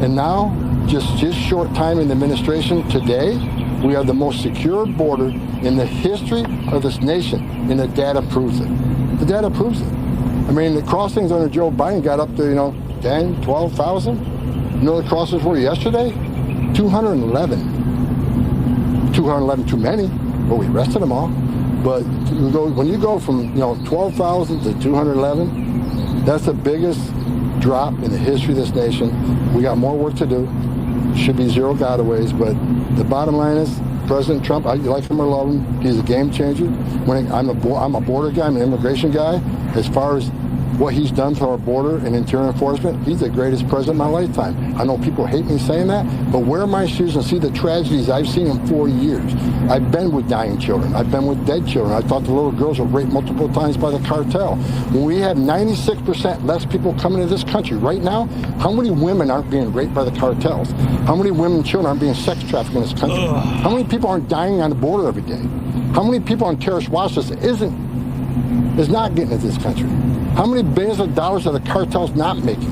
And now, just short time in the administration, today, we have the most secure border in the history of this nation, and the data proves it. The data proves it. I mean, the crossings under Joe Biden got up to, 10, 12,000. You know the crossings were yesterday? 211. 211 too many, but we arrested them all. But when you go from 12,000 to 211, that's the biggest drop in the history of this nation. We got more work to do. Should be zero gotaways, but the bottom line is President Trump, I like him or love him, he's a game changer. I'm a border guy, I'm an immigration guy. As far as what he's done to our border and interior enforcement, he's the greatest president of my lifetime. I know people hate me saying that, but wear my shoes and see the tragedies I've seen in 4 years. I've been with dying children. I've been with dead children. I thought the little girls were raped multiple times by the cartel. When we have 96% less people coming to this country right now, how many women aren't being raped by the cartels? How many women and children aren't being sex trafficked in this country? How many people aren't dying on the border every day? How many people on terrorist watch list is not getting into this country? How many billions of dollars are the cartels not making?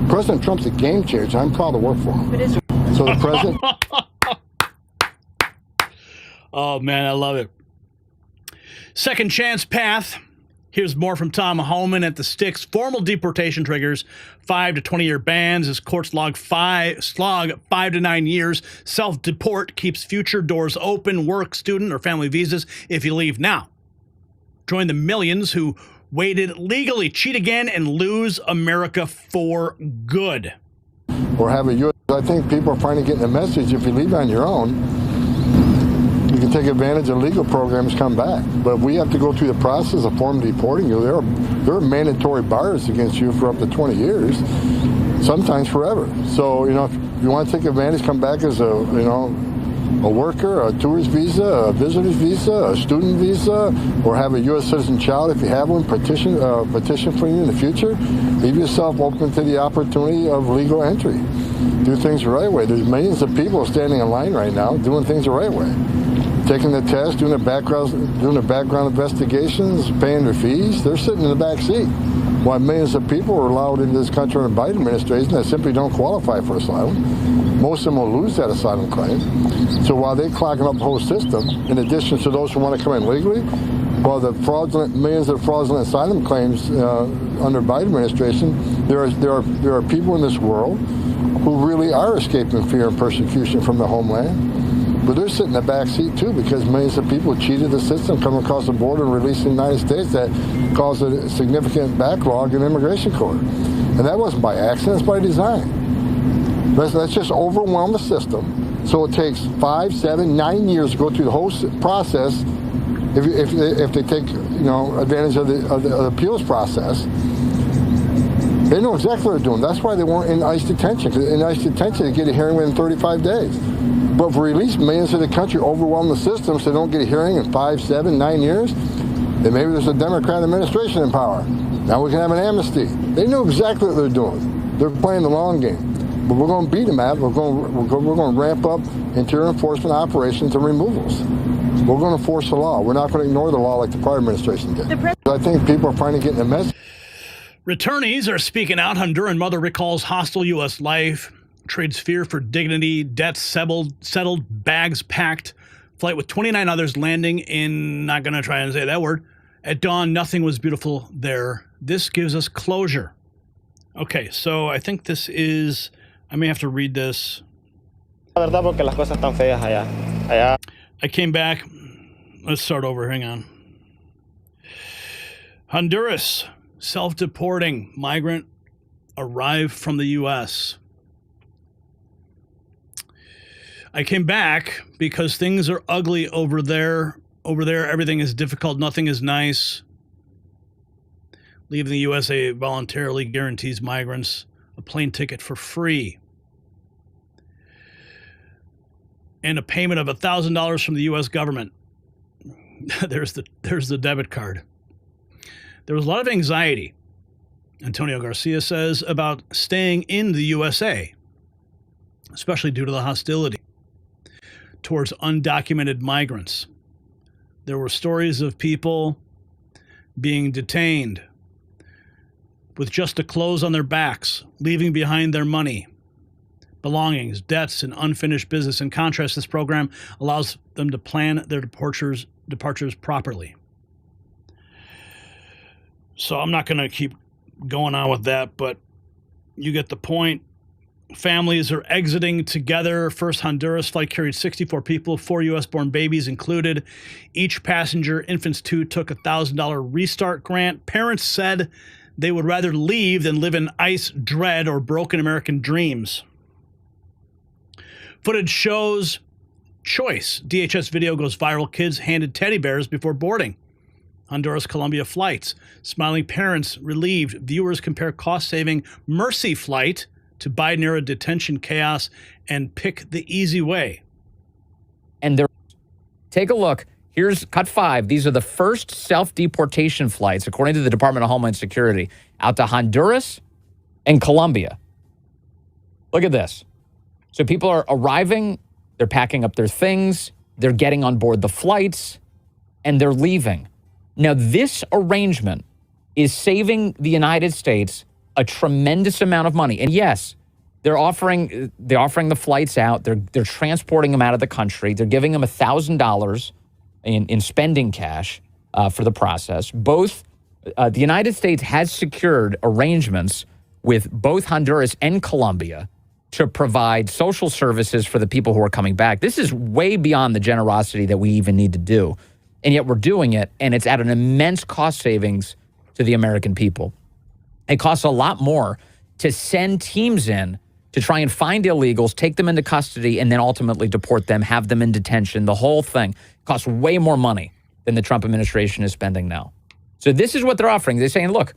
President Trump's a game changer. I'm proud to work for him. So the president... Oh, man, I love it. Second chance path. Here's more from Tom Homan at the Sticks. Formal deportation triggers 5 to 20-year bans as courts slog 5 to 9 years. Self-deport keeps future doors open, work, student, or family visas if you leave now. Join the millions who waited legally, cheat again, and lose America for good. Or have a U.S. I think people are finally getting the message. If you leave on your own, you can take advantage of legal programs, come back. But we have to go through the process of formally deporting you. There are mandatory bars against you for up to 20 years, sometimes forever. So, if you want to take advantage, come back as a worker, a tourist visa, a visitor's visa, a student visa, or have a U.S. citizen child if you have one, petition for you in the future. Leave yourself open to the opportunity of legal entry. Do things the right way. There's millions of people standing in line right now doing things the right way. Taking the test, doing the background investigations, paying their fees. They're sitting in the back seat. While millions of people are allowed into this country under the Biden administration that simply don't qualify for asylum. Most of them will lose that asylum claim. So while they're clogging up the whole system, in addition to those who want to come in legally, while the millions of fraudulent asylum claims under the Biden administration, there are people in this world who really are escaping fear and persecution from the homeland. But they're sitting in the back seat, too, because millions of people cheated the system, coming across the border and releasing the United States. That caused a significant backlog in immigration court. And that wasn't by accident, it's by design. Let's just overwhelm the system. So it takes 5, 7, 9 years to go through the whole process if they take advantage of the appeals process. They know exactly what they're doing. That's why they weren't in ICE detention. Because in ICE detention, they get a hearing within 35 days. But for release millions of the country, overwhelm the system so they don't get a hearing in 5, 7, 9 years, then maybe there's a Democrat administration in power. Now we can have an amnesty. They know exactly what they're doing. They're playing the long game. But we're going to beat them at it. We're going to ramp up interior enforcement operations and removals. We're going to force the law. We're not going to ignore the law like the prior administration did. I think people are finally getting the message. Returnees are speaking out. Honduran mother recalls hostile U.S. life. Trades fear for dignity, debts settled, bags packed. Flight with 29 others landing in, not going to try and say that word. At dawn, nothing was beautiful there. This gives us closure. Okay, so I think this is, I may have to read this. I came back. Let's start over. Hang on. Honduras, self-deporting migrant arrived from the U.S. I came back because things are ugly over there. Over there, everything is difficult. Nothing is nice. Leaving the USA voluntarily guarantees migrants a plane ticket for free and a payment of $1,000 from the U.S. government. There's the debit card. There was a lot of anxiety, Antonio Garcia says, about staying in the USA, especially due to the hostility towards undocumented migrants. There were stories of people being detained with just the clothes on their backs, leaving behind their money, belongings, debts, and unfinished business. In contrast, this program allows them to plan their departures properly. So I'm not going to keep going on with that, but you get the point. Families are exiting together. First Honduras flight carried 64 people, 4 U.S.-born babies included. Each passenger, infants too, took a $1,000 restart grant. Parents said they would rather leave than live in ICE dread or broken American dreams. Footage shows choice. DHS video goes viral. Kids handed teddy bears before boarding. Honduras-Colombia flights. Smiling parents relieved. Viewers compare cost-saving Mercy flight to Biden-era detention chaos and pick the easy way. And take a look. Here's cut 5. These are the first self-deportation flights, according to the Department of Homeland Security, out to Honduras and Colombia. Look at this. So people are arriving, they're packing up their things, they're getting on board the flights, and they're leaving. Now, this arrangement is saving the United States a tremendous amount of money. And yes, they're offering the flights out. They're transporting them out of the country. They're giving them $1,000 in spending cash for the process. Both the United States has secured arrangements with both Honduras and Colombia to provide social services for the people who are coming back. This is way beyond the generosity that we even need to do. And yet we're doing it, and it's at an immense cost savings to the American people. It costs a lot more to send teams in to try and find illegals, take them into custody, and then ultimately deport them, have them in detention. The whole thing costs way more money than the Trump administration is spending now. So this is what they're offering. They're saying, look,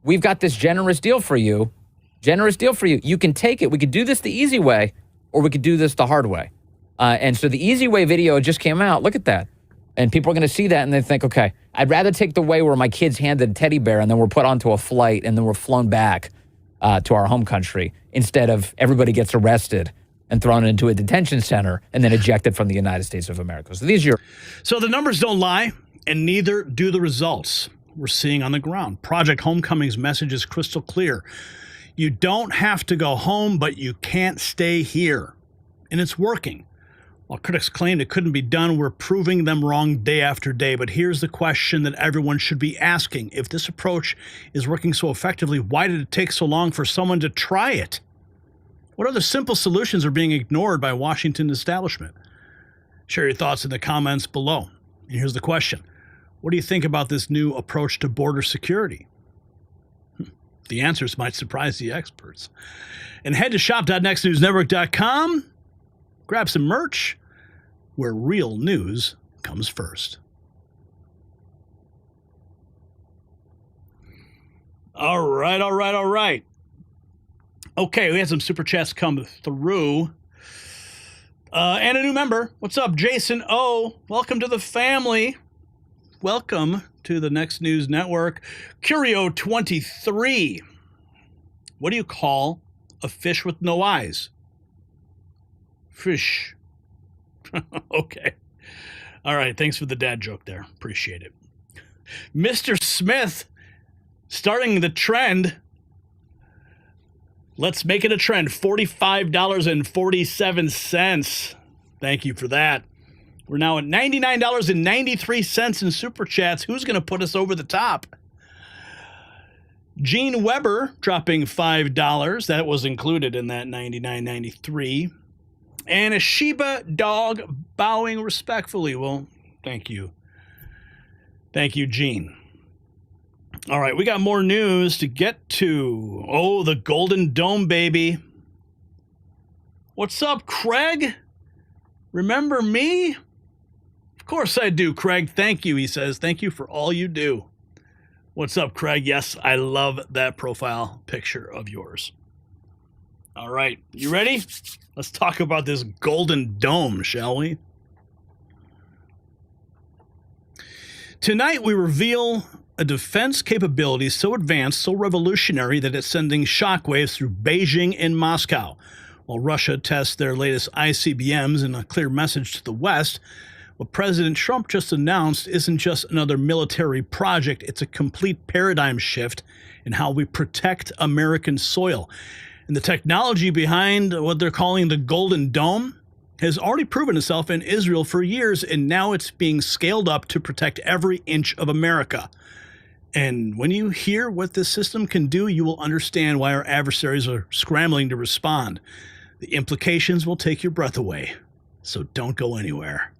we've got this generous deal for you. Generous deal for you. You can take it. We could do this the easy way, or we could do this the hard way. And so the easy way video just came out. Look at that. And people are going to see that and they think, okay, I'd rather take the way where my kids handed a teddy bear and then we're put onto a flight and then we're flown back to our home country instead of everybody gets arrested and thrown into a detention center and then ejected from the United States of America. So these are So the numbers don't lie, and neither do the results we're seeing on the ground. Project Homecoming's message is crystal clear. You don't have to go home, but you can't stay here. And it's working. While critics claimed it couldn't be done, we're proving them wrong day after day. But here's the question that everyone should be asking. If this approach is working so effectively, why did it take so long for someone to try it? What other simple solutions are being ignored by Washington's establishment? Share your thoughts in the comments below. And here's the question. What do you think about this new approach to border security? The answers might surprise the experts. And head to shop.nextnewsnetwork.com. Grab some merch, where real news comes first. All right. Okay, we had some super chats come through. And a new member. What's up, Jason O? Welcome to the family. Welcome to the Next News Network. Curio23. What do you call a fish with no eyes? Fish. Okay. All right. Thanks for the dad joke there. Appreciate it. Mr. Smith, starting the trend. Let's make it a trend. $45.47. Thank you for that. We're now at $99.93 in Super Chats. Who's going to put us over the top? Gene Weber dropping $5. That was included in that $99.93. And a Shiba dog bowing respectfully. Well, thank you. Thank you, Gene. All right, we got more news to get to. Oh, the Golden Dome, baby. What's up, Craig? Remember me? Of course I do, Craig. Thank you, he says. Thank you for all you do. What's up, Craig? Yes, I love that profile picture of yours. All right, you ready? Let's talk about this Golden Dome, shall we? Tonight, we reveal a defense capability so advanced, so revolutionary, that it's sending shockwaves through Beijing and Moscow. While Russia tests their latest ICBMs in a clear message to the West, what President Trump just announced isn't just another military project. It's a complete paradigm shift in how we protect American soil. And the technology behind what they're calling the Golden Dome has already proven itself in Israel for years, and now it's being scaled up to protect every inch of America. And when you hear what this system can do, you will understand why our adversaries are scrambling to respond. The implications will take your breath away, so don't go anywhere.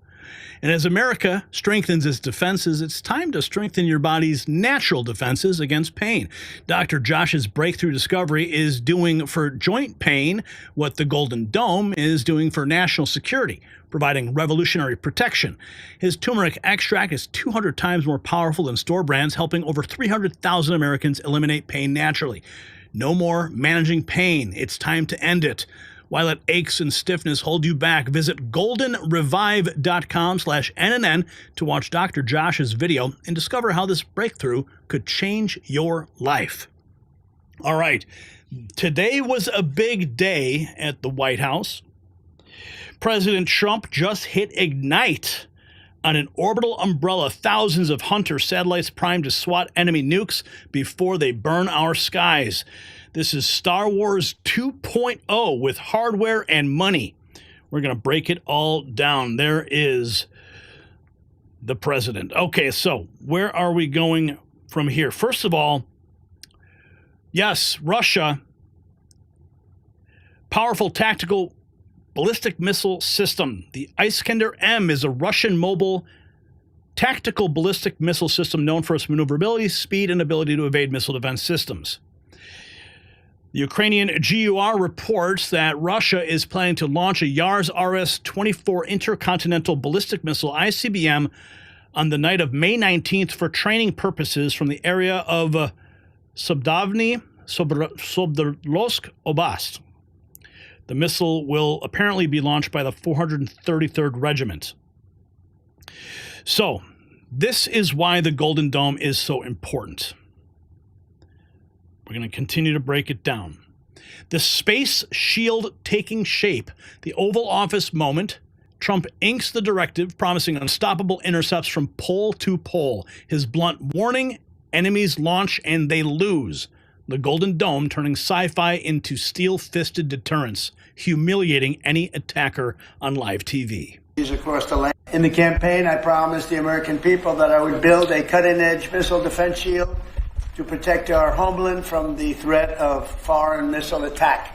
And as America strengthens its defenses, it's time to strengthen your body's natural defenses against pain. Dr. Josh's breakthrough discovery is doing for joint pain what the Golden Dome is doing for national security, providing revolutionary protection. His turmeric extract is 200 times more powerful than store brands, helping over 300,000 Americans eliminate pain naturally. No more managing pain. It's time to end it. While it aches and stiffness hold you back, visit goldenrevive.com/NNN to watch Dr. Josh's video and discover how this breakthrough could change your life. All right, today was a big day at the White House. President Trump just hit ignite on an orbital umbrella, thousands of Hunter satellites primed to swat enemy nukes before they burn our skies. This is Star Wars 2.0 with hardware and money. We're going to break it all down. There is the president. Okay, so where are we going from here? First of all, yes, Russia, powerful tactical ballistic missile system. The Iskander-M is a Russian mobile tactical ballistic missile system known for its maneuverability, speed, and ability to evade missile defense systems. The Ukrainian GUR reports that Russia is planning to launch a Yars RS-24 intercontinental ballistic missile, ICBM, on the night of May 19th for training purposes from the area of Sobdavny, Sobdorlovsk Oblast. The missile will apparently be launched by the 433rd Regiment. So, this is why the Golden Dome is so important. We're going to continue to break it down. The space shield taking shape, the Oval Office moment. Trump inks the directive, promising unstoppable intercepts from pole to pole. His blunt warning, enemies launch and they lose. The Golden Dome turning sci-fi into steel-fisted deterrence, humiliating any attacker on live TV. Across the land. In the campaign, I promised the American people that I would build a cutting-edge missile defense shield to protect our homeland from the threat of foreign missile attack.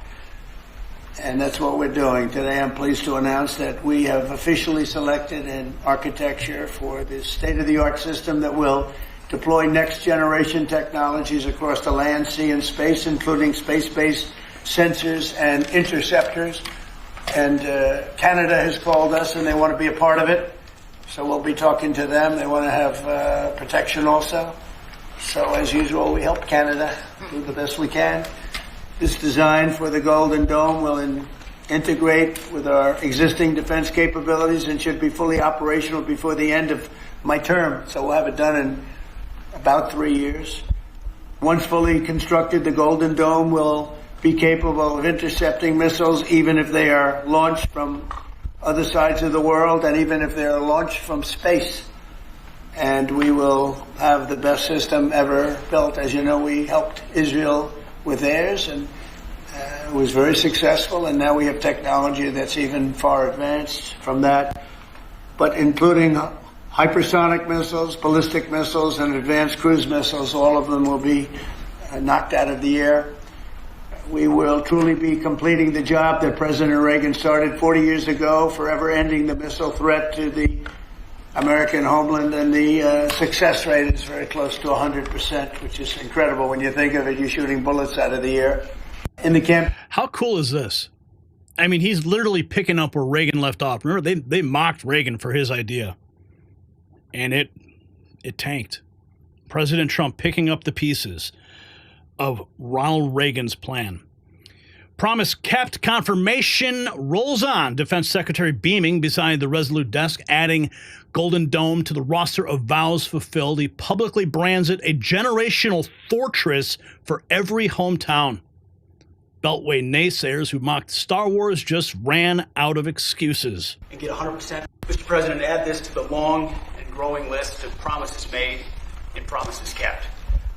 And that's what we're doing. Today I'm pleased to announce that we have officially selected an architecture for this state-of-the-art system that will deploy next-generation technologies across the land, sea, and space, including space-based sensors and interceptors. And Canada has called us and they want to be a part of it. So we'll be talking to them. They want to have protection also. So, as usual, we help Canada do the best we can. This design for the Golden Dome will integrate with our existing defense capabilities and should be fully operational before the end of my term. So we'll have it done in about 3 years. Once fully constructed, the Golden Dome will be capable of intercepting missiles even if they are launched from other sides of the world and even if they are launched from space. And we will have the best system ever built. As you know, we helped Israel with theirs, and it was very successful. And now we have technology that's even far advanced from that, but including hypersonic missiles, ballistic missiles, and advanced cruise missiles. All of them will be knocked out of the air. We will truly be completing the job that President Reagan started 40 years ago, forever ending the missile threat to the American homeland, and the success rate is very close to 100%, which is incredible when you think of it. You're shooting bullets out of the air. In the camp. How cool is this? I mean, he's literally picking up where Reagan left off. Remember, they mocked Reagan for his idea, and it tanked. President Trump picking up the pieces of Ronald Reagan's plan. Promise kept, confirmation rolls on. Defense Secretary beaming beside the Resolute desk, adding Golden Dome to the roster of vows fulfilled. He publicly brands it a generational fortress for every hometown. Beltway naysayers who mocked Star Wars just ran out of excuses. And get 100%. Mr. President, add this to the long and growing list of promises made and promises kept.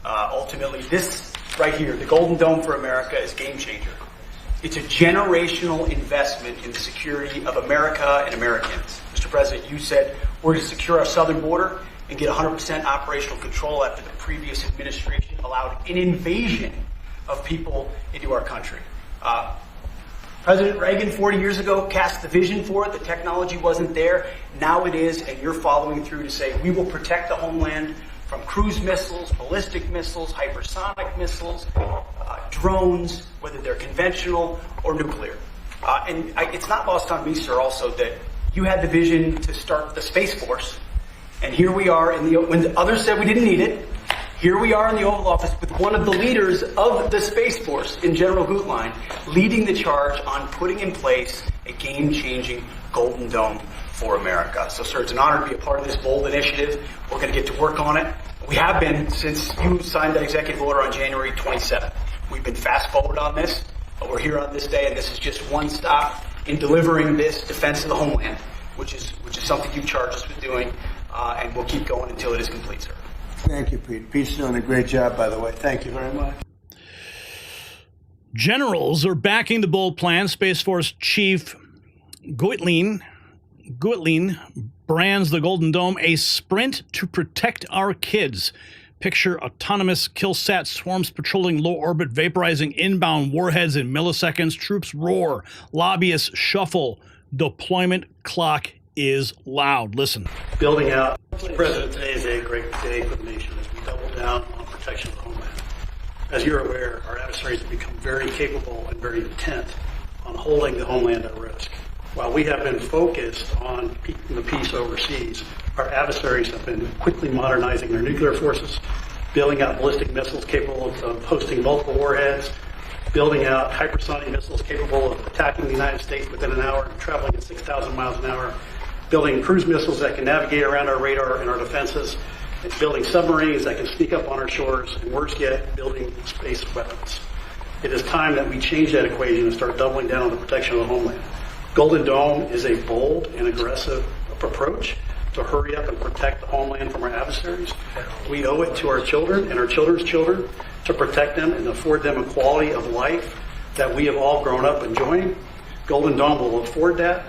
Ultimately, this right here, the Golden Dome for America, is a game changer. It's a generational investment in the security of America and Americans. Mr. President, you said we're to secure our southern border and get 100% operational control after the previous administration allowed an invasion of people into our country. President Reagan 40 years ago cast the vision for it. The technology wasn't there. Now it is, and you're following through to say we will protect the homeland from cruise missiles, ballistic missiles, hypersonic missiles, drones, whether they're conventional or nuclear. It's not lost on me, sir, also that you had the vision to start the Space Force. And here we are, when others said we didn't need it, here we are in the Oval Office with one of the leaders of the Space Force in General Gutlein leading the charge on putting in place a game-changing Golden Dome for America. So, sir, it's an honor to be a part of this bold initiative. We're going to get to work on it. We have been since you signed that executive order on January 27th. We've been fast-forward on this, but we're here on this day, and this is just one stop in delivering this defense of the homeland, which is something you charged us with doing, and we'll keep going until it is complete, sir. Thank you, Pete. Pete's doing a great job, by the way. Thank you very much. Generals are backing the bold plan. Space Force Chief Gutlein brands the Golden Dome a sprint to protect our kids. Picture autonomous killsat swarms patrolling low orbit, vaporizing inbound warheads in milliseconds. Troops roar. Lobbyists shuffle. Deployment clock is loud. Listen. Building out. Mr. President, today is a great day for the nation as we double down on protection of the homeland. As you're aware, our adversaries have become very capable and very intent on holding the homeland at risk. While we have been focused on keeping the peace overseas, our adversaries have been quickly modernizing their nuclear forces, building out ballistic missiles capable of hosting multiple warheads, building out hypersonic missiles capable of attacking the United States within an hour, traveling at 6,000 miles an hour, building cruise missiles that can navigate around our radar and our defenses, and building submarines that can sneak up on our shores, and worse yet, building space weapons. It is time that we change that equation and start doubling down on the protection of the homeland. Golden Dome is a bold and aggressive approach to hurry up and protect the homeland from our adversaries. We owe it to our children and our children's children to protect them and afford them a quality of life that we have all grown up enjoying. Golden Dome will afford that.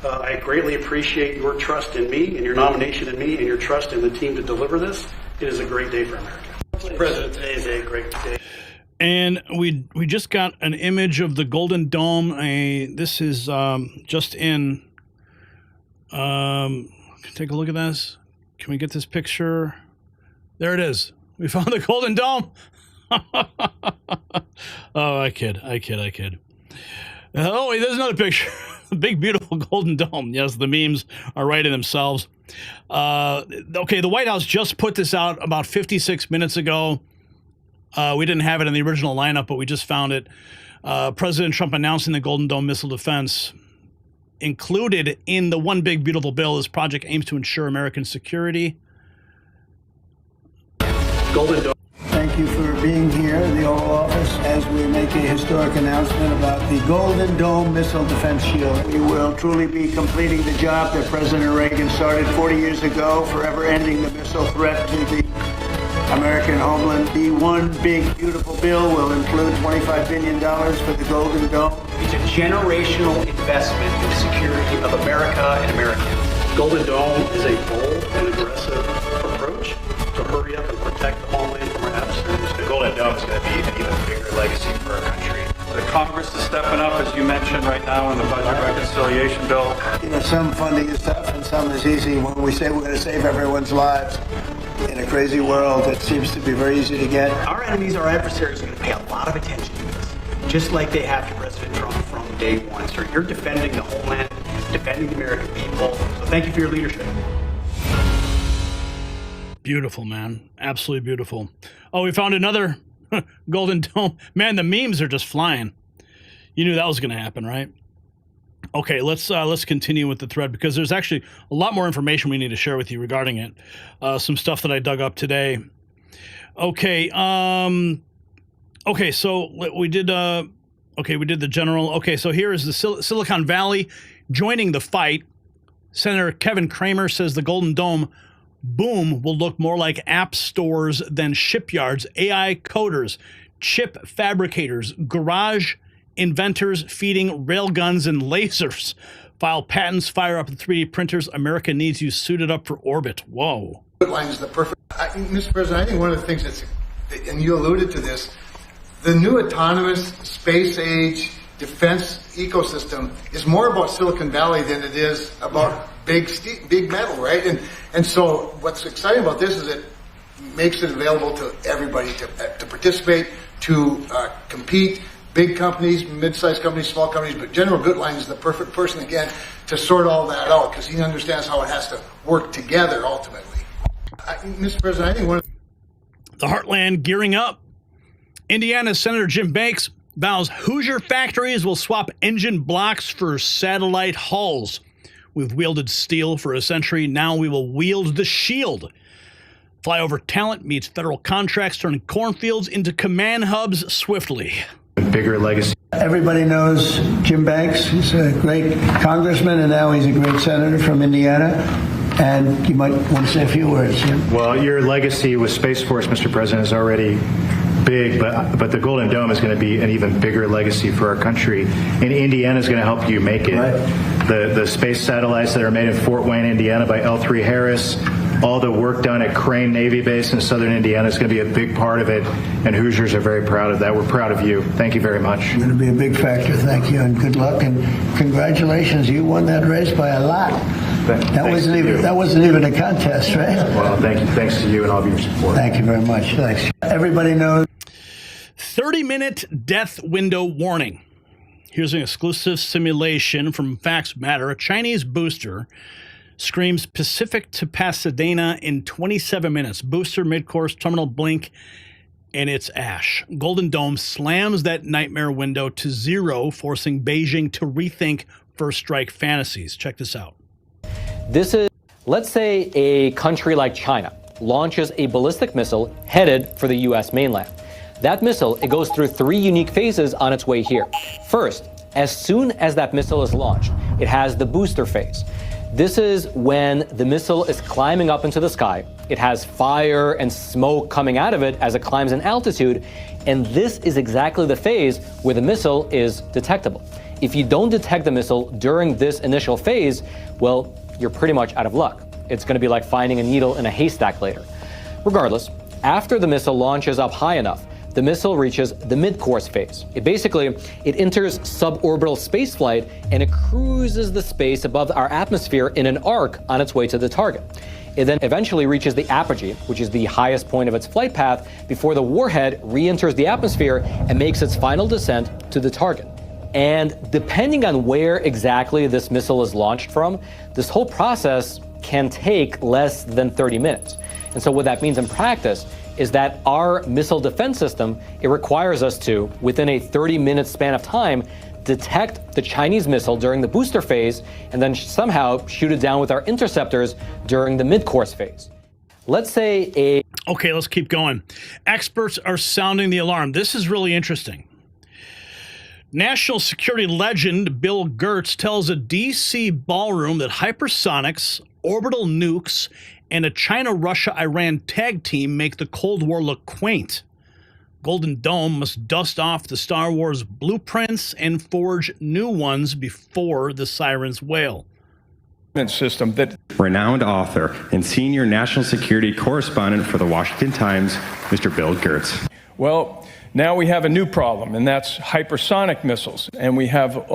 I greatly appreciate your trust in me and your nomination in me and your trust in the team to deliver this. It is a great day for America. Mr. President, today is a great day. And we just got an image of the Golden Dome. This is just in. Take a look at this. Can we get this picture? There it is. We found the Golden Dome. Oh, I kid. Oh, wait, there's another picture. The big, beautiful Golden Dome. Yes, the memes are right in themselves. Okay, the White House just put this out about 56 minutes ago. We didn't have it in the original lineup, but we just found it. President Trump announcing the Golden Dome missile defense. Included in the One Big Beautiful Bill, this project aims to ensure American security. Golden Dome. Thank you for being here in the Oval Office as we make a historic announcement about the Golden Dome missile defense shield. We will truly be completing the job that President Reagan started 40 years ago, forever ending the missile threat to the American homeland. The One Big Beautiful Bill will include $25 billion for the Golden Dome. It's a generational investment in the security of America and Americans. Golden Dome is a bold and aggressive approach to hurry up and protect the homeland from our adversaries. The Golden Dome is going to be an even bigger legacy for our country. The Congress is stepping up, as you mentioned, right now in the budget reconciliation bill. You know, some funding is tough and some is easy. When we say we're going to save everyone's lives in a crazy world, it seems to be very easy to get. Our enemies, our adversaries, are going to pay a lot of attention to this, just like they have to President Trump from day one. So you're defending the homeland, defending the American people. So thank you for your leadership. Beautiful, man. Absolutely beautiful. Oh, we found another Golden Dome. Man, the memes are just flying. You knew that was going to happen, right? Okay, let's continue with the thread because there's actually a lot more information we need to share with you regarding it. Some stuff that I dug up today. Okay, so we did the general. Okay, so here is the Silicon Valley joining the fight. Senator Kevin Cramer says the Golden Dome boom will look more like app stores than shipyards. AI coders, chip fabricators, garage inventors feeding railguns and lasers. File patents, fire up 3D printers. America needs you suited up for orbit. Whoa. line is the perfect. Mr. President, I think one of the things that's, and you alluded to this, the new autonomous space age defense ecosystem is more about Silicon Valley than it is about big metal, right? And so what's exciting about this is it makes it available to everybody to participate, to compete. Big companies, mid-sized companies, small companies, but General Gutlein is the perfect person, again, to sort all that out because he understands how it has to work together ultimately. Mr. President, I think one of the Heartland gearing up. Indiana Senator Jim Banks vows Hoosier factories will swap engine blocks for satellite hulls. We've wielded steel for a century. Now we will wield the shield. Flyover talent meets federal contracts, turning cornfields into command hubs swiftly. Bigger legacy. Everybody knows Jim Banks. He's a great congressman, and now he's a great senator from Indiana. And you might want to say a few words, Jim. Well, your legacy with Space Force, Mr. President, is already big, but the Golden Dome is going to be an even bigger legacy for our country. And Indiana is going to help you make it. Right. The space satellites that are made in Fort Wayne, Indiana by L3 Harris, all the work done at Crane Navy Base in southern Indiana is going to be a big part of it, and Hoosiers are very proud of that. We're proud of you. Thank you very much. It's going to be a big factor. Thank you, and good luck, and congratulations. You won that race by a lot. That wasn't even a contest, right? Well, thank you. Thanks to you and all of your support. Thank you very much. Thanks. Everybody knows. 30-minute death window warning. Here's an exclusive simulation from Facts Matter. A Chinese booster screams Pacific to Pasadena in 27 minutes. Booster mid-course terminal blink, and it's ash. Golden Dome slams that nightmare window to zero, forcing Beijing to rethink first strike fantasies. Check this out. This is, let's say a country like China launches a ballistic missile headed for the U.S. mainland. That missile, it goes through 3 unique phases on its way here. First, as soon as that missile is launched, it has the booster phase. This is when the missile is climbing up into the sky. It has fire and smoke coming out of it as it climbs in altitude, and this is exactly the phase where the missile is detectable. If you don't detect the missile during this initial phase, well, you're pretty much out of luck. It's going to be like finding a needle in a haystack later. Regardless, after the missile launches up high enough, the missile reaches the mid-course phase. It enters suborbital spaceflight, and it cruises the space above our atmosphere in an arc on its way to the target. It then eventually reaches the apogee, which is the highest point of its flight path, before the warhead re-enters the atmosphere and makes its final descent to the target. And depending on where exactly this missile is launched from, this whole process can take less than 30 minutes. And so what that means in practice is that our missile defense system, it requires us to, within a 30-minute span of time, detect the Chinese missile during the booster phase and then somehow shoot it down with our interceptors during the mid-course phase. Let's say Okay, let's keep going. Experts are sounding the alarm. This is really interesting. National security legend Bill Gertz tells a D.C. ballroom that hypersonics, orbital nukes, and a China-Russia-Iran tag team make the Cold War look quaint. Golden Dome must dust off the Star Wars blueprints and forge new ones before the sirens wail. System that renowned author and senior national security correspondent for the Washington Times, Mr. Bill Gertz. Well, now we have a new problem, and that's hypersonic missiles, and we have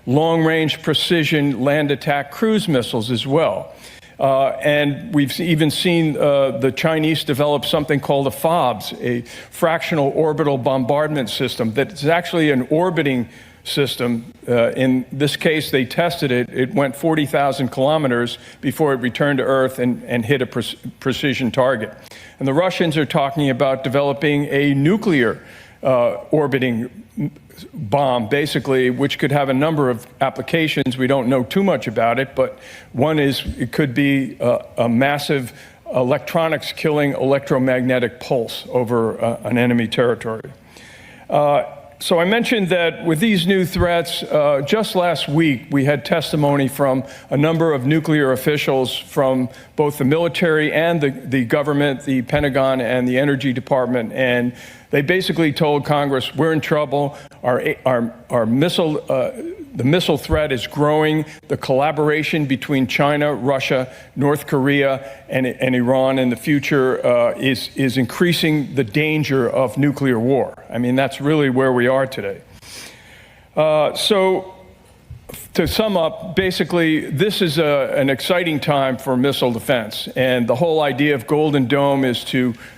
long-range precision land attack cruise missiles as well. And we've even seen the Chinese develop something called a FOBS, a fractional orbital bombardment system that's actually an orbiting system. In this case, they tested it. It went 40,000 kilometers before it returned to Earth and hit a precision target. And the Russians are talking about developing a nuclear orbiting bomb, basically, which could have a number of applications. We don't know too much about it, but one is it could be a massive electronics killing electromagnetic pulse over an enemy territory. So I mentioned that with these new threats, just last week we had testimony from a number of nuclear officials from both the military and the government, the Pentagon and the Energy Department, and they basically told Congress, we're in trouble. Our missile, the missile threat is growing. The collaboration between China, Russia, North Korea, and Iran in the future is increasing the danger of nuclear war. I mean, that's really where we are today. So to sum up, basically, this is an exciting time for missile defense. And the whole idea of Golden Dome is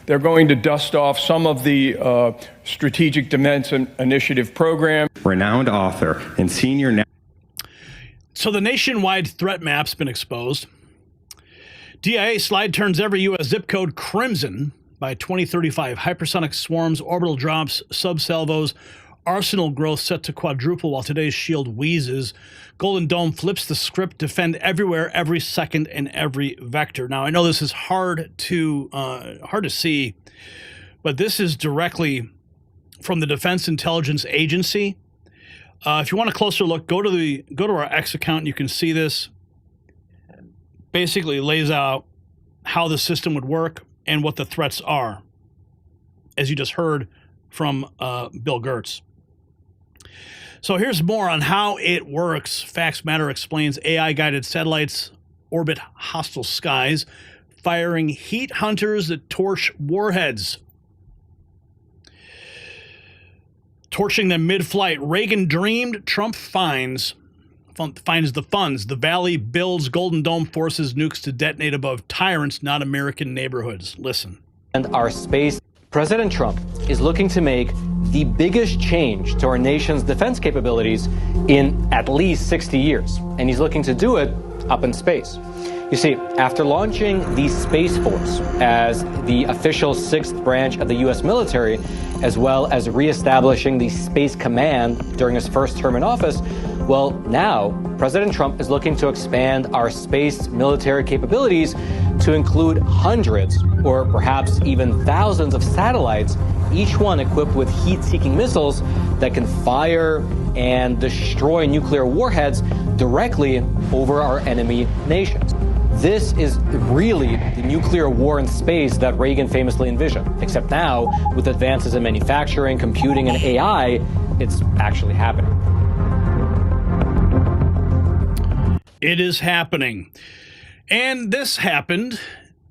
they're going to dust off some of the Strategic Defense Initiative program. Renowned author and senior... So the nationwide threat map's been exposed. DIA slide turns every U.S. zip code crimson by 2035. Hypersonic swarms, orbital drops, subsalvos, arsenal growth set to quadruple while today's shield wheezes. Golden Dome flips the script, defend everywhere, every second, and every vector. Now, I know this is hard to see, but this is directly from the Defense Intelligence Agency. If you want a closer look, go to our X account and you can see this. Basically lays out how the system would work and what the threats are, as you just heard from Bill Gertz. So here's more on how it works. Facts Matter explains AI-guided satellites orbit hostile skies, firing heat hunters that torch warheads. Torching them mid-flight. Reagan dreamed, Trump finds the funds. The Valley builds, Golden Dome forces nukes to detonate above tyrants, not American neighborhoods. Listen. And our space, President Trump is looking to make the biggest change to our nation's defense capabilities in at least 60 years. And he's looking to do it up in space. You see, after launching the Space Force as the official sixth branch of the U.S. military, as well as reestablishing the Space Command during his first term in office, well, now President Trump is looking to expand our space military capabilities to include hundreds or perhaps even thousands of satellites, each one equipped with heat-seeking missiles that can fire and destroy nuclear warheads directly over our enemy nations. This is really the nuclear war in space that Reagan famously envisioned, except now, with advances in manufacturing, computing, and AI, it's actually happening. It is happening. And this happened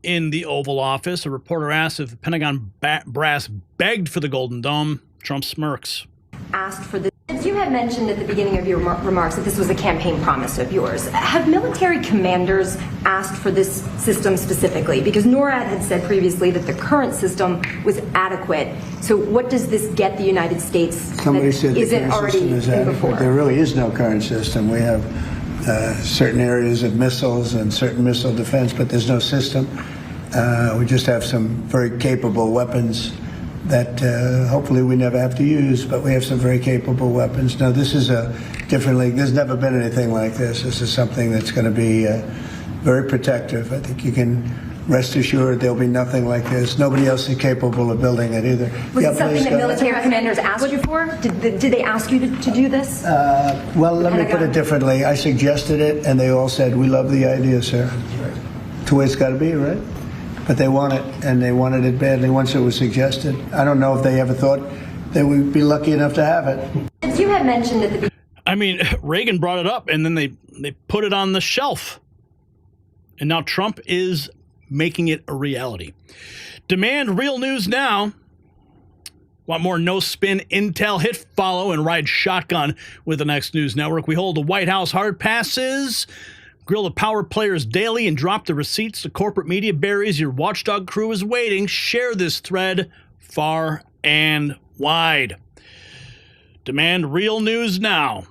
in the Oval Office. A reporter asked if the Pentagon brass begged for the Golden Dome. Trump smirks. Asked for this. As you had mentioned at the beginning of your remarks that this was a campaign promise of yours, have military commanders asked for this system specifically? Because NORAD had said previously that the current system was adequate. So what does this get the United States Somebody said the current already system is adequate. before? There really is no current system. We have certain areas of missiles and certain missile defense, but there's no system. We just have some very capable weapons that hopefully we never have to use, but we have some very capable weapons. Now, this is a different league. There's never been anything like this. This is something that's going to be very protective. I think you can rest assured there'll be nothing like this. Nobody else is capable of building it either. Was it something that military commanders asked you for? Did they ask you to do this? Well, let me put it differently. I suggested it, and they all said, "We love the idea, sir." It's the way it's got to be, right? But they want it, and they wanted it badly once it was suggested. I don't know if they ever thought they would be lucky enough to have it. As you had mentioned at the beginning. I mean, Reagan brought it up, and then they put it on the shelf. And now Trump is making it a reality. Demand real news now. Want more no-spin intel? Hit follow and ride shotgun with the Next News Network. We hold the White House hard passes, grill the power players daily, and drop the receipts the corporate media buries. Your watchdog crew is waiting. Share this thread far and wide. Demand real news now.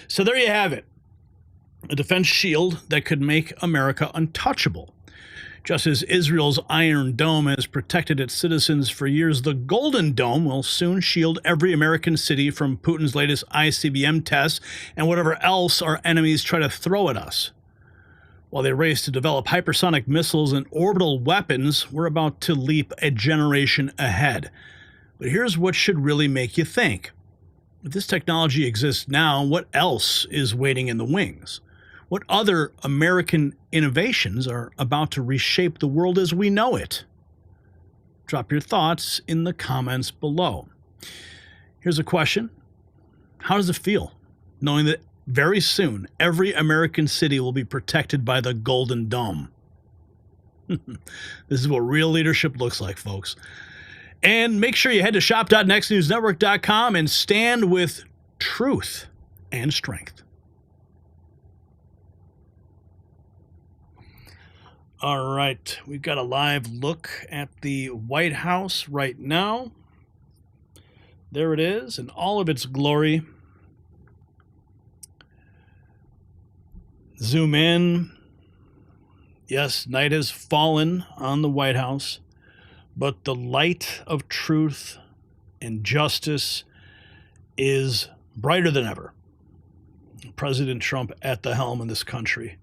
So there you have it. A defense shield that could make America untouchable. Just as Israel's Iron Dome has protected its citizens for years, the Golden Dome will soon shield every American city from Putin's latest ICBM tests and whatever else our enemies try to throw at us. While they race to develop hypersonic missiles and orbital weapons, we're about to leap a generation ahead. But here's what should really make you think. If this technology exists now, what else is waiting in the wings? What other American innovations are about to reshape the world as we know it? Drop your thoughts in the comments below. Here's a question. How does it feel knowing that very soon every American city will be protected by the Golden Dome? This is what real leadership looks like, folks. And make sure you head to shop.nextnewsnetwork.com and stand with truth and strength. All right, we've got a live look at the White House right now. There it is in all of its glory. Zoom in. Yes, night has fallen on the White House, but the light of truth and justice is brighter than ever. President Trump at the helm in this country.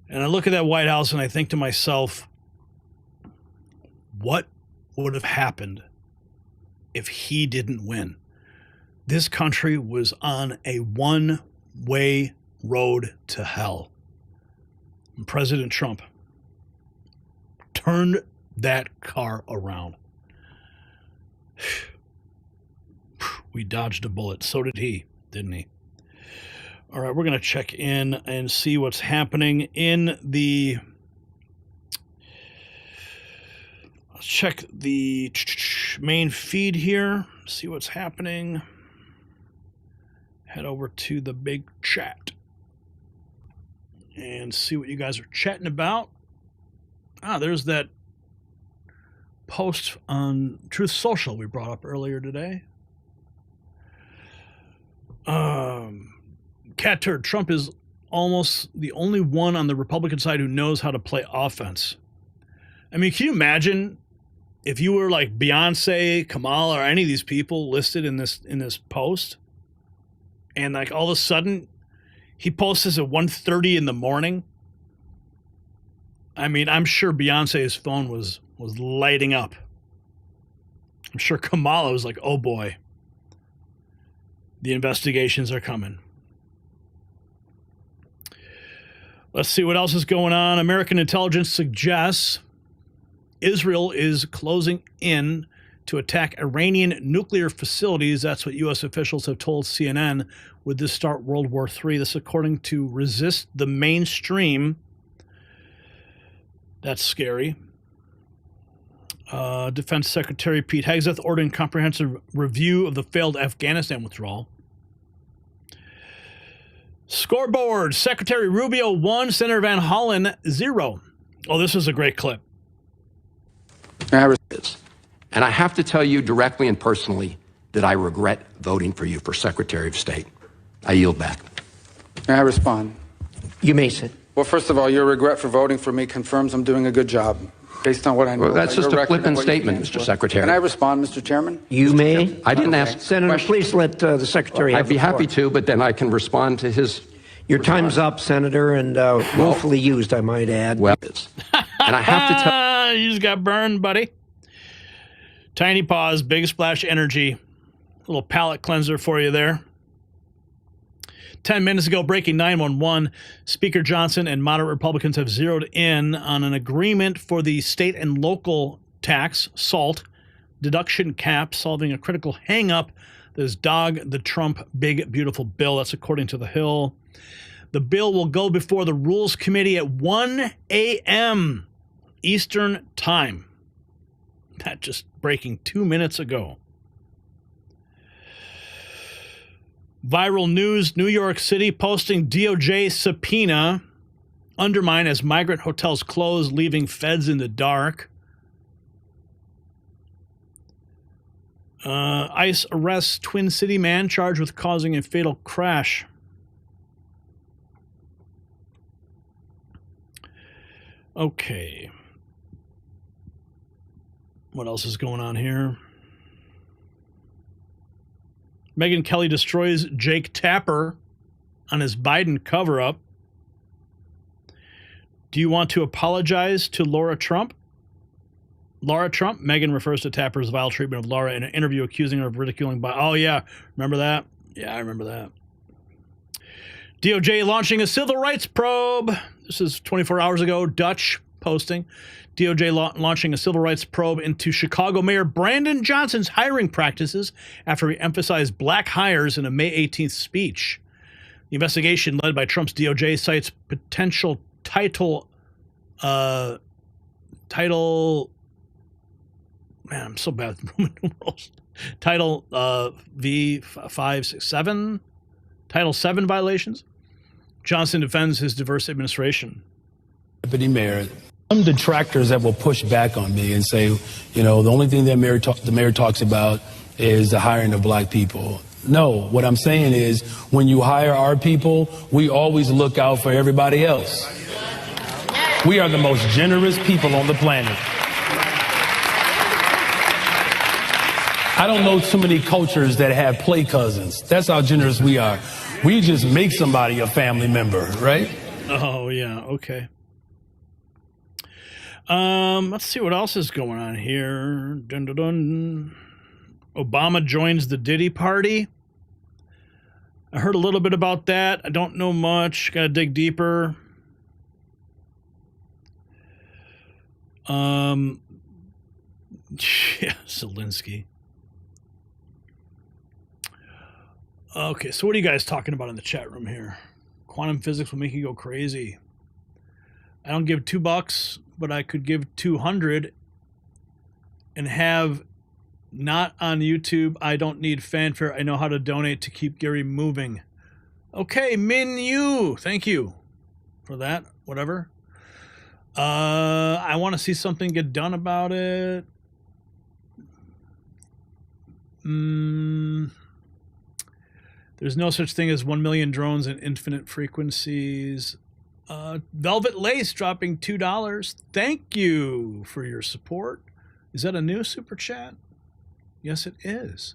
And I look at that White House and I think to myself, what would have happened if he didn't win? This country was on a one-way road to hell. And President Trump turned that car around. We dodged a bullet. So did he, didn't he? All right, we're going to check in and see what's happening in the... Let's check the main feed here, see what's happening. Head over to the big chat and see what you guys are chatting about. There's that post on Truth Social we brought up earlier today. Cat Turd, Trump is almost the only one on the Republican side who knows how to play offense. I mean, can you imagine if you were like Beyonce, Kamala, or any of these people listed in this post, and like all of a sudden he posts this at 1:30 in the morning? I mean, I'm sure Beyonce's phone was lighting up. I'm sure Kamala was like, oh boy, the investigations are coming. Let's see what else is going on. American intelligence suggests Israel is closing in to attack Iranian nuclear facilities. That's what U.S. officials have told CNN. Would this start World War III? This according to Resist the Mainstream. That's scary. Defense Secretary Pete Hegseth ordering comprehensive review of the failed Afghanistan withdrawal. Scoreboard, Secretary Rubio 1, Senator Van Hollen 0. Oh, this is a great clip. And I have to tell you directly and personally that I regret voting for you for Secretary of State. I yield back. May I respond? You may sit. Well, first of all, your regret for voting for me confirms I'm doing a good job, based on what I know. Well, that's just a flippant statement, Mr. Secretary. Can I respond, Mr. Chairman? You may. I didn't ask. Senator, please let the Secretary have I'd be the floor. happy to, but then I can respond to his... Your time's up, Senator, and willfully used, I might add. Well, and I have to tell... You just got burned, buddy. Tiny Paws, Big Splash Energy. Little palate cleanser for you there. 10 minutes ago, breaking 911, Speaker Johnson and moderate Republicans have zeroed in on an agreement for the state and local tax, SALT, deduction cap, solving a critical hang-up that has dogged the Trump big, beautiful bill. That's according to The Hill. The bill will go before the Rules Committee at 1 a.m. Eastern Time. That just breaking 2 minutes ago. Viral news, New York City posting DOJ subpoena. Undermine as migrant hotels close, leaving feds in the dark. ICE arrests Twin City man charged with causing a fatal crash. Okay. What else is going on here? Megyn Kelly destroys Jake Tapper on his Biden cover-up. Do you want to apologize to Laura Trump? Laura Trump? Megyn refers to Tapper's vile treatment of Laura in an interview accusing her of ridiculing Biden. Oh, yeah. Remember that? Yeah, I remember that. DOJ launching a civil rights probe. This is 24 hours ago. Dutch posting. DOJ launching a civil rights probe into Chicago Mayor Brandon Johnson's hiring practices after he emphasized black hires in a May 18th speech. The investigation led by Trump's DOJ cites potential title, man, I'm so bad with Roman numerals. Title V567, Title 7 violations. Johnson defends his diverse administration. Deputy Mayor, some detractors that will push back on me and say, the only thing that the mayor talks about is the hiring of black people. No, what I'm saying is when you hire our people, we always look out for everybody else. We are the most generous people on the planet. I don't know too many cultures that have play cousins. That's how generous we are. We just make somebody a family member, right? Oh, yeah. Okay. Let's see what else is going on here. Dun, dun, dun. Obama joins the Diddy party. I heard a little bit about that. I don't know much. Got to dig deeper. Yeah, Zelensky. Okay, so what are you guys talking about in the chat room here? Quantum physics will make you go crazy. I don't give $2, but I could give 200 and have not on YouTube. I don't need fanfare. I know how to donate to keep Gary moving. Okay, Min Yu, thank you for that. Whatever. I want to see something get done about it. There's no such thing as 1 million drones and infinite frequencies. Velvet Lace dropping $2. Thank you for your support. Is that a new super chat? Yes, it is.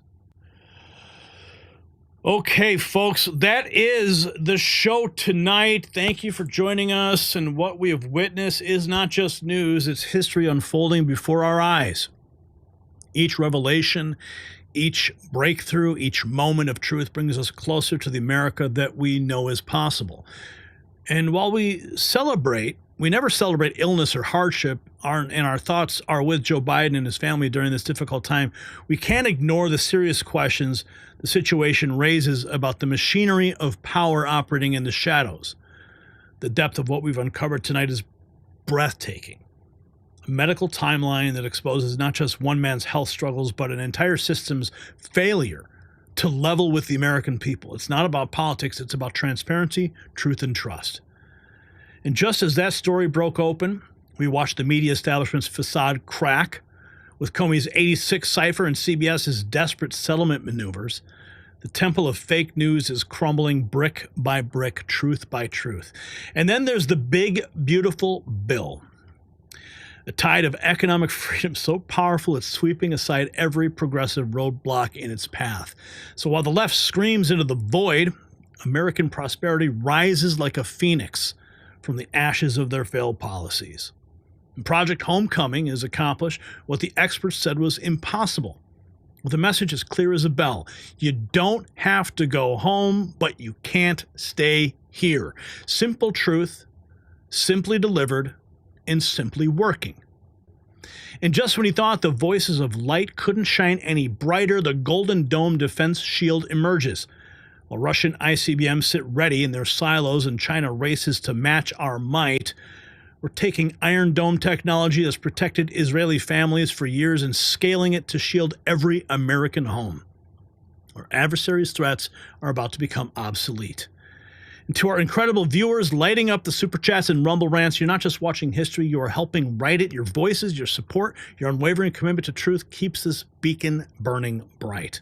Okay, folks, that is the show tonight. Thank you for joining us. And what we have witnessed is not just news, it's history unfolding before our eyes. Each revelation, each breakthrough, each moment of truth brings us closer to the America that we know is possible. And while we celebrate, we never celebrate illness or hardship, and our thoughts are with Joe Biden and his family during this difficult time, we can't ignore the serious questions the situation raises about the machinery of power operating in the shadows. The depth of what we've uncovered tonight is breathtaking. A medical timeline that exposes not just one man's health struggles, but an entire system's failure to level with the American people. It's not about politics, it's about transparency, truth, and trust. And just as that story broke open, we watched the media establishment's facade crack with Comey's 86 cipher and CBS's desperate settlement maneuvers. The temple of fake news is crumbling brick by brick, truth by truth. And then there's the big, beautiful bill. A tide of economic freedom so powerful it's sweeping aside every progressive roadblock in its path. So while the left screams into the void, American prosperity rises like a phoenix from the ashes of their failed policies. And Project Homecoming has accomplished what the experts said was impossible, with a message as clear as a bell. You don't have to go home, but you can't stay here. Simple truth, simply delivered, and simply working. And just when you thought the voices of light couldn't shine any brighter, the Golden Dome defense shield emerges. While Russian ICBMs sit ready in their silos and China races to match our might, we're taking Iron Dome technology that's protected Israeli families for years and scaling it to shield every American home. Our adversaries' threats are about to become obsolete. And to our incredible viewers lighting up the Super Chats and Rumble Rants, you're not just watching history, you are helping write it. Your voices, your support, your unwavering commitment to truth keeps this beacon burning bright.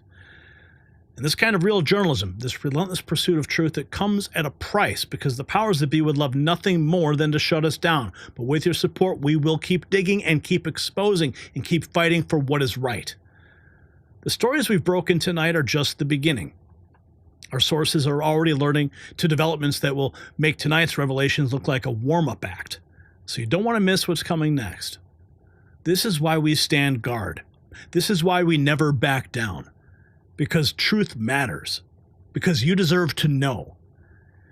And this kind of real journalism, this relentless pursuit of truth, that comes at a price because the powers that be would love nothing more than to shut us down. But with your support, we will keep digging and keep exposing and keep fighting for what is right. The stories we've broken tonight are just the beginning. Our sources are already alerting to developments that will make tonight's revelations look like a warm-up act. So you don't want to miss what's coming next. This is why we stand guard. This is why we never back down. Because truth matters. Because you deserve to know.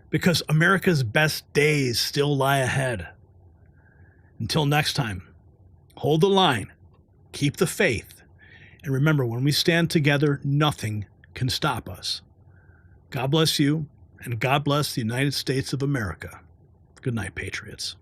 Because America's best days still lie ahead. Until next time, hold the line, keep the faith, and remember, when we stand together, nothing can stop us. God bless you, and God bless the United States of America. Good night, Patriots.